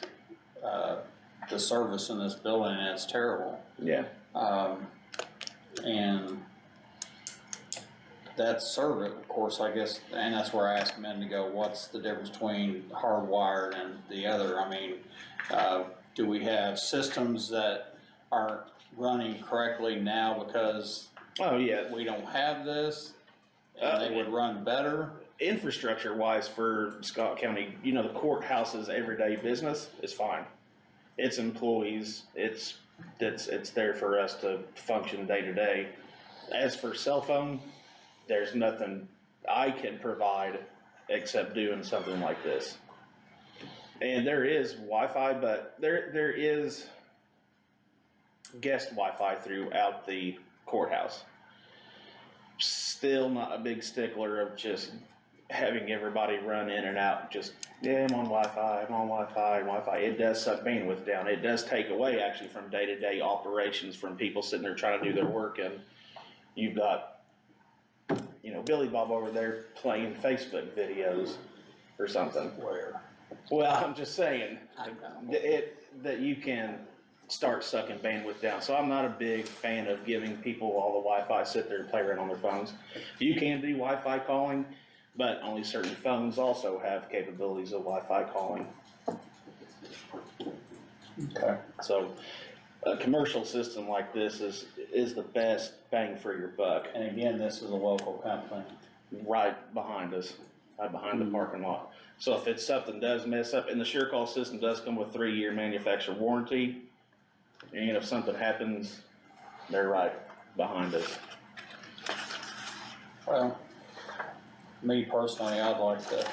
the service in this building, and it's terrible. Yeah. And that service, of course, I guess, and that's where I asked men to go, what's the difference between hardwired and the other? I mean, do we have systems that aren't running correctly now because we don't have this, and they would run better? Infrastructure wise for Scott County, the courthouse's everyday business is fine. It's employees, it's there for us to function day to day. As for cell phone, there's nothing I can provide except doing something like this. And there is Wi-Fi, but there is guest Wi-Fi throughout the courthouse. still not a big stickler of just having everybody run in and out, just, yeah, I'm on Wi-Fi. It does suck bandwidth down. It does take away actually from day-to-day operations from people sitting there trying to do their work, and you've got, you know, Billy Bob over there playing Facebook videos or something. Where? Well, I'm just saying, that you can start sucking bandwidth down. So I'm not a big fan of giving people all the Wi-Fi, sit there and play around on their phones. You can do Wi-Fi calling, but only certain phones also have capabilities of Wi-Fi calling. Okay. So a commercial system like this is the best bang for your buck. And again, this is a local company. Right behind us, right behind the parking lot. So if it's something does mess up, and the SureCall system does come with 3-year manufacturer warranty, and if something happens, they're right behind us. Well, me personally, I'd like to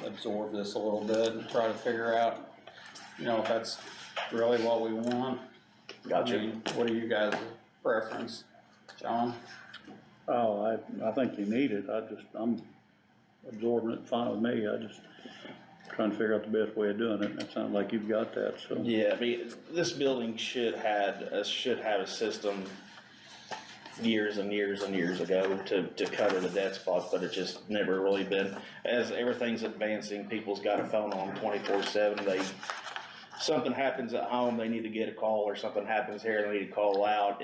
absorb this a little bit and try to figure out, you know, if that's really what we want. Gotcha. I mean, what are you guys' preference, John? Oh, I think you need it. I'm absorbing it fine with me. I just trying to figure out the best way of doing it. It sounds like you've got that, so. Yeah, I mean, this building should have a system years and years and years ago to cover the dead spots, but it just never really been. As everything's advancing, people's got a phone on 24/7. Something happens at home, they need to get a call, or something happens here, they need to call out.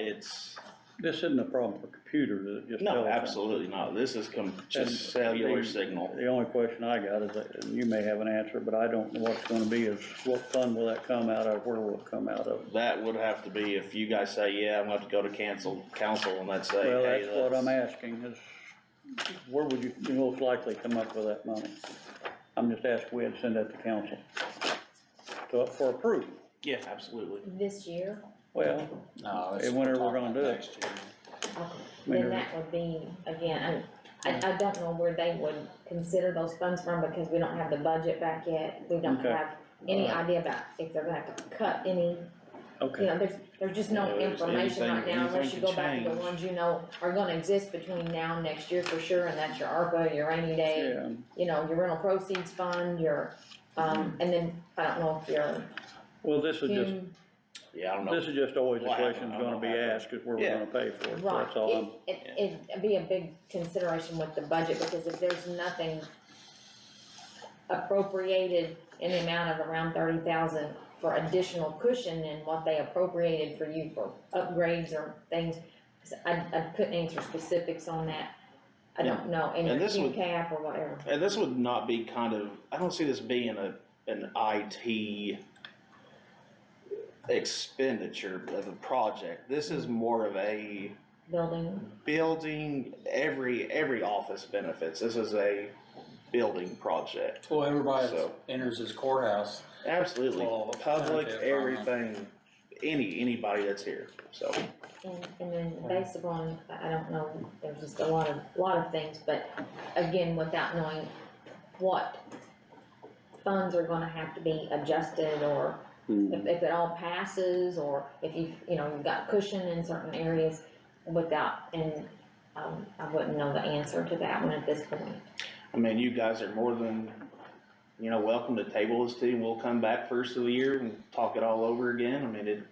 This isn't a problem for computers, is it just No, telephone? absolutely not. This is just cellular signal. The only question I got is, and you may have an answer, but I don't know what it's gonna be, is what fund will that come out of, where will it come out of? That would have to be, if you guys say, yeah, I'm gonna have to go to council and let's say, Well, hey, that's what I'm asking, is where would you most likely come up with that money? I'm just asking, we had to send that to council for approval. Yeah, absolutely. This year, Well, No, whenever we're gonna do it. next year. then that would be, again, I don't know where they would consider those funds from, because we don't have the budget back yet. We don't Okay. have any idea about if they're gonna have to cut any, you Okay, know, there's just no information right now, unless you go back to the change. ones you know are gonna exist between now and next year for sure, and that's your ARPA, your rainy day, yeah, you know, your rental proceeds fund, your, and then, I don't know if your well, this is just, cum, Yeah, I don't know. this is just always the What question's happened? I gonna be don't know what asked, is where we're Yeah. gonna pay for it, right, that's all. it'd be a big consideration with the budget, because if there's nothing appropriated in the amount of around 30,000 for additional cushion in what they appropriated for you for upgrades or things, 'cause I couldn't answer specifics on that. I don't know, and And your this would- cap or whatever. And this would not be kind of, I don't see this being an IT expenditure of a project. This is more of a Building, every office benefits. This is a building project. Well, everybody that So- enters this courthouse. Absolutely, Well, public, benefit from it. everything, anybody that's here, so. and then based upon, I don't know, there's just a lot of things, but again, without knowing what funds are gonna have to be adjusted, or if it all passes, or if you know, you've got cushion in certain areas without, and, I wouldn't know the answer to that one at this point. I mean, you guys are more than, welcome to table this too, and we'll come back first of the year and talk it all over again. I mean,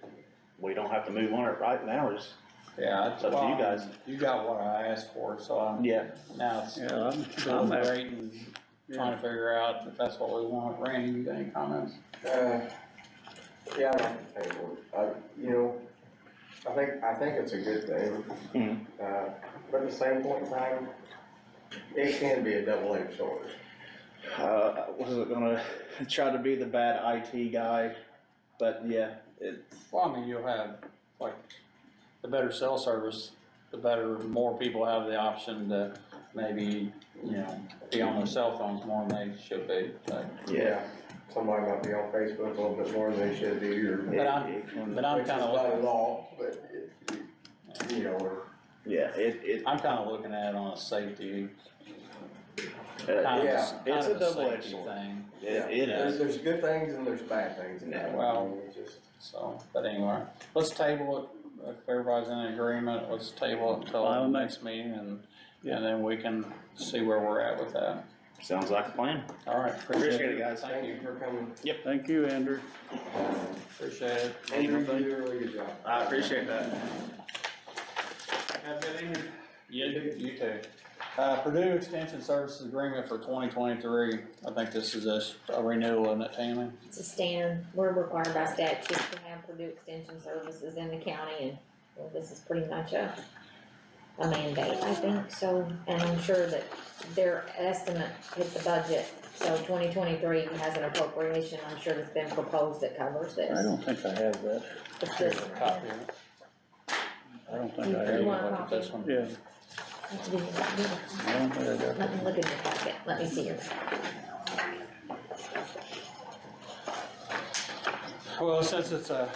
we don't have to move on it right now, it's up to you guys. You got what I asked for, so Yeah. now it's, Yeah, I'm I'm waiting, trying to figure out if that's what we want. Randy, you got any comments? Yeah, I like the table. I think it's a good thing. But at the same point in time, it can be a double-edged sword. Wasn't gonna try to be the bad IT guy, but yeah, Well, I mean, you'll have, like, the better cell service, the better, more people have the option to maybe, be on their cell phones more than they should be, so. Yeah, somebody might be on Facebook a little bit more than they should be, or. But I'm Which is kinda not looking. a law, but, or. yeah, I'm kinda looking at it on a safety. Yeah. it's a double-edged safety sword. thing. It is. There's good things and there's bad things in that. Well, but anyway, let's table it, if everybody's in agreement, let's table it until Fine the with me. next meeting, and and then we can see where we're at with that. Sounds like a plan. All right. Appreciate it, guys. Thank you. for coming. Yep. Thank you, Andrew. Appreciate it. Andrew, you did a really good job. I appreciate that. Have a good evening. You too. Purdue Extension Services Agreement for 2023. I think this is a renewal, isn't it, Tammy? It's a standard, we're required by statute to have Purdue Extension Services in the county, and well, this is pretty much a mandate, I think, so, and I'm sure that their estimate hit the budget, so 2023 has an appropriation, I'm sure that's been proposed that covers this. I don't think I have that. It's this, Copy. I don't think I You have want a it. copy? This one. Yeah, Let's do that. I don't think I got Let me look at your packet, let me see yours. Well, since it's a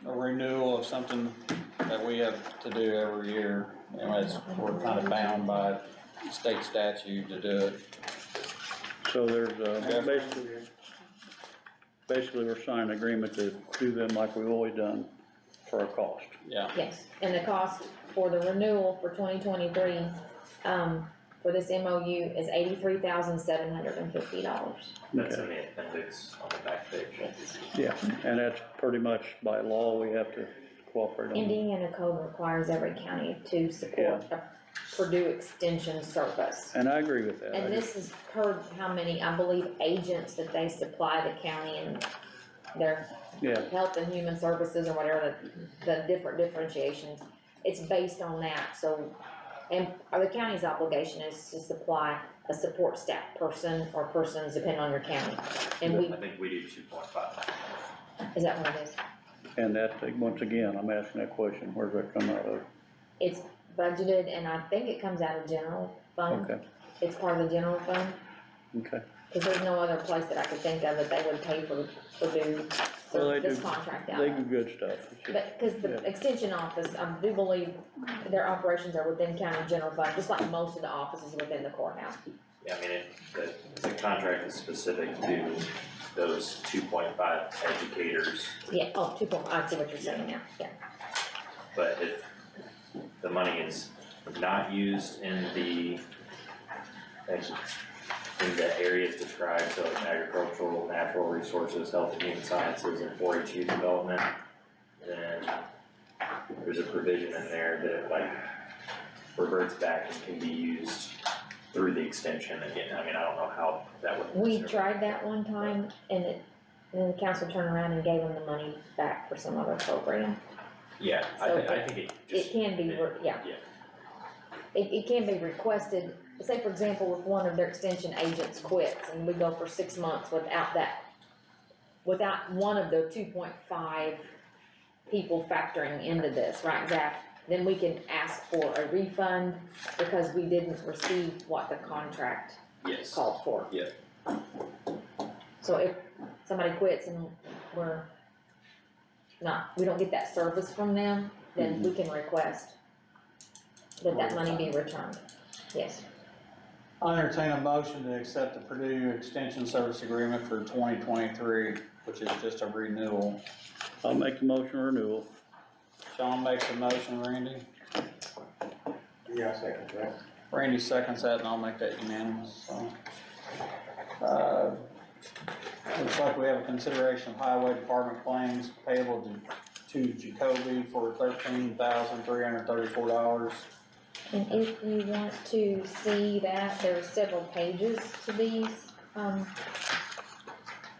renewal of something that we have to do every year, we're kind of bound by state statute to do it. So there's, basically we're signing an agreement to do them like we've always done for a cost. Yeah. Yes, and the cost for the renewal for 2023, for this MOU is $83,750. That's in the appendix on the back page. Yeah, and that's pretty much by law, we have to cooperate on. Indiana code requires every county to support a Purdue Extension service. And I agree with that. And this is per how many, I believe, agents that they supply the county and their health and human services or whatever, the different differentiations. It's based on that, so, and the county's obligation is to supply a support staff person or persons depending on your county. And I think we do 2.5. is that what it is? And that, once again, I'm asking that question, where's that come out of? It's budgeted and I think it comes out of general fund. Okay, It's part of the general fund, okay. cause there's no other place that I could think of that they would pay for Purdue, Well, they this do- contract out They of. do good stuff. It's just- But, cause the extension office, I do believe their operations are within county general fund, just like most of the offices within the courthouse. Yeah, I mean, the contract is specific to those 2.5 educators, Yeah, oh, 2.5, I see what you're saying now, yeah. but if the money is not used in the areas described, so agricultural, natural resources, health and human sciences, and 4-H youth development, then there's a provision in there that it like reverts back and can be used through the extension again. I mean, I don't know how that would. We tried that one time and then the council turned around and gave them the money back for some other program. Yeah, I think it just. It can be, yeah. It can be requested, say for example, if one of their extension agents quits and we go for 6 months without one of the 2.5 people factoring into this, right, Zach? Then we can ask for a refund because we didn't receive what the contract called for. Yeah. So if somebody quits and we don't get that service from them, then we can request that money be returned, yes. I entertain a motion to accept the Purdue Extension Service Agreement for 2023, which is just a renewal. I'll make the motion renewal. Sean makes a motion, Randy. Yeah, I second that. Randy seconds that, and I'll make that unanimous, so. Looks like we have a consideration of highway department claims payable to Jacoby for $13,334. And if you want to see that, there are several pages to these.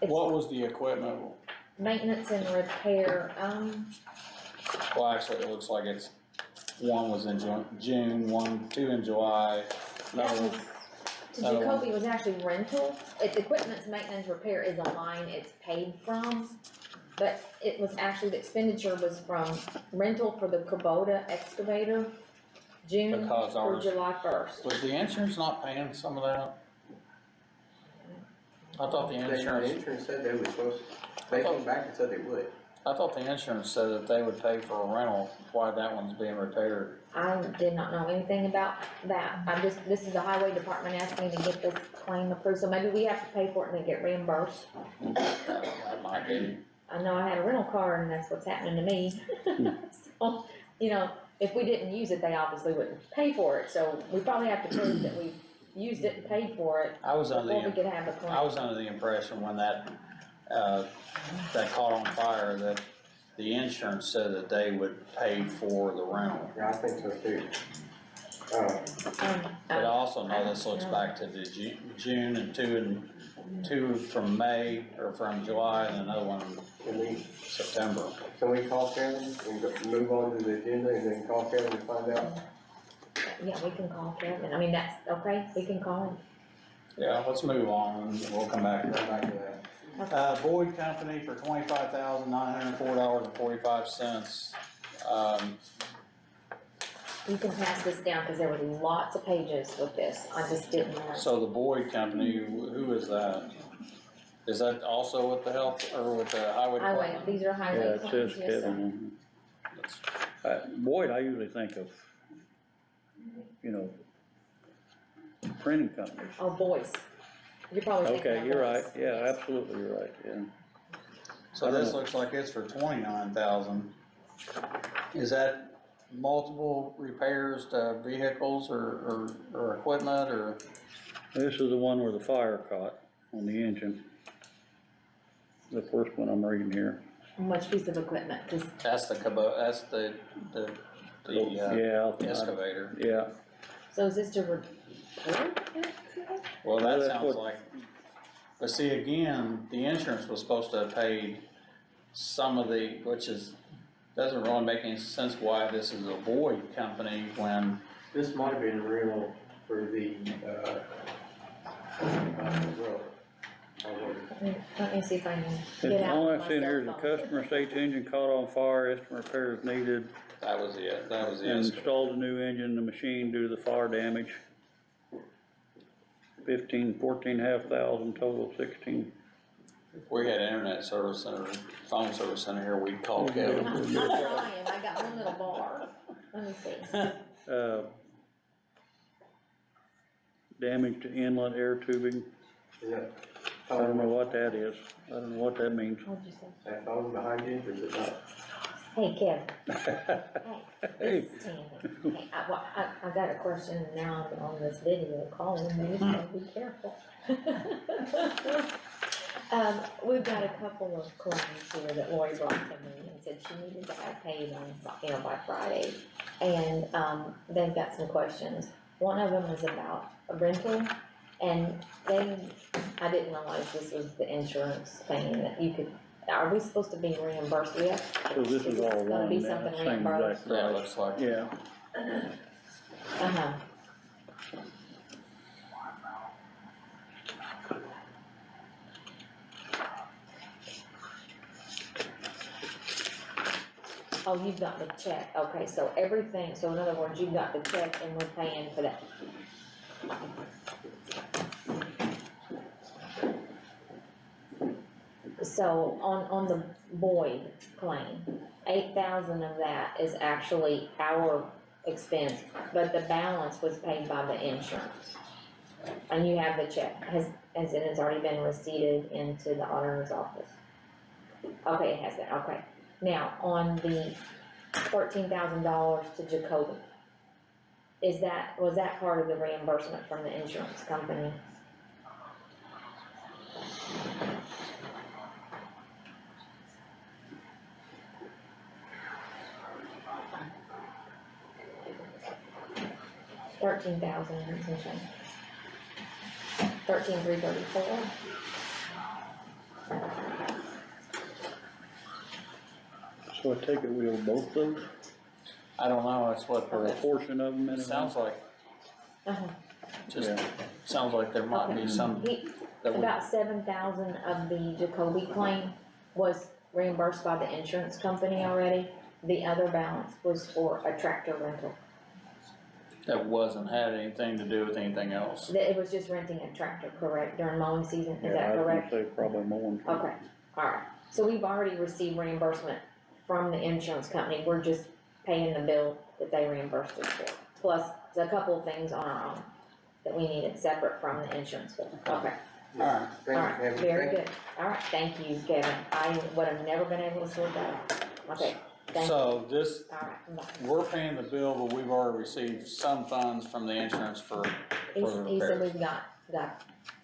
What was the equipment? Maintenance and repair, Well, actually, it looks like one was in June, 2 in July. Jacoby was actually rental. It's equipment's maintenance repair is a line it's paid from, but it was actually, the expenditure was from rental for the Kubota excavator, June Because through ours- July 1st. Was the insurance not paying some of that? I thought the insurance. The insurance said they were supposed to, they came back and said they would. I thought the insurance said that they would pay for a rental, why that one's being repaired. I did not know anything about that. This is the highway department asking me to get this claim approved, so maybe we have to pay for it and then get reimbursed. That might be. I know I had a rental car and that's what's happening to me. So, you know, if we didn't use it, they obviously wouldn't pay for it, so we probably have to prove that we used it and paid for it I was under before we the, could have a claim. I was under the impression when that caught on fire, that the insurance said that they would pay for the rental. Yeah, I think so too. But I also know this looks back to the June and two from May, or from July, and another one in September. Can we call Kevin and move on to the agenda and then call Kevin and find out? Yeah, we can call Kevin, I mean, that's, okay, we can call him. Yeah, let's move on, and we'll come back to that. Boyd Company for $25,904.45. You can pass this down, cause there were lots of pages with this, I just didn't know. So the Boyd Company, who is that? Is that also with the health, or with the highway Highway, department? these are Yeah, highway it claims, says yes, sir. Kevin. Boyd, I usually think of, you know, printing companies. Oh, boys, you're probably thinking Okay, of you're boys. right, yeah, absolutely, you're right, yeah. So this looks like it's for $29,000. Is that multiple repairs to vehicles or equipment, or? This is the one where the fire caught on the engine. The first one I'm reading here. Much piece of equipment, just, That's the that's the Yeah. excavator. Yeah. so is this to report it? Well, Well, that that's sounds what- like, but see, again, the insurance was supposed to have paid some of the, which is, doesn't really make any sense why this is a Boyd company when, This might have been real for the, road. Let me see if I can It's get out all my that's in here is the cell phone. customer states engine caught on fire, estimate repairs needed, that was it, that was the and excavator. installed a new engine in the machine due to the fire damage. 14.5 thousand total, 16. If we had internet service center, phone service center here, we'd call I'm Kevin. trying, I got one little bar, let me see. Damage to inlet air tubing, Yeah. I don't know what that is, I don't know what that means. What'd you say? That phone behind you, or is it not? Hey, Kevin, Hey, this is Tammy. Hey, I got a question now on this video calling me, so be careful. We've got a couple of claims here that Lori brought to me and said she needed to have paid on, by Friday. And, they've got some questions. One of them is about a rental, and I didn't realize this was the insurance thing, that you could, are we supposed to be reimbursed yet? so this is all Gonna one, be yeah, something same reimbursed? exact Yeah, it price. looks like. Yeah, Uh-huh. Oh, you've got the check, okay, so everything, so in other words, you've got the check and we're paying for that. So on the Boyd claim, 8,000 of that is actually our expense, but the balance was paid by the insurance. And you have the check, and it's already been receipted into the auditor's office. Okay, it has been, okay. Now, on the $13,000 to Jacoby, was that part of the reimbursement from the insurance company? $13,000, 13,334. so I take it we owe both those, I don't know, that's what or a portion of them it anyway? sounds like, Uh-huh. just, Yeah. sounds like there might be some that would. About 7,000 of the Jacoby claim was reimbursed by the insurance company already. The other balance was for a tractor rental. That had anything to do with anything else. It was just renting a tractor, correct, during mowing season, is Yeah, that I was correct? gonna say probably more. Okay, alright, so we've already received reimbursement from the insurance company, we're just paying the bill that they reimbursed us for. Plus, there's a couple of things on our own that we needed separate from the insurance bill, okay. Alright, Alright, Kevin. very good, alright, thank you, Kevin, I would have never been able to sort that out, okay, Thank you. So this, All right, bye. we're paying the bill, but we've already received some funds from the insurance for the He said repairs. we've got,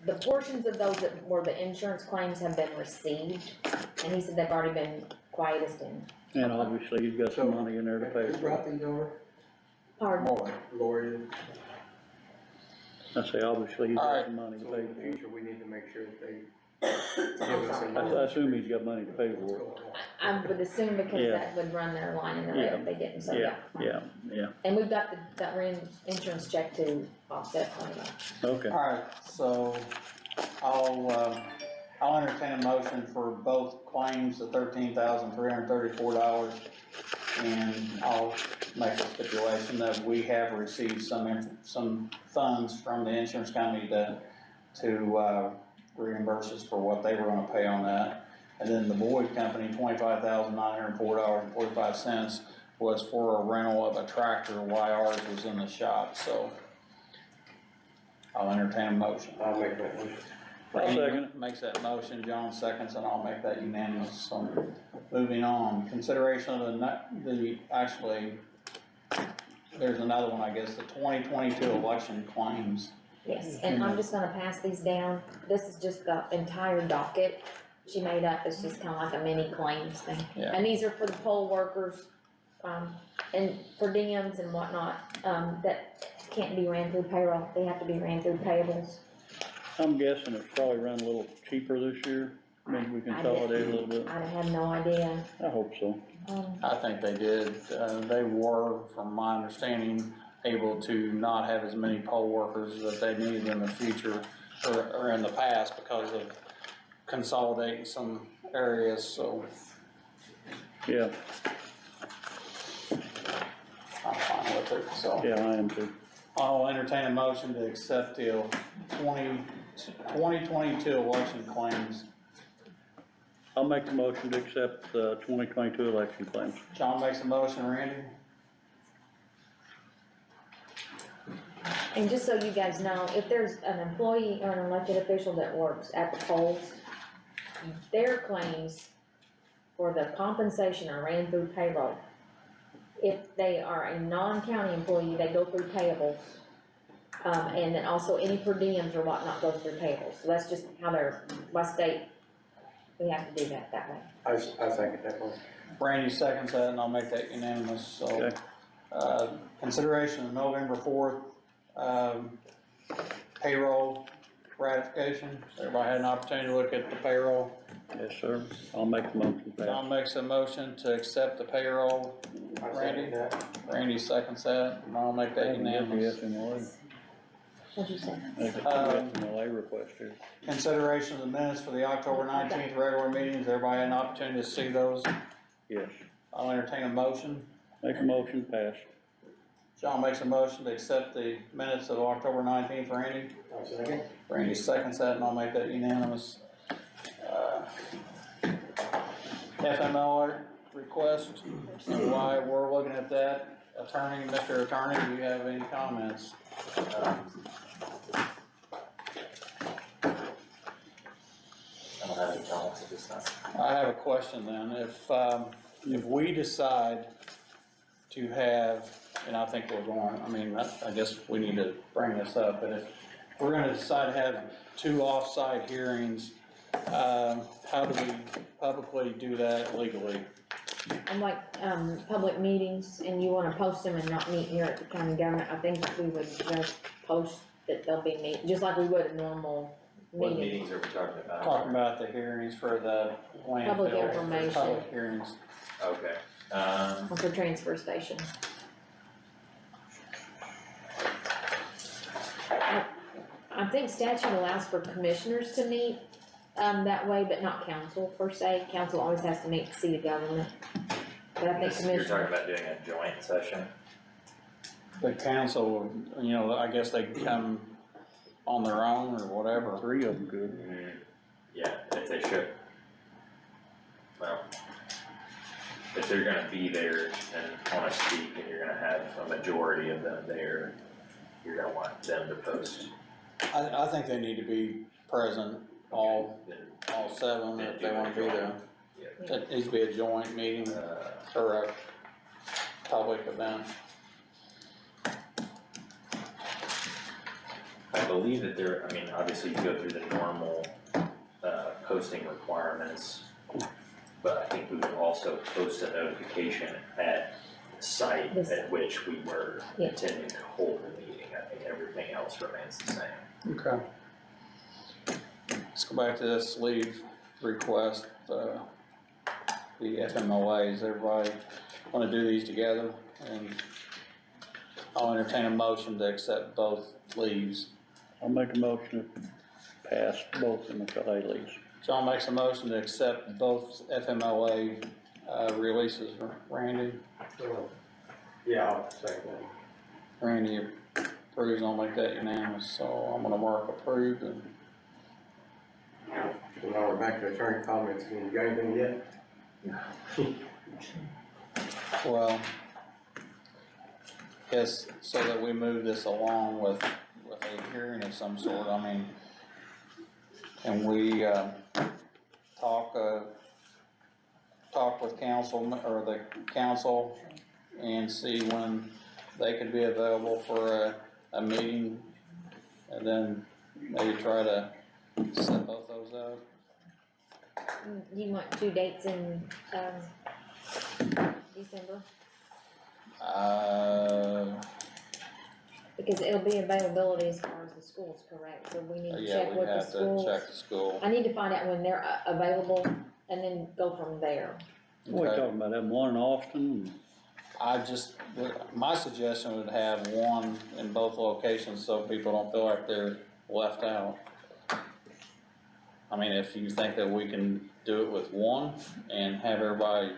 the portions of those that were the insurance claims have been received, and he said they've already been quieted in. And obviously, he's got some money in there to pay Who for brought it. these over? Pardon? Lori. I say, obviously, he's got Alright. some money to So pay in the for it. future, we need to make sure that they give us some. I assume he's got money to pay for it. I would assume because Yeah. that would run their line in the rate if they didn't, so Yeah, yeah. yeah, And we've got the insurance check to offset part of that. yeah, okay. Alright, so I'll entertain a motion for both claims, the $13,334. And I'll make a stipulation that we have received some funds from the insurance company to reimburse us for what they were gonna pay on that. And then the Boyd Company, $25,904.45 was for a rental of a tractor while ours was in the shop, so I'll entertain a motion. I'll make that motion. I'll second it. Makes that motion, John seconds, and I'll make that unanimous, so moving on. Consideration of actually, there's another one, I guess, the 2022 election claims. Yes, and I'm just gonna pass these down. This is just the entire docket she made up. It's just kinda like a mini claims thing. Yeah. And these are for the poll workers, and per diems and whatnot, that can't be ran through payroll. They have to be ran through payables. I'm guessing it's probably run a little cheaper this year. Maybe we consolidate a little bit. I have no idea. I hope so. I think they did. They were, from my understanding, able to not have as many poll workers that they needed in the future or in the past because of consolidating some areas, so Yeah, I'm fine with it, so. yeah, I am too. I'll entertain a motion to accept the 2022 election claims. I'll make the motion to accept the 2022 election claims. John makes a motion, Randy? And just so you guys know, if there's an employee or an elected official that works at the polls, their claims for the compensation are ran through payroll. If they are a non-county employee, they go through payables. And then also any per diems or whatnot goes through payables. So that's just how they're, by state, we have to do that way. I second that one. Randy seconds that, and I'll make that unanimous, so. Okay. Consideration of November 4th, payroll ratification. Everybody had an opportunity to look at the payroll. Yes, sir. I'll make the motion. John makes a motion to accept the payroll. I Randy? second that. Randy seconds that, and I'll make that unanimous. What'd you say? Make a FMLA request here. Consideration of the minutes for the October 19th regular meetings. Everybody had an opportunity to see those. Yes. I'll entertain a motion. Make a motion, pass. John makes a motion to accept the minutes of October 19th, Randy. I'll second. Randy seconds that, and I'll make that unanimous. FMLA request, why we're looking at that. Attorney, Mr. Attorney, do you have any comments? I don't have any comments at this time. I have a question then. If we decide to have, and I think we're going, I mean, I guess we need to bring this up, but if we're gonna decide to have 2 off-site hearings, how do we publicly do that legally? And like, public meetings, and you wanna post them and not meet here at the county government, I think that we would just post that they'll be meet, just like we would a normal What meeting. meetings are we talking about? Talking about the hearings for the Public landfill, information. public hearings. Okay, Or for transfer station. I think statute allows for commissioners to meet, that way, but not council per se. Council always has to meet the seat of government. But I think you're talking commissioners, about doing a joint session? The council, you know, I guess they can come on their own or whatever. 3 of them could. Yeah, if they should. Well, if they're gonna be there and wanna speak and you're gonna have a majority of them there, you're gonna want them to post. I think they need to be present, all 7, if they wanna be there. Yeah, It needs to be a joint meeting or a public event. I believe that there, I mean, obviously you go through the normal, posting requirements, but I think we would also post a notification at the site at which we were intending to hold the meeting. I think everything else remains the same. Okay. Let's go back to this leave request, the FMLAs, everybody wanna do these together? And I'll entertain a motion to accept both leaves. I'll make a motion to pass both MFLA leaves. John makes a motion to accept both FMLA, releases. Randy? Yeah, I'll second that. Randy approves, I'll make that unanimous, so I'm gonna mark approved and. So now we're back to attorney comments. You got anything yet? Well, guess so that we move this along with a hearing of some sort, I mean, can we, talk with council, or the council, and see when they could be available for a meeting, and then maybe try to set both those up? You want 2 dates in, December? Because it'll be availability as far as the school's correct, so we need to Yeah, check we with the have to schools. check the school. I need to find out when they're available and then go from there. What are you talking about, having one in Austin? My suggestion would have one in both locations so people don't feel like they're left out. I mean, if you think that we can do it with one and have everybody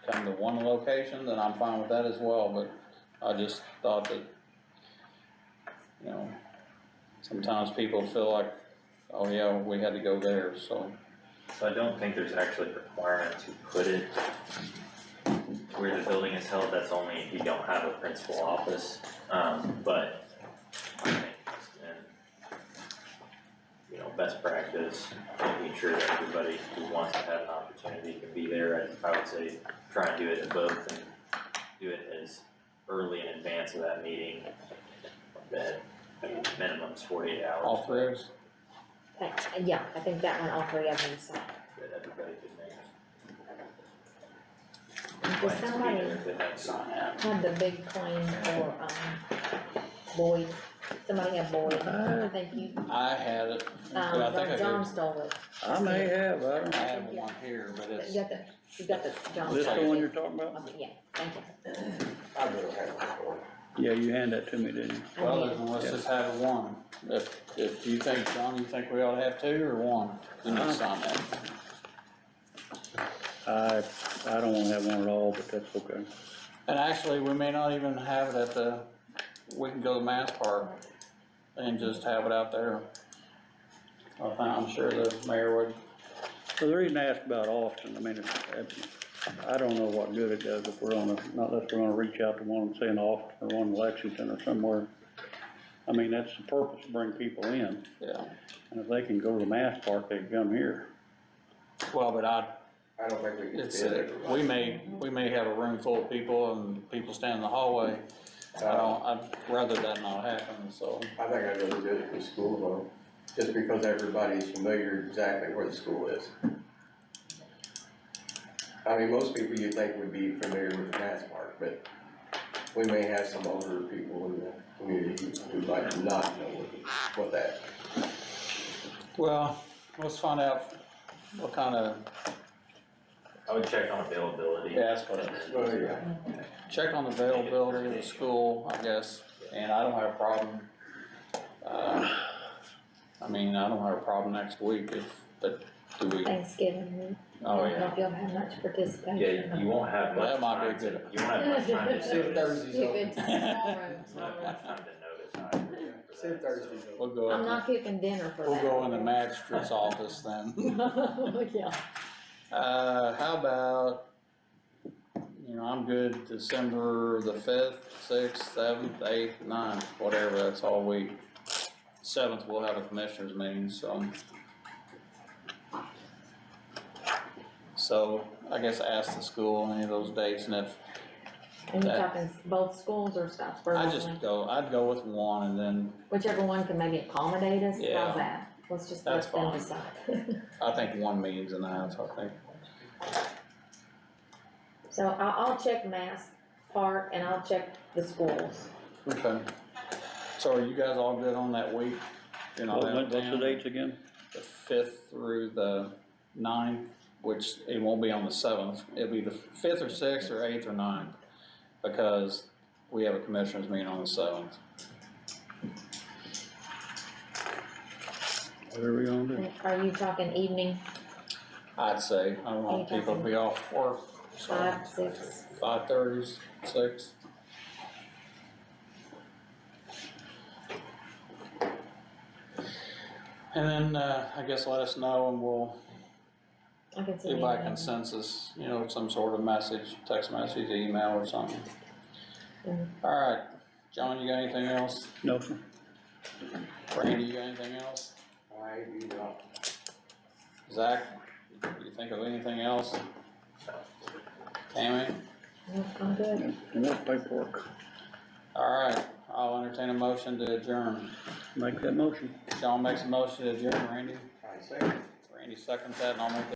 come to one location, then I'm fine with that as well, but I just thought that, you know, sometimes people feel like, oh yeah, we had to go there, so. So I don't think there's actually a requirement to put it where the building is held. That's only if you don't have a principal office. But I think, you know, best practice, making sure that everybody who wants to have an opportunity can be there. I would say try and do it at both and do it as early in advance of that meeting. That, I mean, minimum is 48 hours. All three of us? Yeah, I think that one, all 3 of them, so. That everybody could make. Does somebody have the big claim for, Boyd? Somebody have Boyd? I think you, I had it, but I think I John did. stole it. I may have, I don't I know. have one here, but it's. You got the John. This the stole one it. you're talking about? Okay, yeah, thank you. I will have one. Yeah, you handed that to me, didn't you? Well, then let's just have one. If you think, John, you think we ought to have 2 or 1, then you sign that. I don't wanna have one at all, but that's okay. And actually, we may not even have it at we can go to Mass Park and just have it out there. I'm sure the mayor would. So the reason I asked about Austin, I mean, I don't know what good it does if we're not unless we're gonna reach out to one, say in Austin or one in Lexington or somewhere. I mean, that's the purpose, to bring people in. Yeah. And if they can go to the Mass Park, they can come here. Well, but I don't think we can it's, fit it. we may have a room full of people and people stand in the hallway. I'd rather that not happen, so. I think I'd rather do it at the school though, just because everybody's familiar exactly where the school is. I mean, most people you think would be familiar with the Mass Park, but we may have some older people in the community who might not know what that. Well, let's find out what kind of. I would check on availability. Yeah, that's what it is. Well, yeah. Check on the availability of the school, I guess, and I don't have a problem. I mean, I don't have a problem next week but do we? Thanksgiving week. Oh, I don't know yeah. if you'll have much participation. Yeah, you won't have much That might be time to, good. you won't have much time to See if notice. Thursday's Too open. good time, small room, You small won't have room. much time to notice either. See if Thursday's open. We'll go. I'm not cooking dinner for that. We'll go in the magistrate's office then. Yeah. How about, I'm good December the 5th, 6th, 7th, 8th, 9th, whatever, that's all week. 7th, we'll have a commissioners meeting, so. So I guess ask the school any of those dates, and if, And you're That- talking both schools or Scottsboro I'd go with one and then Whichever one can maybe accommodate us, Yeah. how's that? Let's just That's let them fine. decide. I think one meeting's enough, I think. So I'll check Mass Park and I'll check the schools. Okay. So are you guys all good on that week? You're not out of What's the town? dates again? The 5th through the 9th, which it won't be on the 7th. It'll be the 5th or 6th or 8th or 9th, because we have a commissioners meeting on the 7th. What are we gonna do? Are you talking evening, I'd say, I don't want people to be off work, so 5, 6? 5:30, 6. And then, I guess let us know and we'll I can see. do by consensus, some sort of message, text message, email or something. Alright, John, you got anything else? No, sir. Randy, you got anything else? I do not. Zach, you think of anything else? Tammy? No, I'm good. More paperwork. Alright, I'll entertain a motion to adjourn. Make that motion. John makes a motion to adjourn, Randy? I say. Randy seconds that, and I'll make